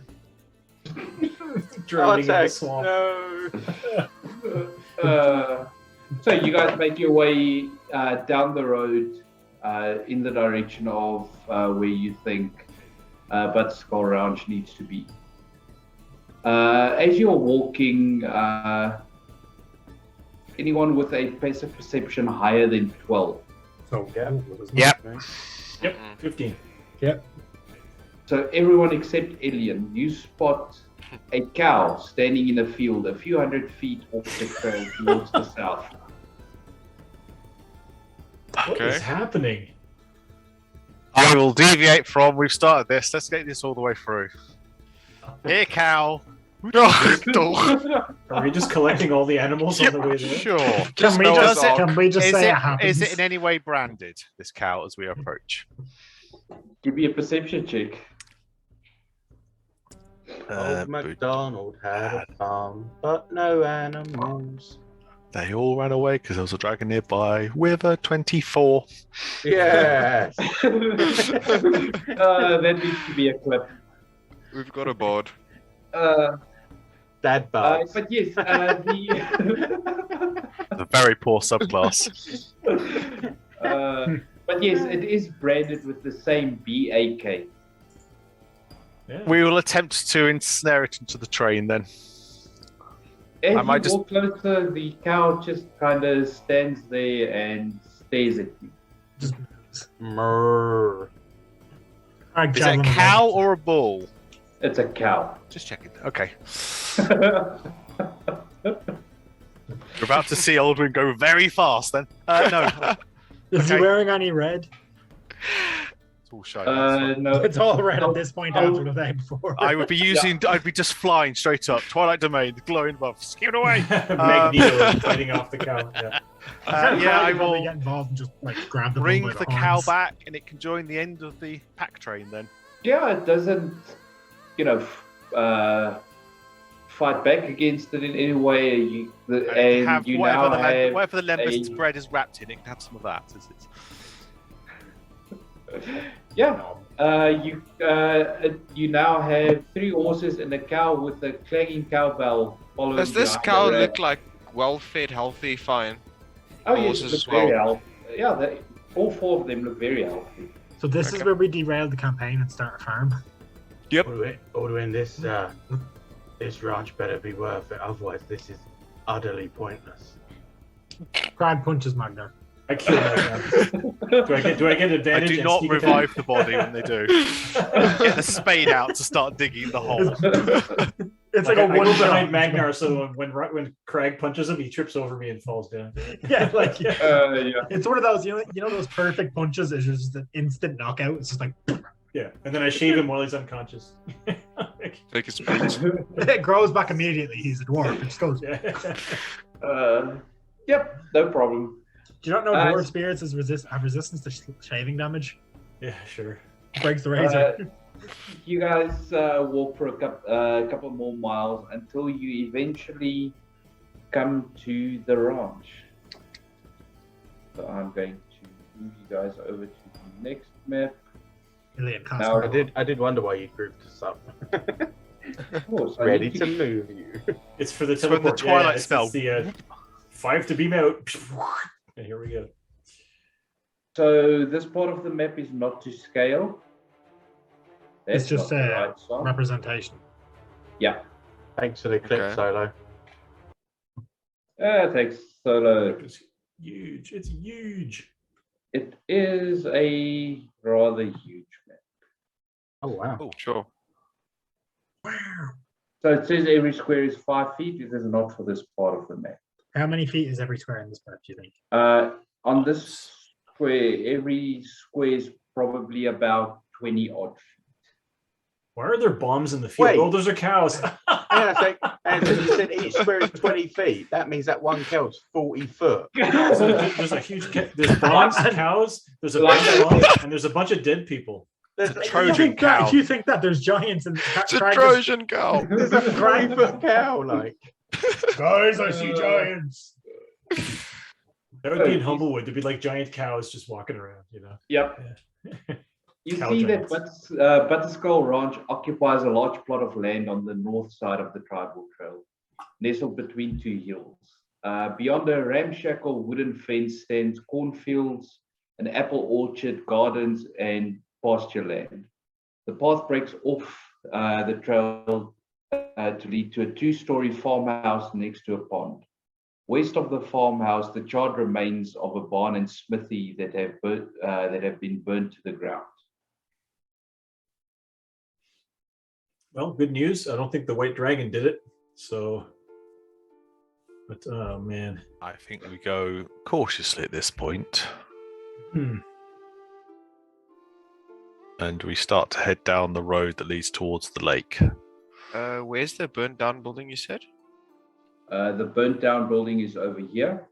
Drowning in the Artax, swamp. no. So you guys make your way down the road in the direction of where you think But Skull Ranch needs to be. As you're walking, anyone with a passive perception higher than 12? So Yeah. Yep. Yep, 15. So everyone except Elian, you spot a cow standing in a field a few hundred feet off the trail towards the south. What is Okay. happening? I will deviate from. We've started this. Let's get this all the way through. Here, cow. Are we just collecting all the animals on the way there? Sure. Can we Noah's just Ark. can we just Is say it, it happens? is it in any way branded, this cow, as we approach? Give me a perception check. Old MacDonald had a farm, but no animals. They all ran away because there was a dragon nearby with a 24. Yes. That needs to be a clip. We've got a board. Dad bugs. But yes, A very poor subclass. but yes, it is branded with the same BAK. Yeah. We will attempt to ensnare it into the train then. As I might you just- walk closer, the cow just kind of stands there and stares at you. Mrrr. Is it a cow or a bull? It's a cow. Just checking. Okay. You're about to see Aldrin go very fast then. No. Is he Okay. wearing any red? It's all shiny. No, It's all red at this point Oh. after the day before. I would be using. I'd be just flying straight up. Twilight Domain, glowing above. Skew it away. Magneto fighting off the cow. Yeah. Yeah, I probably will get involved and just like grab the bring bull by the cow horns. back, and it can join the end of the pack train then. yeah, it doesn't, fight back against it in any way. And it can have You whatever now the have whatever the lemon a- bread is wrapped in. It can have some of that. Yeah. You now have 3 horses and a cow with a clanging cowbell following. Does this behind cow the look like well-fed, healthy, fine? Oh yes, horses it as looks very well? healthy. Yeah, all 4 of them look very healthy. So this is Okay. where we derail the campaign and start a farm. Ordwin, this ranch better be worth it, otherwise this is utterly pointless. Crag punches Magnar. I killed that man. Do I get I advantage? do and not sneak revive attack? the body when they do. Get the spade out to start digging the hole. It's like I a go one behind shot. Magnar, so when Craig punches him, he trips over me and falls down. Yeah, like Yeah. it's one of those you know those perfect punches. It's just an instant knockout. It's just like Yeah, and then I shave him while he's unconscious. Take a speech. it grows back immediately. He's a dwarf. It just goes. Yeah. Yep, no problem. Do you not know Uh, dwarf spirits have resistance to shaving damage? Yeah, sure. Breaks the razor. You guys walk for a couple more miles until you eventually come to the ranch. So I'm going to move you guys over to the next map. Ilian casts Now, Fireball. I did wonder why you grouped us up. Of course, I Ready need to move you. It's for the It's when the teleport. Twilight it's spell. the 5 to beam out. And here we go. So this part of the map is not to scale. It's just not the right song. representation. Yeah. Thanks for the clip, Okay. Solo. Thanks, Solo. It's huge. It's huge. It is a rather huge map. Oh, wow. Oh, sure. So it says every square is 5 feet. It is not for this part of the map. How many feet is every square in this map? Do you think? On this square, every square is probably about 20 odd feet. Why are there bombs in the field? Wait. Oh, those are cows. And so you said each square is 20 feet. That means that one cow's 40 foot. There's a huge. There's bombs, cows. There's a bunch of bombs, and there's a bunch of dead people. There's, Trojan cow. You think that there's giants in It's a Trojan cow. there's a 3-foot cow, like. Guys, I see giants. That would be in Humblewood. There'd be like giant cows just walking around, you know. Yep. Yeah. You Cow see giants. that Butterskull Ranch occupies a large plot of land on the north side of the tribal trail, nestled between two hills. Beyond a ramshackle wooden fence stands cornfields, an apple orchard, gardens, and pasture land. The path breaks off the trail to lead to a 2-story farmhouse next to a pond. West of the farmhouse, the charred remains of a barn and smithy that have been burnt to the ground. Well, good news. I don't think the White Dragon did it. So, but oh man. I think we go cautiously at this point. And we start to head down the road that leads towards the lake. Where's the burnt down building you said? The burnt down building is over here.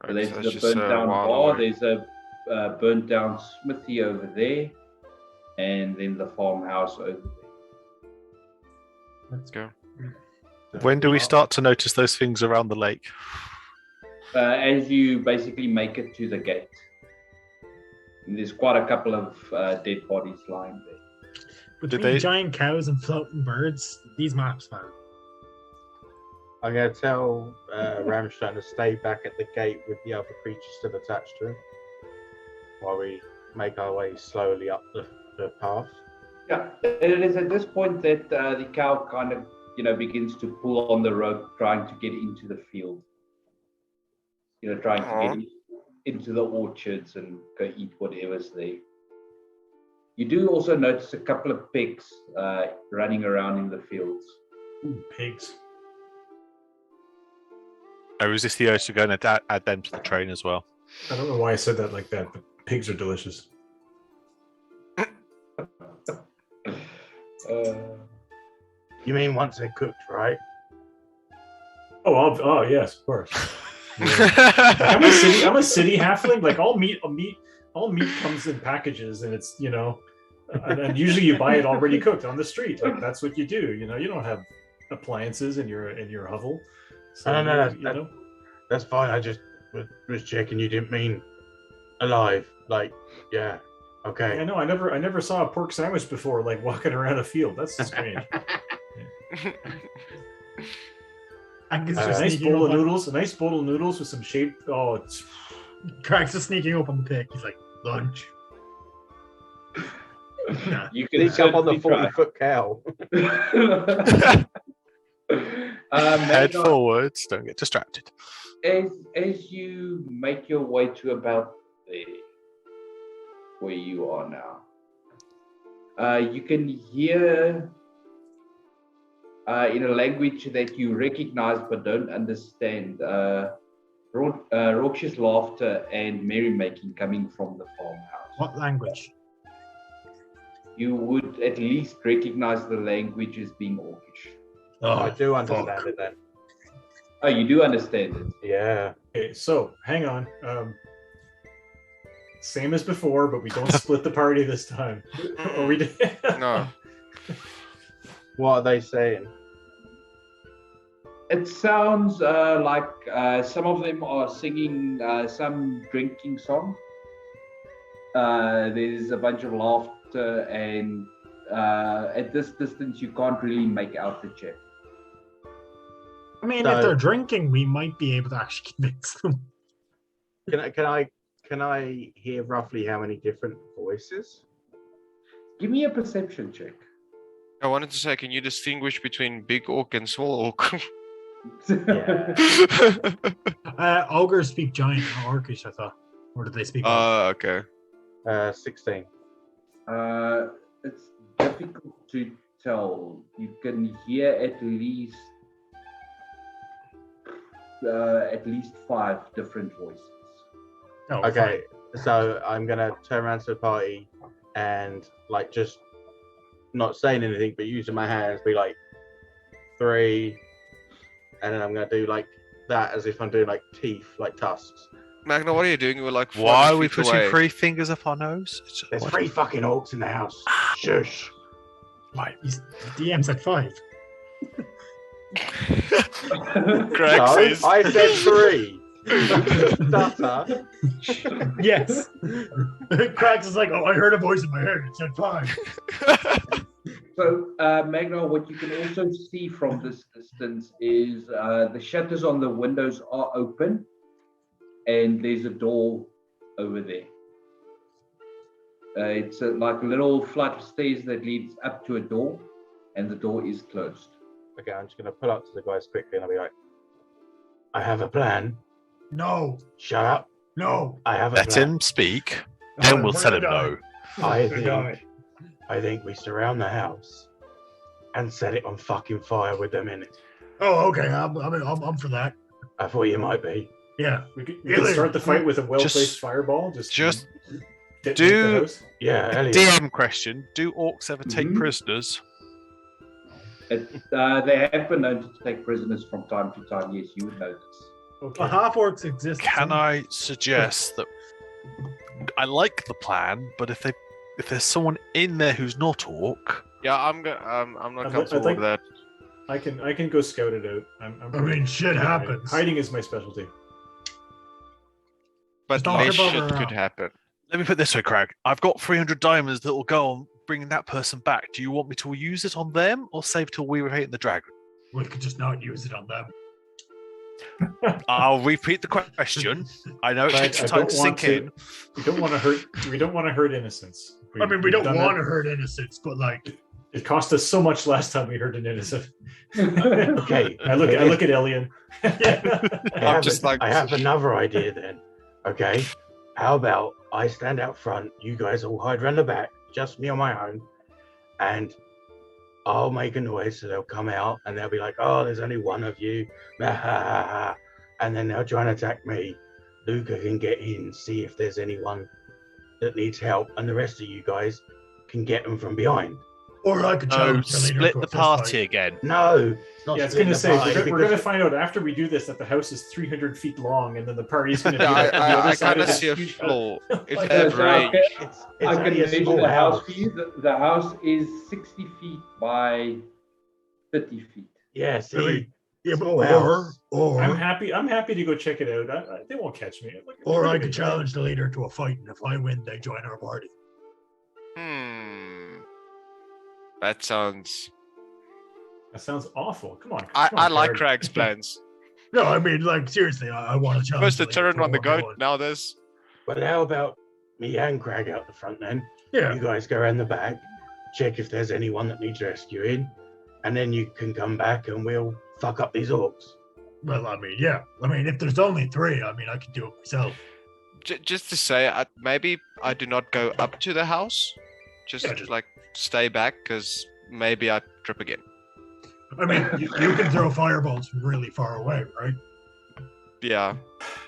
So Right, there's so the that's burnt just a down while bar. away. There's a burnt down smithy over there, and then the farmhouse over there. Let's go. When do we start to notice those things around the lake? As you basically make it to the gate, and there's quite a couple of dead bodies lying there. Between they- giant cows and floating birds, these maps, man. I'm going to tell Ramstein to stay back at the gate with the other creatures still attached to him while we make our way slowly up the path. Yeah, it is at this point that the cow kind of, begins to pull on the rope, trying to get into the field. Trying to get into the orchards and go eat whatever's there. You do also notice a couple of pigs running around in the fields. Ooh, pigs. I resist the urge to go and add them to the train as well. I don't know why I said that like that, but pigs are delicious. You mean once they're cooked, right? Oh yes, of course. Yeah. I'm a city halfling. Like all meat comes in packages, and it's and usually you buy it already cooked on the street. Like that's what you do. You don't have appliances in your hovel. So, No, that's fine. I just was checking you didn't mean alive. Like, yeah, okay. Yeah, no, I never saw a pork sandwich before, like walking around a field. That's strange. Angus A just A nice sneaking bowl up of on- noodles. A nice bowl of noodles with some shaved. Oh, it's Craig's just sneaking up on the pig. He's like, lunch. Nah. You can Sneak up on the certainly 40-foot cow. try. Head Magnar, forwards, don't get distracted. as you make your way to about there, where you are now, you can hear in a language that you recognize but don't understand, raucous laughter and merrymaking coming from the farmhouse. What language? You would at least recognize the language as being Orcish. I do understand it then. Oh, you do understand it. Yeah. okay. So hang on. Same as before, but we don't split the party this time. Or we did. No. What are they saying? It sounds like some of them are singing some drinking song. There's a bunch of laughter, and at this distance, you can't really make out the chat. I mean, So- if they're drinking, we might be able to actually convince them. Can I hear roughly how many different voices? Give me a perception check. I wanted to say, can you distinguish between big orc and small orc? Yeah. Ogres speak giant, not Orcish, I thought. Or did they speak? Okay. 16. It's difficult to tell. You can hear at least 5 different voices. Oh, Okay, so I'm gonna turn around to the party and like just not saying anything, but using my hands, be like 3, and then I'm gonna do like that as if I'm doing like teeth, like tusks. Magna, what are you doing? We're like 400 Why are we feet putting away. 3 fingers up our nose? It's just- There's what? 3 fucking orcs in the house. Shush. Right. DM said 5. Greg No, says. I said 3. Stutter. Yes. Cracks is like, oh, I heard a voice in my head. It said 5. So, Magna, what you can also see from this distance is the shutters on the windows are open, and there's a door over there. It's like a little flight of stairs that leads up to a door, and the door is closed. Okay, I'm just gonna pull up to the guys quickly, and I'll be like, I have a plan. No. Shut up. No. I have a Let plan. him speak, then we'll we're tell him gonna no. I think we surround the house and set it on fucking fire with them in it. Oh, okay. I'm for that. I thought you might be. Yeah. We could start the fight with a well-placed fireball. Just detonate do- the house. Yeah, Elliot. DM question: do orcs ever take Mhm. prisoners? They have been known to take prisoners from time to time. Yes, you would know this. Okay. Well, half orcs exist. Can I suggest that I like the plan, but if there's someone in there who's not orc, Yeah, I'm not I'd comfortable like- with that. I can go scout it out. I mean, shit happens. Hiding is my specialty. But don't less trip shit over could around. happen. let me put it this way, Craig. I've got 300 diamonds that will go on bringing that person back. Do you want me to use it on them or save till we hate the dragon? We could just not use it on them. I'll repeat the question. I know it Craig, takes I time don't to want sink to- in. We don't want to hurt. We don't want to hurt innocents. I mean, we we've don't done want it. to hurt innocents, but like, It cost us so much last time we hurt an innocent. Okay. I look at Elian. I have another idea then. Okay. How about I stand out front, you guys all hide around the back, just me on my own, and I'll make a noise so they'll come out and they'll be like, oh, there's only one of you. And then they'll try and attack me. Luca can get in, see if there's anyone that needs help, and the rest of you guys can get them from behind. or I could No, challenge the leader split to a the fist party fight. again. No, it's not Yeah, I was splitting going to the say, party we're going to because- find out after we do this that the house is 300 feet long, and then the party's going to be Yeah, like on the other I side kind of of this see a huge flaw. If Like, they have so I range, can, It's I can only a measure small the house house. for you. The house is 60 feet by 30 feet. Yeah, see, Yeah, but small house. I'm happy to go check it out. They won't catch me. or I could challenge the leader to a fight, and if I win, they join our party. that sounds. That sounds awful. Come on. I like Craig's plans. No, I mean, like, seriously, I want to challenge. Supposed to the leader turn on the a goat. 1v1. Now this. But how about me and Crag out the front then? Yeah. You guys go around the back, check if there's anyone that needs rescuing, and then you can come back and we'll fuck up these orcs. Well, I mean, yeah. I mean, if there's only 3, I mean, I could do it myself. Just to say, maybe I do not go up to the house. Just Yeah, just- like stay back, because maybe I trip again. I mean, you can throw fireballs from really far away, right? Yeah.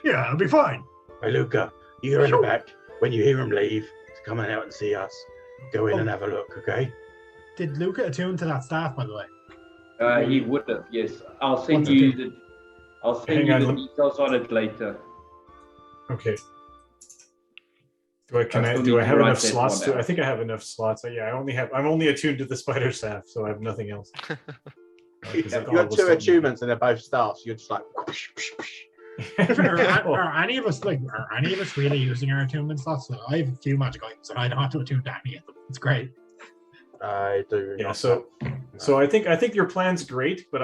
Yeah, it'll be fine. Hey, Luca, you go in Sure. the back. When you hear him leave, he's coming out and see us. Go in and have a look, okay? Did Luca attune to that staff, by the way? He would have, yes. I'll send What's you it the. I'll send Hang you on, the let- details on it later. Okay. Do I still need do I to have write enough that slots? one out. I think I have enough slots. Yeah, I'm only attuned to the spider staff, so I have nothing else. You got 2 achievements and they're both staffs. You're just like, are any of us really using our attunement slots? So I have a few magic items, and I don't have to attune to any of them. It's great. I do. Yeah, not so I think your plan's great, but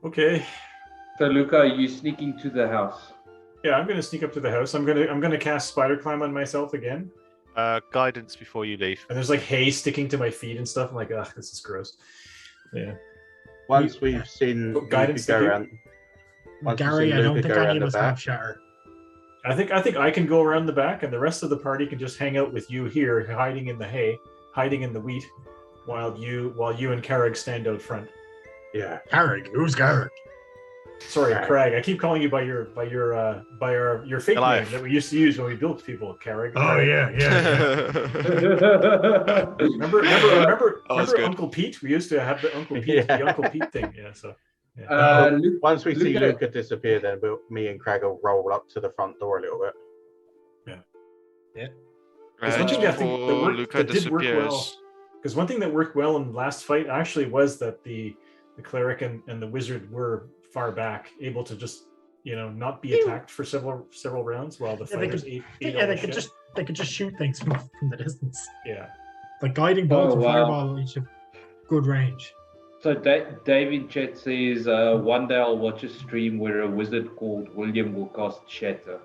okay. So, Luca, are you sneaking to the house? Yeah, I'm gonna sneak up to the house. I'm gonna cast spider climb on myself again. Guidance before you leave. And there's like hay sticking to my feet and stuff. I'm like, ugh, this is gross. Yeah. Once we've seen Oh, guidance Luca go to you? around. Once we've Gary, seen I don't Luca think go any around of the us back- have shatter. I think I can go around the back, and the rest of the party can just hang out with you here, hiding in the hay, hiding in the wheat, while you and Carrick stand out front. Yeah. Carrick, who's Carrick? Sorry, Craig. I keep calling you by your fake Goliath. name that we used to use when we built people, Craig. Oh yeah. Remember Oh, that's good. Uncle Pete? We used to have the Uncle Pete, Yeah. the Uncle Pete thing. Yeah. So. Yeah. Once we see Luca- Luca disappear, then me and Craig will roll up to the front door a little bit. There's one thing I think that Before worked- Luca that did work well. disappears. Because one thing that worked well in the last fight actually was that the cleric and the wizard were far back, able to just not be attacked for several rounds while the Yeah, they fighters could- ate Yeah, all they the could shit. just shoot things from the distance. Yeah. Like guiding bolts Oh, and wow. fireball each have good range. So David Chet says, one day I'll watch a stream where a wizard called William will cast Shatter.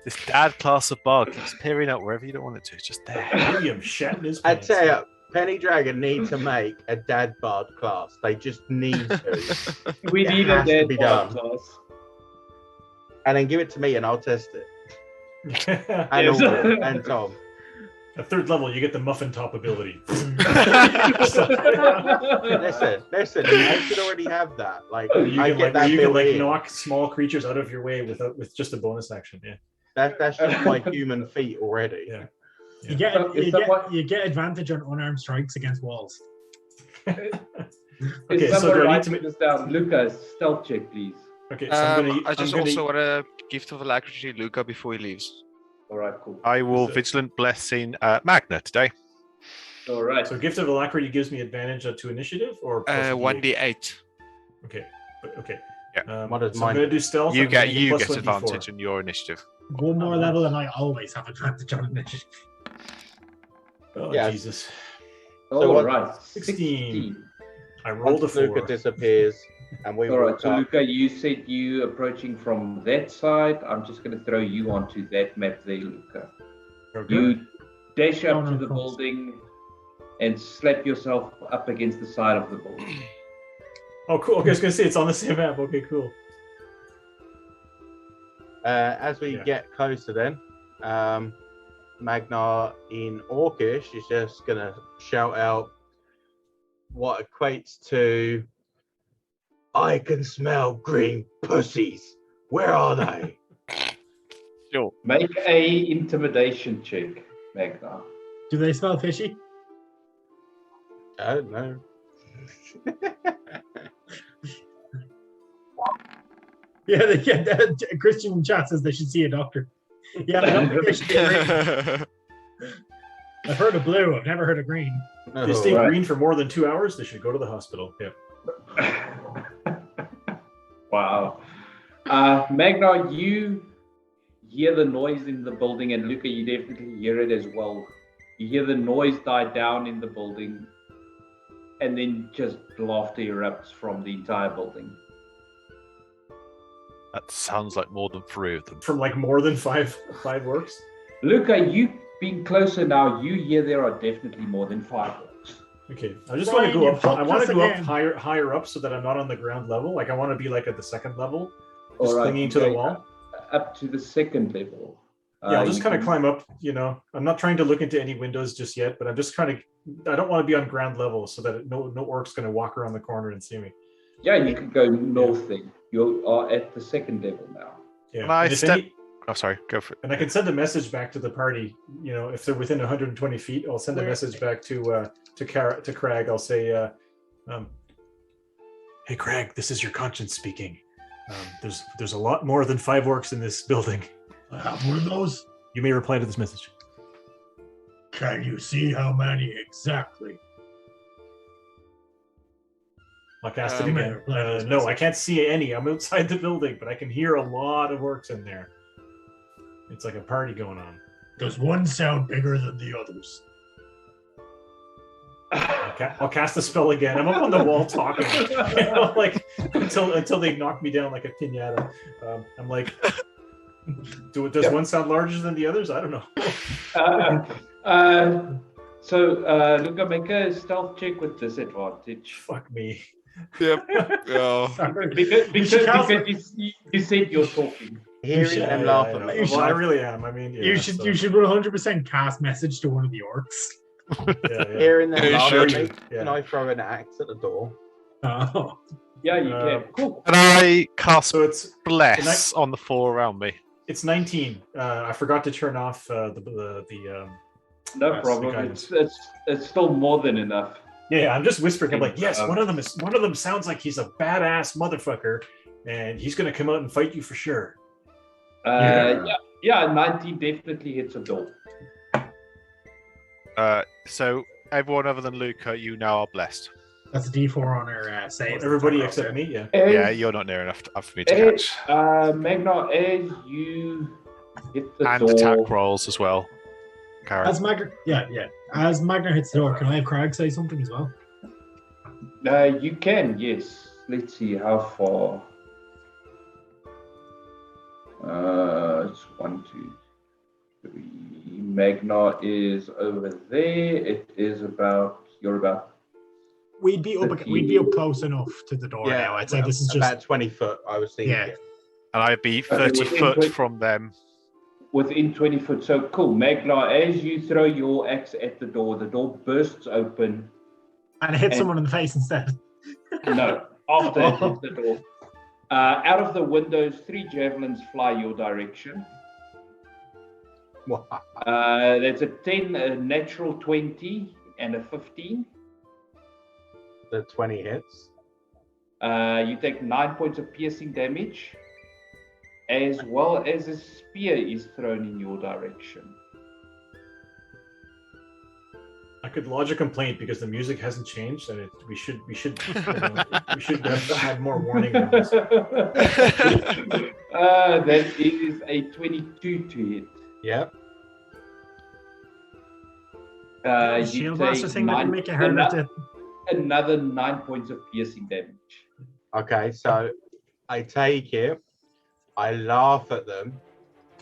This dad class of bug keeps appearing out wherever you don't want it to. It's just there. William shat in his I pants. tell you, Penny Dragon need to make a dad bard class. They just need to, We It need a has to dead be bard done. class. and then give it to me, and I'll test it. And Yes. Alden and Tom. At third level, you get the muffin top ability. Listen, I should already have that. Like, You I can, get like, that you can built like in. knock small creatures out of your way with just a bonus action. Yeah. That's just my human feat already. Yeah. You get So, is you that get what- you get advantage on unarmed strikes against walls. Okay, Is so someone do I need writing to this down? Lucas, stealth check, please. Okay, so I'm gonna. I just I'm gonna, also want a gift of alacrity to Luca before he leaves. All right, cool. I will So- vigilant blessing Magna today. All right. So gift of alacrity gives me advantage to initiative or plus a D8? 1d8. Okay, okay. Yeah. What does So I'm mine gonna do? do stealth. You and I'm get gonna plus get 1d4. advantage in your initiative. One more Oh, level, nice. and I always have advantage on initiative. Oh Yeah. Jesus! All what- right. 16. I rolled a Once 4. Luca disappears, and we All right. walk So, up. Luca, you said you approaching from that side. I'm just going to throw you onto that map there, Luca. Okay. You dash No, up no, to the of course. building and slap yourself up against the side of the building. Oh, cool. Okay, I was gonna say it's on the same map. Okay, cool. As we Yeah. get closer, then Magna in Orcish is just gonna shout out what equates to "I can smell green pussies. Where are they?" Sure. Make a intimidation check, Magna. Do they smell fishy? I don't know. Yeah, Christian in chat says they should see a doctor. Yeah, I don't think they should get green. I've heard of blue. I've never heard of green. They stay right. green for more than 2 hours. They should go to the hospital. Yeah. Wow. Magna, you hear the noise in the building, and Luca, you definitely hear it as well. You hear the noise die down in the building, and then just laughter erupts from the entire building. That sounds like more than 3 of them. From like more than five works. Luca, you being closer now, you hear there are definitely more than 5 orcs. Okay, I just Brian, want to go you up. I want fucked to us go up again. higher up so that I'm not on the ground level. Like I want to be like at the second level, All just right, clinging to the okay, wall. Up to the second level. Yeah, I'll just you kind of can- climb up. I'm not trying to look into any windows just yet, but I'm just trying to. I don't want to be on ground level so that no orc's going to walk around the corner and see me. Yeah, you can go north then. You are at the second level now. Yeah. Can I And if step- any- Oh, sorry. Go for it. And I can send a message back to the party. If they're within 120 feet, I'll send a Where- message back to Crag. I'll say, "Hey, Crag, this is your conscience speaking. There's a lot more than 5 orcs in this building. I have one of those. You may reply to this message." Can you see how many exactly? I'll cast it Um, again. No, I can't see any. I'm outside the building, but I can hear a lot of orcs in there. It's like a party going on. Does one sound bigger than the others? I'll cast the spell again. I'm up on the wall talking, like until they knock me down like a pinata. I'm like, does one sound larger than the others? I don't know. So, Luca, make a stealth check with disadvantage. Fuck me. Yep. Yeah. Sorry. Because you said you're talking. Hearing them laugh at me. Well, I really am. I mean, yeah, You should so- you should 100% cast message to one of the orcs. Yeah, yeah. Hearing them Yeah, you laugh at should. me. Yeah. Can I throw an axe at the door? Oh. Yeah, you can. Cool. Can I cast So it's Bless on the 4 around me? it's 19. I forgot to turn off No Yes, problem. the It's still more than enough. Yeah, I'm just whispering. I'm like, yes, Um, one of them sounds like he's a badass motherfucker, and he's gonna come out and fight you for sure. Yeah, 19 definitely hits a door. So everyone other than Luca, you now are blessed. That's a D4 on her save. Everybody except me, yeah. Yeah, you're not near enough for me to catch. Magna, as you hit the And door. attack rolls as well. Karen. As Magna, as Magna hits the door, can I have Craig say something as well? You can, yes. Let's see how far. It's 1, 2, 3. Magna is over there. It is you're about. We'd be up close enough to the door now. I'd say this is just about 20 foot. I was thinking. Yeah. And I'd be 30 within foot 20 from them. Within 20 foot. So cool. Magna, as you throw your axe at the door bursts open. and hit someone in the face instead. No, after it hits the door. Out of the windows, 3 javelins fly your direction. Wow. There's a 10, a natural 20, and a 15. The 20 hits. You take 9 points of piercing damage, as well as a spear is thrown in your direction. I could lodge a complaint because the music hasn't changed, and we should have more warning. On this. That is a 22 to hit. Yep. You Shield take Master thing that can make it harder to. another 9 points of piercing damage. Okay, so I take it, I laugh at them,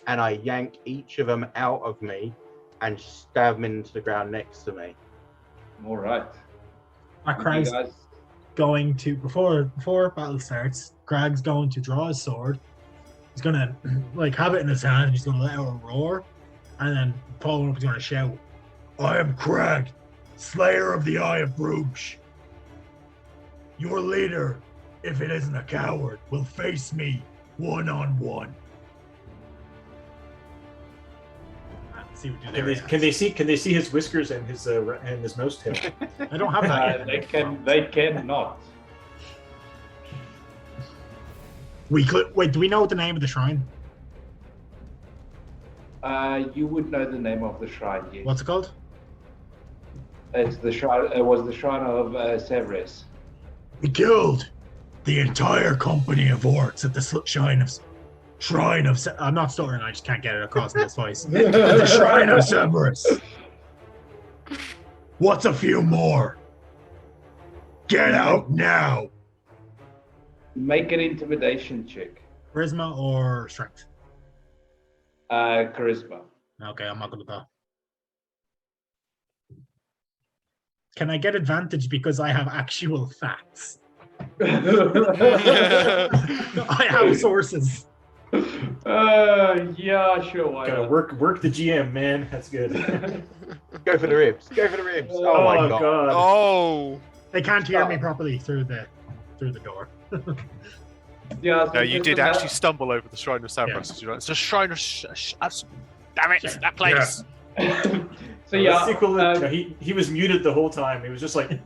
and I yank each of them out of me and stab them into the ground next to me. All right. Craig's You guys, going to before battle starts. Craig's going to draw his sword. He's gonna have it in his hand. And he's gonna let out a roar, and then following up, he's gonna shout, "I am Craig, Slayer of the Eye of Bruges. Your leader, if it isn't a coward, will face me one-on-one." See what do there. Can they see his whiskers and his nose tail? I don't have that yet. they cannot. Wait, do we know the name of the shrine? You would know the name of the shrine, yes. What's it called? It's the shrine. It was the shrine of Severus. We killed the entire company of orcs at the Shrine of I'm not stuttering, I just can't get it across in this voice. At the Shrine of Severus. What's a few more? Get out now. Make an intimidation check. Charisma or strength? Charisma. Okay, I'm not good at that. Can I get advantage because I have actual facts? I have sources. Yeah, sure. Why Gotta not? work the GM, man. That's good. Go for the ribs. Go for the ribs. Oh my god. Oh, They can't hear me properly through the door. Yeah, No, you did actually stumble over the Shrine of Severus. Yeah. It's a Shrine of... damn it, that place. So yeah, he was muted the whole time. He was just like,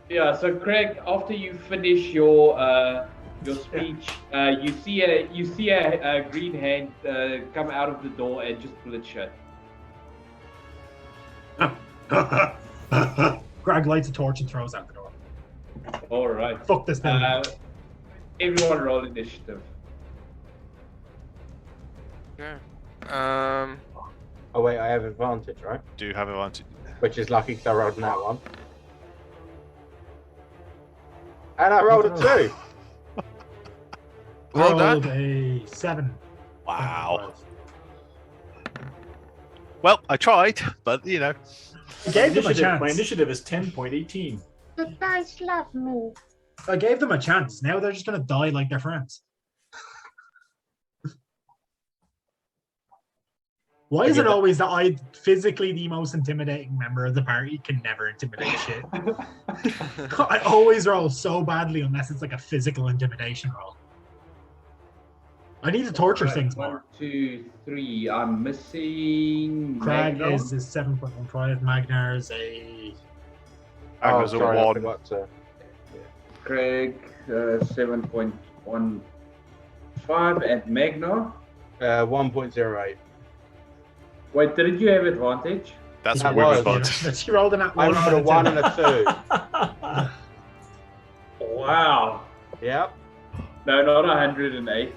yeah. So Craig, after you finish your speech, you see a green hand come out of the door and just pull it shut. Greg lights a torch and throws out the door. All right. Fuck this building. Everyone roll initiative. yeah. Oh wait, I have advantage, right? Do have advantage. Which is lucky because I rolled in that one. And I rolled a 2. Well Rolled done. a 7. Wow. Well, I tried, but you know. I gave them a my chance. initiative is 10.18. The dice love me. I gave them a chance. Now they're just gonna die like their friends. Why is it always that I physically the most intimidating member of the party can never intimidate shit? I always roll so badly unless it's like a physical intimidation roll. I need to torture things more. 1, 2, 3. I'm missing. Crag Magnar. is 7.15. Magnar is a. Magnar's a sorry, I 1. forgot to. Craig 7.15 and Magnar. 1.08. Wait, did you have advantage? That's That what we're was, about. She rolled an at I rolled a 1 and a 2. Wow. Yep. No, not 108.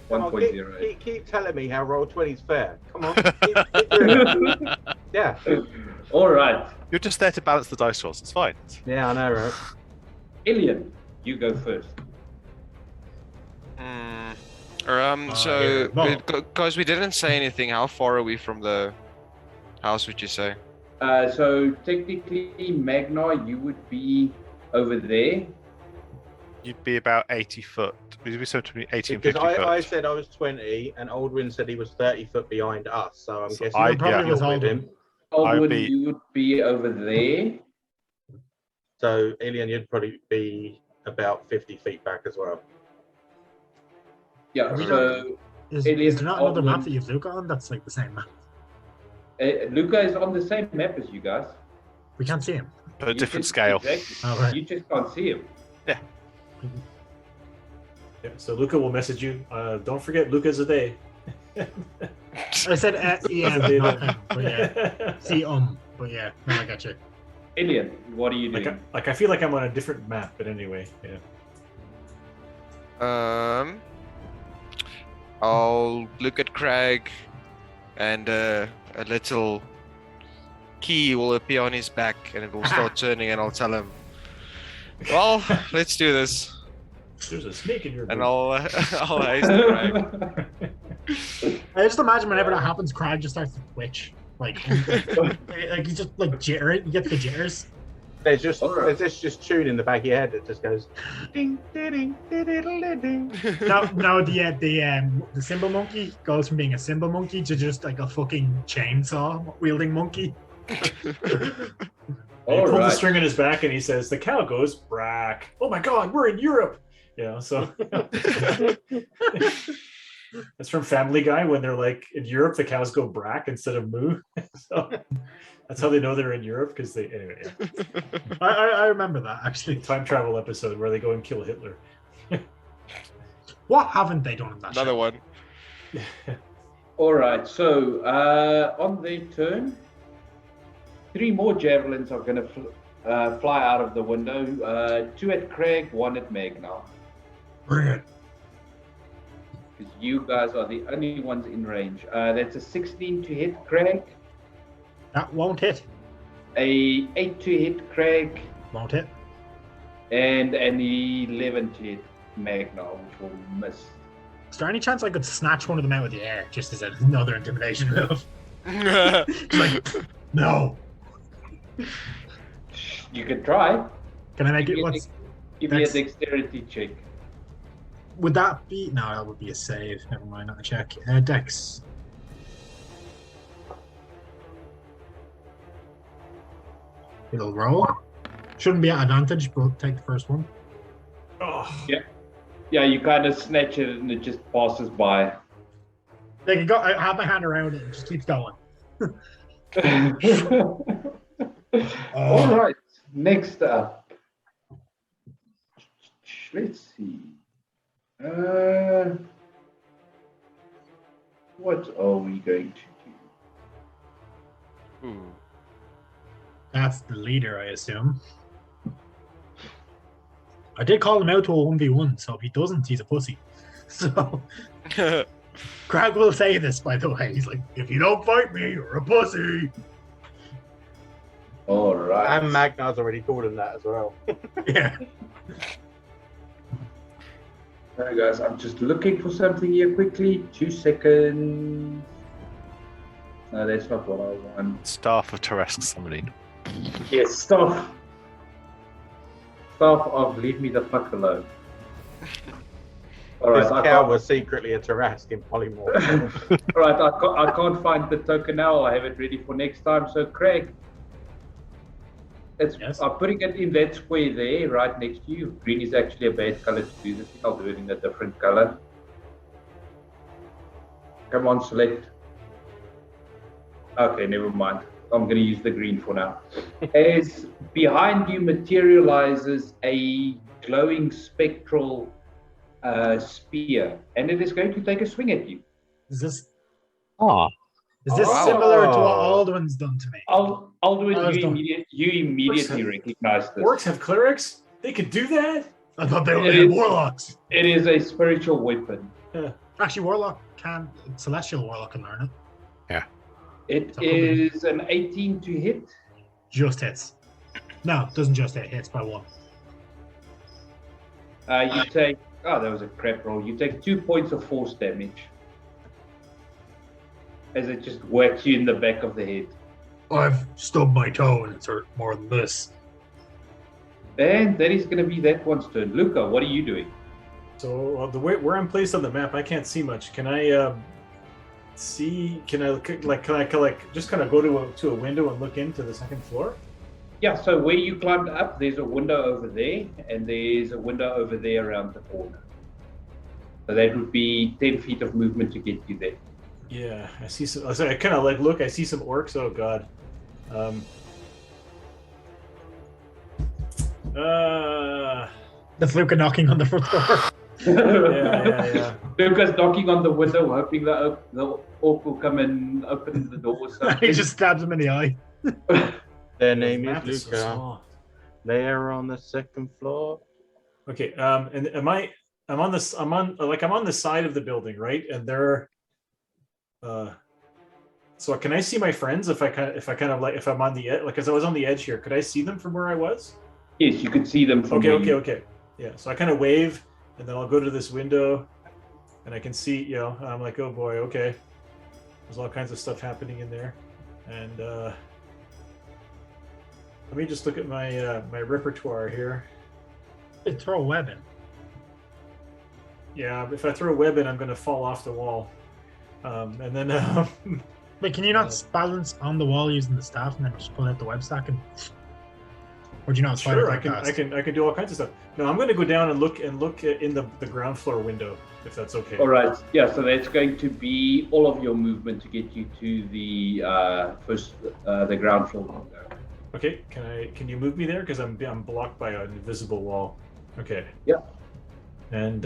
Come on, 1.08. keep telling me how roll 20 is fair. Come on. Keep doing it. Yeah. All right. You're just there to balance the dice rolls. It's fine. Yeah, I know, right? Ilian, you go first. So, Well- guys, we didn't say anything. How far are we from the house, would you say? So technically, Magnar, you would be over there. You'd be about 80 foot. You'd be something between 80 and Because 50 foot. I said I was 20 and Aldwin said he was 30 foot behind us. So I'm So guessing I- you're probably yeah. was with Aldwin. him. Aldwin, be- you would be over there. So Elian, you'd probably be about 50 feet back as well. Yeah, We so Is Alias there not another Aldwin. map that you've Luca on that's like the same map? Luca is on the same map as you guys. We can't see him. But a You different just- scale. Exactly. Oh, right. You just can't see him. Yeah, so Luca will message you. Don't forget, Luca's a day. I said EM, not him, but yeah. See, but yeah, no, I got you. Ilian, what are you doing? I feel like I'm on a different map, but anyway, yeah. I'll look at Craig, and a little key will appear on his back, and it will start turning, and I'll tell him, "Well, let's do this." There's a snake in your And boot. I'll hasten Craig. I just imagine whenever that happens, Crag just starts to twitch. Like he's just like jittering. You get the jitters. There's just Alright. there's this tune in the back of your head that just goes ding ding ding ding ding ding. No, the cymbal monkey goes from being a cymbal monkey to just like a fucking chainsaw wielding monkey. And he All pulls the right. string on his back and he says, "The cow goes brack." Oh my God, we're in Europe. You know, so that's from Family Guy when they're like in Europe, the cows go brack instead of moo. So that's how they know they're in Europe because they anyway. Yeah. I remember that actually. Time travel episode where they go and kill Hitler. What haven't they done in that? Another show? one. All right. So on their turn, 3 more javelins are going to fly out of the window. 2 at Craig, 1 at Magnar. Bring it. Because you guys are the only ones in range. That's a 16 to hit Craig, That won't hit. a 8 to hit Craig, Won't hit. and an 11 to hit Magnar, which will miss. Is there any chance I could snatch one of them out of the air just as another intimidation move? Like, no. You can try. Can I make Give it? me a What's Give me a Dex. dexterity check. would that be? No, that would be a save. Never mind, not a check. Dex. It'll roll. Shouldn't be at advantage, but take the first one. Oh, Yeah, you kind of snatch it and it just passes by. Like I have my hand around it, it just keeps going. All right, next up. Let's see. What are we going to do? Ooh. That's the leader, I assume. I did call him out to a 1v1, so if he doesn't, he's a pussy. So Crag will say this, by the way. He's like, if you don't fight me, you're a pussy. All right. And Magnar's already called him that as well. Yeah. Alright, guys, I'm just looking for something here quickly. 2 seconds. No, that's not what I want. Staff of Teresk summoning. Yes, staff. Staff of leave me the fuck alone. All right, This I cow can't, was secretly a Tarascan polymorph. all right, I can't find the token now. I have it ready for next time. So, Craig, Yes. I'm putting it in that square there, right next to you. Green is actually a bad color to do this. I'll do it in a different color. Come on, select. Okay, never mind. I'm going to use the green for now. As behind you materializes a glowing spectral spear, and it is going to take a swing at you. Is this Ah, Is similar to what Oh. Aldwin's done to me? I'll do it. I was You, done. you immediately recognize this. Orcs have clerics? They could do that? I thought they were It is- warlocks. It is a spiritual weapon. Actually, warlock can celestial warlock can learn it. It is an 18 to hit. Just hits. No, it doesn't just hit. Hits by one. You take. Oh, that was a crap roll. You take 2 points of force damage as it just whacks you in the back of the head. I've stubbed my toe and it's hurt more than this. And that is going to be that one's turn. Luca, what are you doing? So the way where I'm placed on the map, I can't see much. Can I see? Can I just kind of go to a window and look into the second floor? Yeah, so where you climbed up, there's a window over there, and there's a window over there around the corner. So that would be 10 feet of movement to get you there. Yeah, I see some. So I kind of look. I see some orcs. Oh god. The Luca knocking on the front door. Yeah. Luca's knocking on the window, hoping the orc will come and open the door or something. He just stabs him in the eye. Their name Map is so Luca. small. They are on the second floor. Okay. And I'm on the side of the building, right? And they're. So can I see my friends if I'm on the edge? Like, as I was on the edge here, could I see them from where I was? Yes, you could see them from Okay. Yeah. So I kind of wave, and then I'll go to this window, and I can see. I'm like, oh boy, okay. There's all kinds of stuff happening in there, and let me just look at my my repertoire here. They throw a web in. Yeah, if I throw a web in, I'm going to fall off the wall, and then. Wait, can you not balance on the wall using the staff and then just pull out the web stack and? Or do you know it's Sure, I can do all kinds of stuff. No, I'm going to go down and look in the ground floor window, if that's okay. All right. Yeah. So that's going to be all of your movement to get you to the the ground floor window. Okay. Can you move me there? Because I'm blocked by an invisible wall. Okay. Yep. And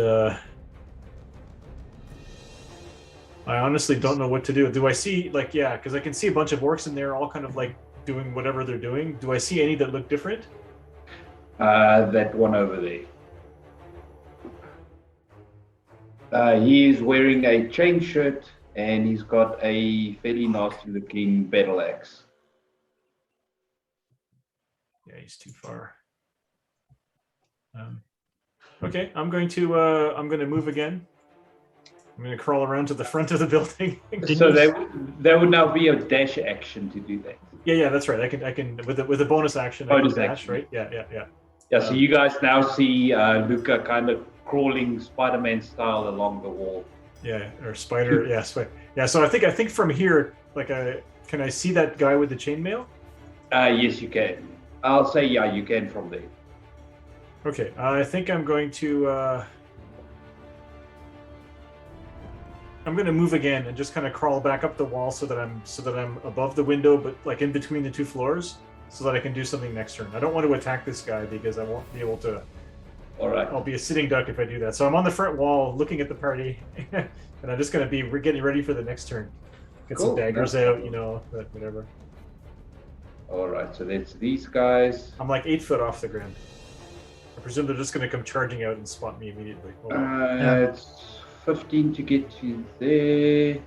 I honestly don't know what to do. Do I see because I can see a bunch of orcs in there, all kind of like doing whatever they're doing. Do I see any that look different? That one over there. He is wearing a chain shirt and he's got a fairly nasty looking battle axe. Yeah, he's too far. Okay, I'm going to move again. I'm going to crawl around to the front of the building. So there would now be a dash action to do that. Yeah, that's right. I can with a bonus action. I can dash, right? Yeah. Yeah, so you guys now see Luca kind of crawling Spider-Man style along the wall. Yeah, or spider. Yeah, yeah. So I think from here, can I see that guy with the chainmail? Yes, you can. I'll say yeah, you can from there. Okay, I think I'm going to. I'm going to move again and just kind of crawl back up the wall so that I'm above the window, but like in between the two floors, so that I can do something next turn. I don't want to attack this guy because I won't be able to. All right. I'll be a sitting duck if I do that. So I'm on the front wall looking at the party, and I'm just going to be getting ready for the next turn. Get some daggers out, but whatever. All right, so that's these guys. I'm like 8 foot off the ground. I presume they're just going to come charging out and spot me immediately. It's 15 to get you there.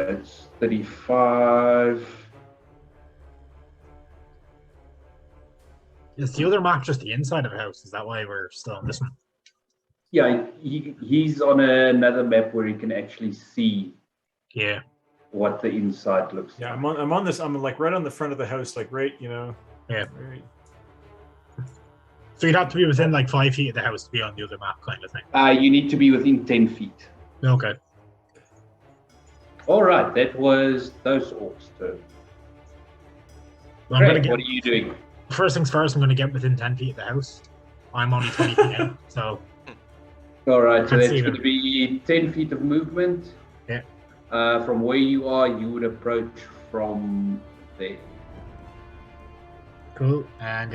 It's 35. Is the other map just the inside of a house? Is that why we're still on this one? Yeah, he's on another map where he can actually see. Yeah. What the inside looks like. Yeah, I'm on this. I'm like right on the front of the house, like right. Yeah. Right. So you'd have to be within like 5 feet of the house to be on the other map, kind of thing. You need to be within 10 feet. Okay. All right, that was those orcs' turn. Well, I'm gonna Craig, what are get, you doing? first things first, I'm going to get within 10 feet of the house. I'm only 20 feet in, so All right, so Can't that's see going them. to be 10 feet of movement. Yeah. From where you are, you would approach from there. cool. And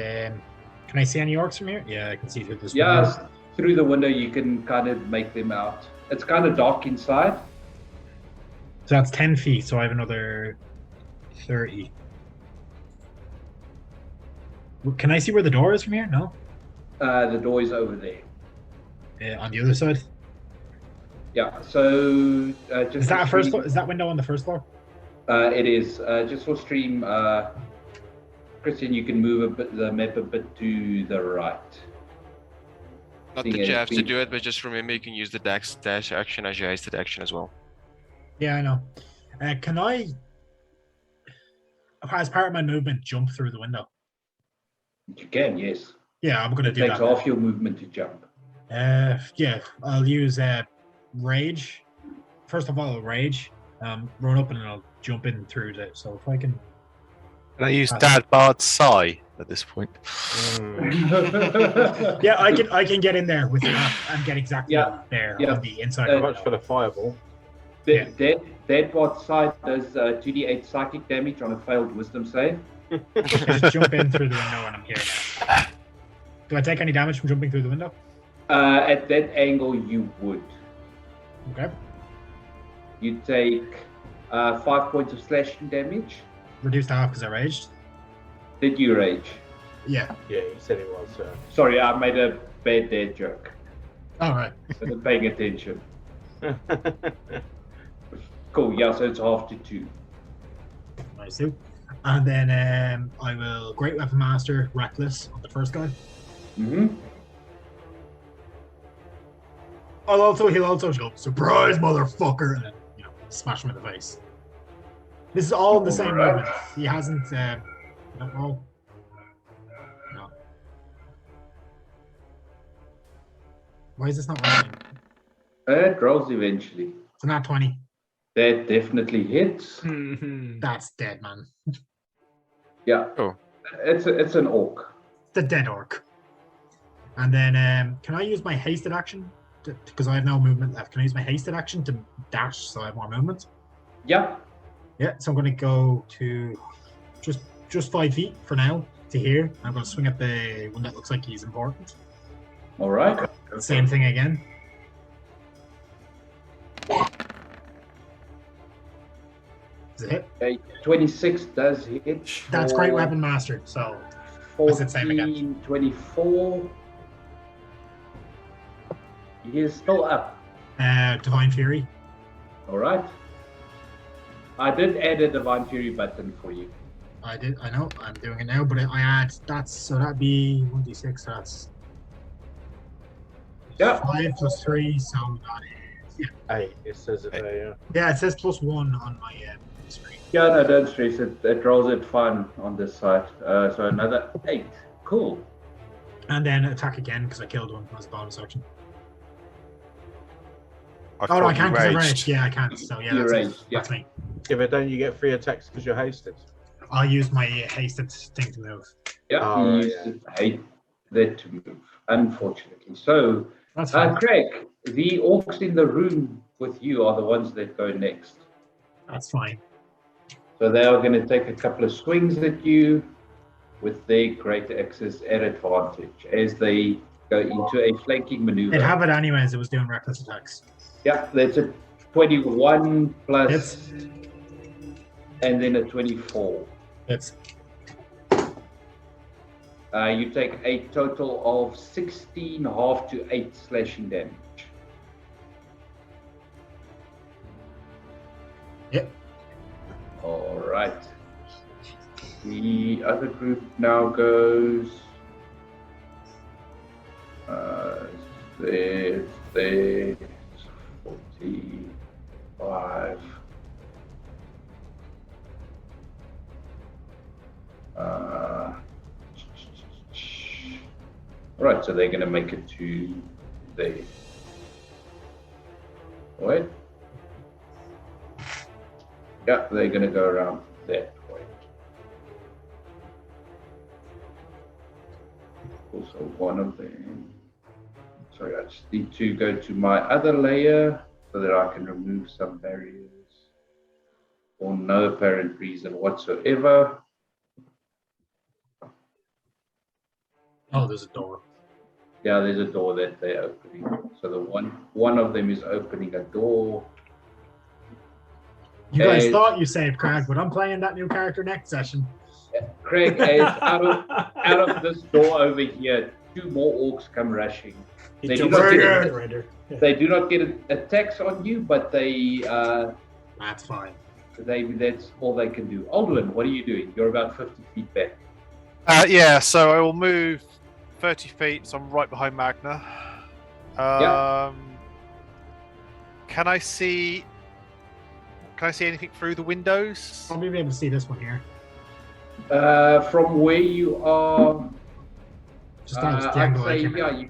can I see any orcs from here? Yeah, I can see through this window. Yes, through the window, you can kind of make them out. It's kind of dark inside. So that's 10 feet, so I have another 30. Can I see where the door is from here? No? The door is over there. On the other side? Yeah, so just Is that for a first stream- floor? Is that window on the first floor? It is. Just for stream, Christian, you can move the map a bit to the right. Not Seeing that you as have to we- do it, but just remember you can use the dash action as your hasted action as well. Yeah, I know. Can I, as part of my movement, jump through the window? You can, yes. Yeah, I'm going to It do takes that. half your movement to jump. Yeah, I'll use rage. First of all, rage. Run up and I'll jump in through it. So if I can. Can I use Dad Bard's sigh at this point? Yeah, I can get in there with that and get exactly there yeah. on the inside. So much for the fireball. Yeah. That bot side does 2d8 psychic damage on a failed wisdom save. Just jump in through the window and I'm here now. Do I take any damage from jumping through the window? At that angle, you would. Okay. You take 5 points of slashing damage. Reduced to half because I raged. Did you rage? Yeah. Yeah, you said it was. Sorry, I made a bad dad joke. All right. I wasn't paying attention. Cool, yeah, so it's half to 2. Nice too. And then I will Great Weapon Master Reckless on the first guy. Mm-hmm. He'll also go, surprise, motherfucker, and then, smash him in the face. This is all in the same Alright. movement. He hasn't, don't roll. No. Why is this not rolling? It rolls eventually. It's not 20. That definitely hits. That's dead, man. Yeah. Oh. It's an orc. The dead orc. And then, can I use my hasted action? Because I have no movement left. Can I use my hasted action to dash so I have more movement? Yeah. Yeah, so I'm going to go to just 5 feet for now to here. I'm going to swing at the one that looks like he's important. All right. Same thing again. Does it hit? Okay, 26 does hit. That's for Great Weapon Mastered, so I said same again. 14, 24. He is still up. Divine Fury. All right. I did add a Divine Fury button for you. I know, I'm doing it now, but I add, so that'd be 1d6, that's Yeah. 5 plus 3, so that is, Hey, it says it there, yeah. yeah, it says +1 on my screen. Yeah, no, don't stress it. It rolls it fine on this side. So another 8. Cool. And then attack again, because I killed one as a bonus action. I Oh no, I thought you can't because I raged. raged. Yeah, I can't. So yeah, You that's raged, it. yeah. That's me. Yeah, but don't you get 3 attacks because you're hasted? I'll use my hasted thing to move. Yeah, Oh, he used to hate that to move, unfortunately. So, That's fine. Craig, the orcs in the room with you are the ones that go next. That's fine. So they are going to take a couple of swings at you with their great axes at advantage as they go into a flanking maneuver. It'd have it anyways. It was doing reckless attacks. Yeah, that's a 21 plus, Hits. and then a 24. It's You take a total of 16, half to 8 slashing damage. Yep. All right. The other group now goes. There, 45. Right, so they're going to make it to there. Wait. Yeah, they're going to go around that way. Also, one of them. Sorry, I just need to go to my other layer so that I can remove some barriers for no apparent reason whatsoever. Oh, there's a door. Yeah, there's a door that they're opening. So the one of them is opening a door. You guys thought you saved Craig, but I'm playing that new character next session. Craig, as out of this door over here, 2 more orcs come rushing. They do not get attacks on you, but they that's fine. That's all they can do. Aldwin, what are you doing? You're about 50 feet back. Yeah, so I will move 30 feet, so I'm right behind Magna. Can I see anything through the windows? I'll be able to see this one here. From where you are, Just the I'd angle I say, came yeah, in.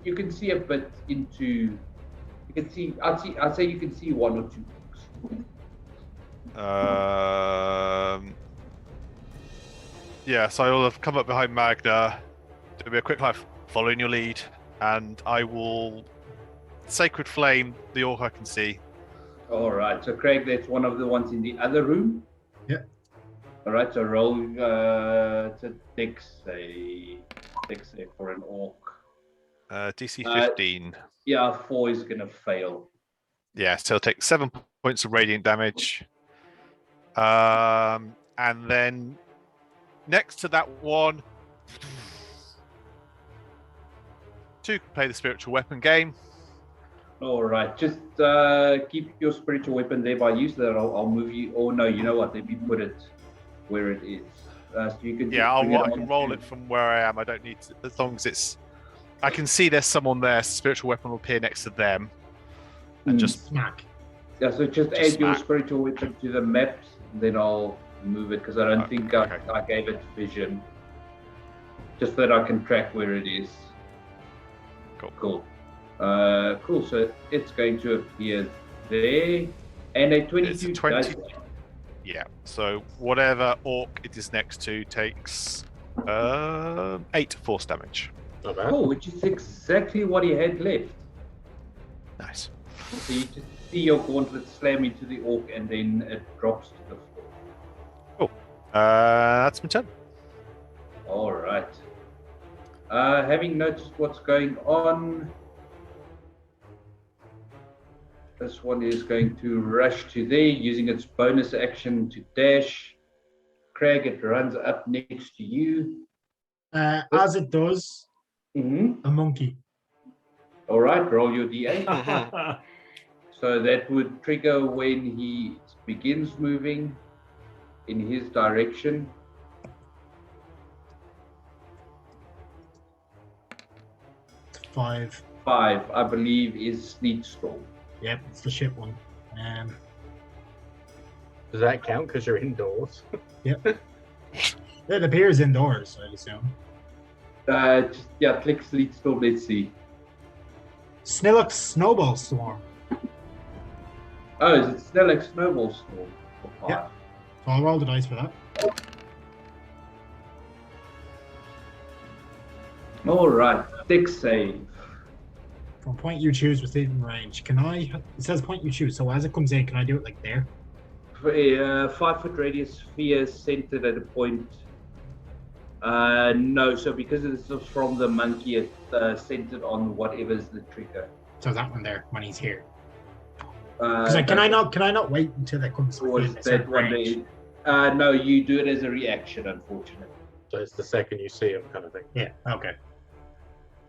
you can see a bit into. You can see. I'd say you can see 1 or 2 books. Yeah, so I will have come up behind Magna. It'll be a quick life following your lead, and I will Sacred Flame the orc I can see. All right. So Craig, that's one of the ones in the other room. Yeah. All right. So roll to dex save for an orc. DC 15. Yeah, 4 is gonna fail. Yeah, so he'll take 7 points of radiant damage. And then next to that one, 2 can play the spiritual weapon game. All right. Just keep your spiritual weapon there. By use that, I'll move you. Oh no, you know what? Let me put it where it is. So you can. Yeah, I can roll it from where I am. I don't need to, as long as it's. I can see there's someone there. Spiritual weapon will appear next to them, and just smack. Yeah, so just add your spiritual weapon to the maps, then I'll move it because I don't think I gave it vision. Just that I can track where it is. Cool. Cool. So it's going to appear there, and a 22. 20. Yeah. So whatever orc it is next to takes 8 force damage. Not bad. Oh, which is exactly what he had left. Nice. So you just see your gauntlet slam into the orc, and then it drops to the floor. Cool. That's my turn. All right. Having noticed what's going on, this one is going to rush to there using its bonus action to dash. Craig, it runs up next to you. As it does, a monkey. All right, roll your d8. So that would trigger when he begins moving in his direction. 5. 5, I believe, is Sleet Storm. Yep, it's the shit one. Does that count because you're indoors? Yep. It appears indoors, I'd assume. Click Sleet Storm, let's see. Snillock's Snowball Storm. Oh, is it Snillock's Snowball Storm? Yeah. So I'll roll the dice for that. All right, dex save. From point you choose within range. Can I? It says point you choose. So as it comes in, can I do it like there? For a 5-foot radius sphere centered at a point. No, so because this is from the monkey, it's centered on whatever's the trigger. So that one there when he's here. Can I not wait until it comes within a certain range? No, you do it as a reaction, unfortunately. So it's the second you see him, kind of thing. Yeah. Okay.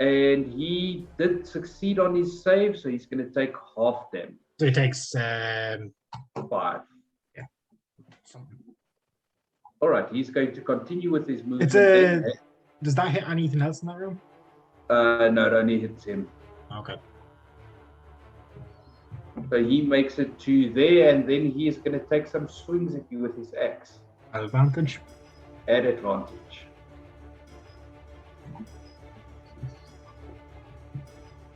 And he did succeed on his save, so he's going to take half damage. So he takes 5. Yeah. All right, he's going to continue with his movement. Does that hit anything else in that room? No, it only hits him. Okay. So he makes it to there, and then he is going to take some swings at you with his axe. At advantage? At advantage.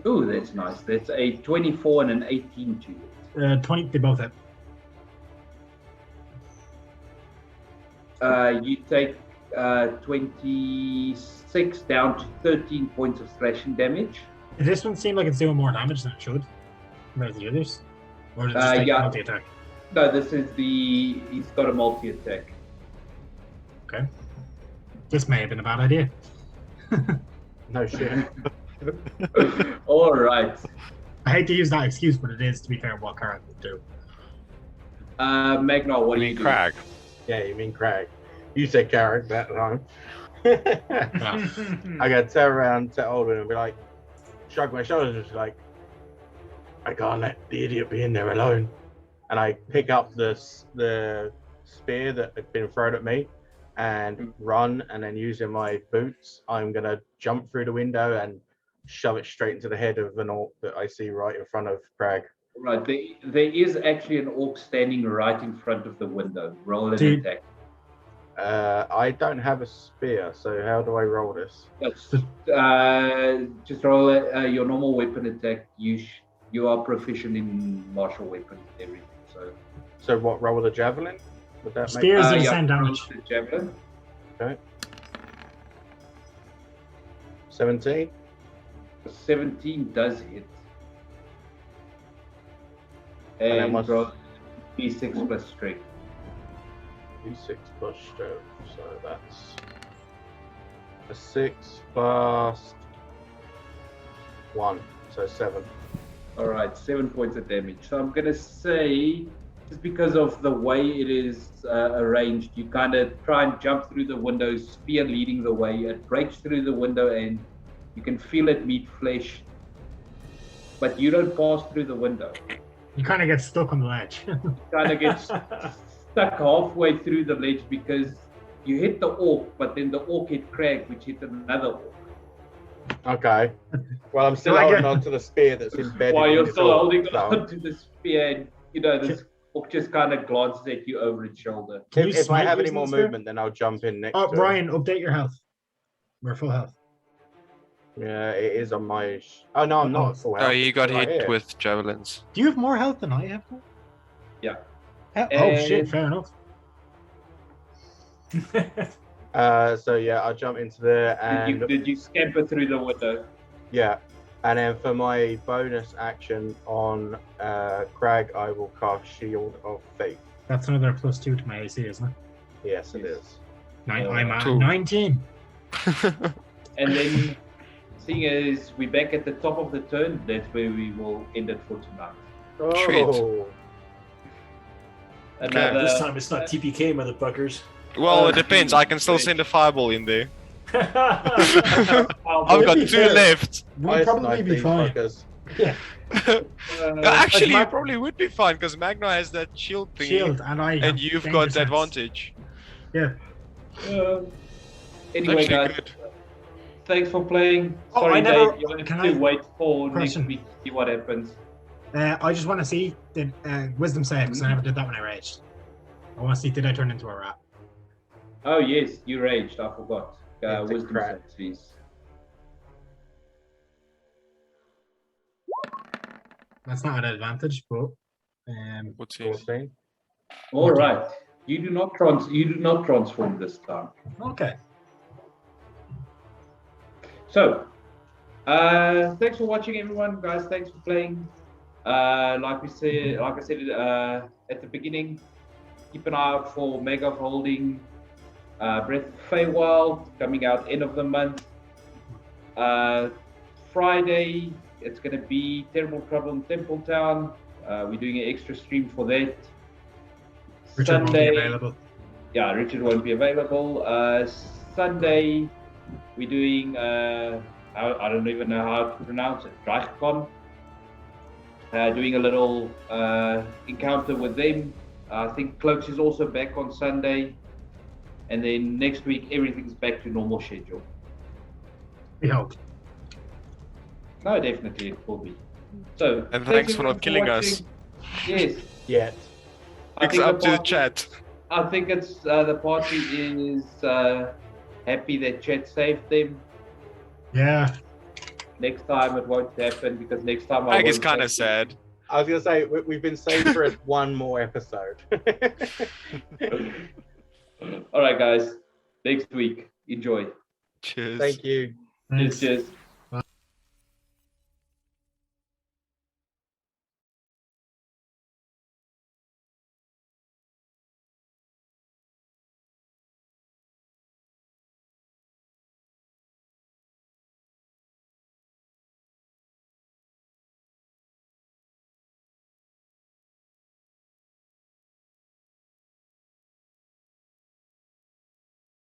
Oh, that's nice. That's a 24 and an 18 to you. 20, they both hit. You take 26 down to 13 points of slashing damage. Does this one seem like it's doing more damage than it should compared to the others? Or does it just take Yeah. multi-attack? No, this is he's got a multi-attack. Okay. This may have been a bad idea. No shit. All right. I hate to use that excuse, but it is, to be fair, what Karen would do. Magnar, what I do you mean, do? Crag. Yeah, you mean Craig. You said Carrick that time. I gotta turn around to Alden and be like, shrug my shoulders and just like, I can't let the idiot be in there alone. And I pick up the spear that had been thrown at me and run, and then using my boots, I'm gonna jump through the window and shove it straight into the head of an orc that I see right in front of Crag. Right, there is actually an orc standing right in front of the window. Roll an Dude. attack. I don't have a spear, so how do I roll this? Just roll your normal weapon attack. You are proficient in martial weapons and everything. So what, roll the javelin? Would that make Spears do the yeah, same roll damage. the javelin. 17? 17 does hit. And And that must- roll d6 plus strength. D6 plus strength, so that's a 6 plus 1, so 7. All right, 7 points of damage. So I'm gonna say, just because of the way it is arranged, you kind of try and jump through the window, spear leading the way. It breaks through the window, and you can feel it meet flesh, but you don't pass through the window. You kind of get stuck on the ledge. Kind of gets stuck halfway through the ledge because you hit the orc, but then the orc hit Crag, which hit another orc. Okay. Well, I'm still So I holding get- on to the spear that's embedded While in you're this still orc, holding so on to the spear, and this orc just kind of glances at you over its shoulder. Can you If I smite have any using more the spear? movement, then I'll jump in next Oh, to it. Ryan, update your health. We're full health. Yeah, it is on my... Oh, no, I'm not at full health. Oh, you got It's right hit here. with javelins. Do you have more health than I have? Yeah. Oh, shit, fair enough. So, yeah, I'll jump into there and... Did you scamper through the window? Yeah. And then for my bonus action on Crag, I will cast Shield of Faith. That's another +2 to my AC, isn't it? Yes, it is. I'm at Cool. 19. And then, seeing as we're back at the top of the turn, that's where we will end it for tonight. Oh, Another, This time it's not TPK, motherfuckers. Well, it depends. I can still send a fireball in there. I've I've got be 2 fair. left. We'll probably be fine. uh, Actually, my- you probably would be fine because Magna has that shield thingy, Shield, and I and have you've danger got the sense. advantage. Yeah. Anyway, Actually, guys, good. thanks for playing. Oh, Sorry, I never- Dave, you'll can have to I- wait for Question. next week to see what happens. I just want to see the wisdom save, because I never did that when I raged. I want to see, did I turn into a rat? Oh yes, you raged. I forgot. It's a Wisdom crap. saves, please. That's not an advantage, but What's his? 14. All right. You do not transform this time. okay. So, thanks for watching, everyone, guys. Thanks for playing. Like I said at the beginning, keep an eye out for Mega of Holding, Breath of Feywild coming out end of the month. Friday, it's going to be Terrible Trouble in Temple Town. We're doing an extra stream for that. Richard won't be available. Yeah, Richard won't be available. Sunday, we're doing, I don't even know how to pronounce it, DreichCon. Doing a little encounter with them. I think Cloaks is also back on Sunday. And then next week, everything's back to normal schedule. We hope. No, definitely it will be. So, And thanks for everyone not killing us. watching. Yes. Yet. I It's think up to the party- chat. I think it's the party is happy that chat saved them. Yeah. Next time it won't happen because next time Craig is won't kind have of to- sad. I was gonna say we've been saved for one more episode. All right, guys. Next week. Enjoy. Cheers. Thank you. Thanks. Cheers.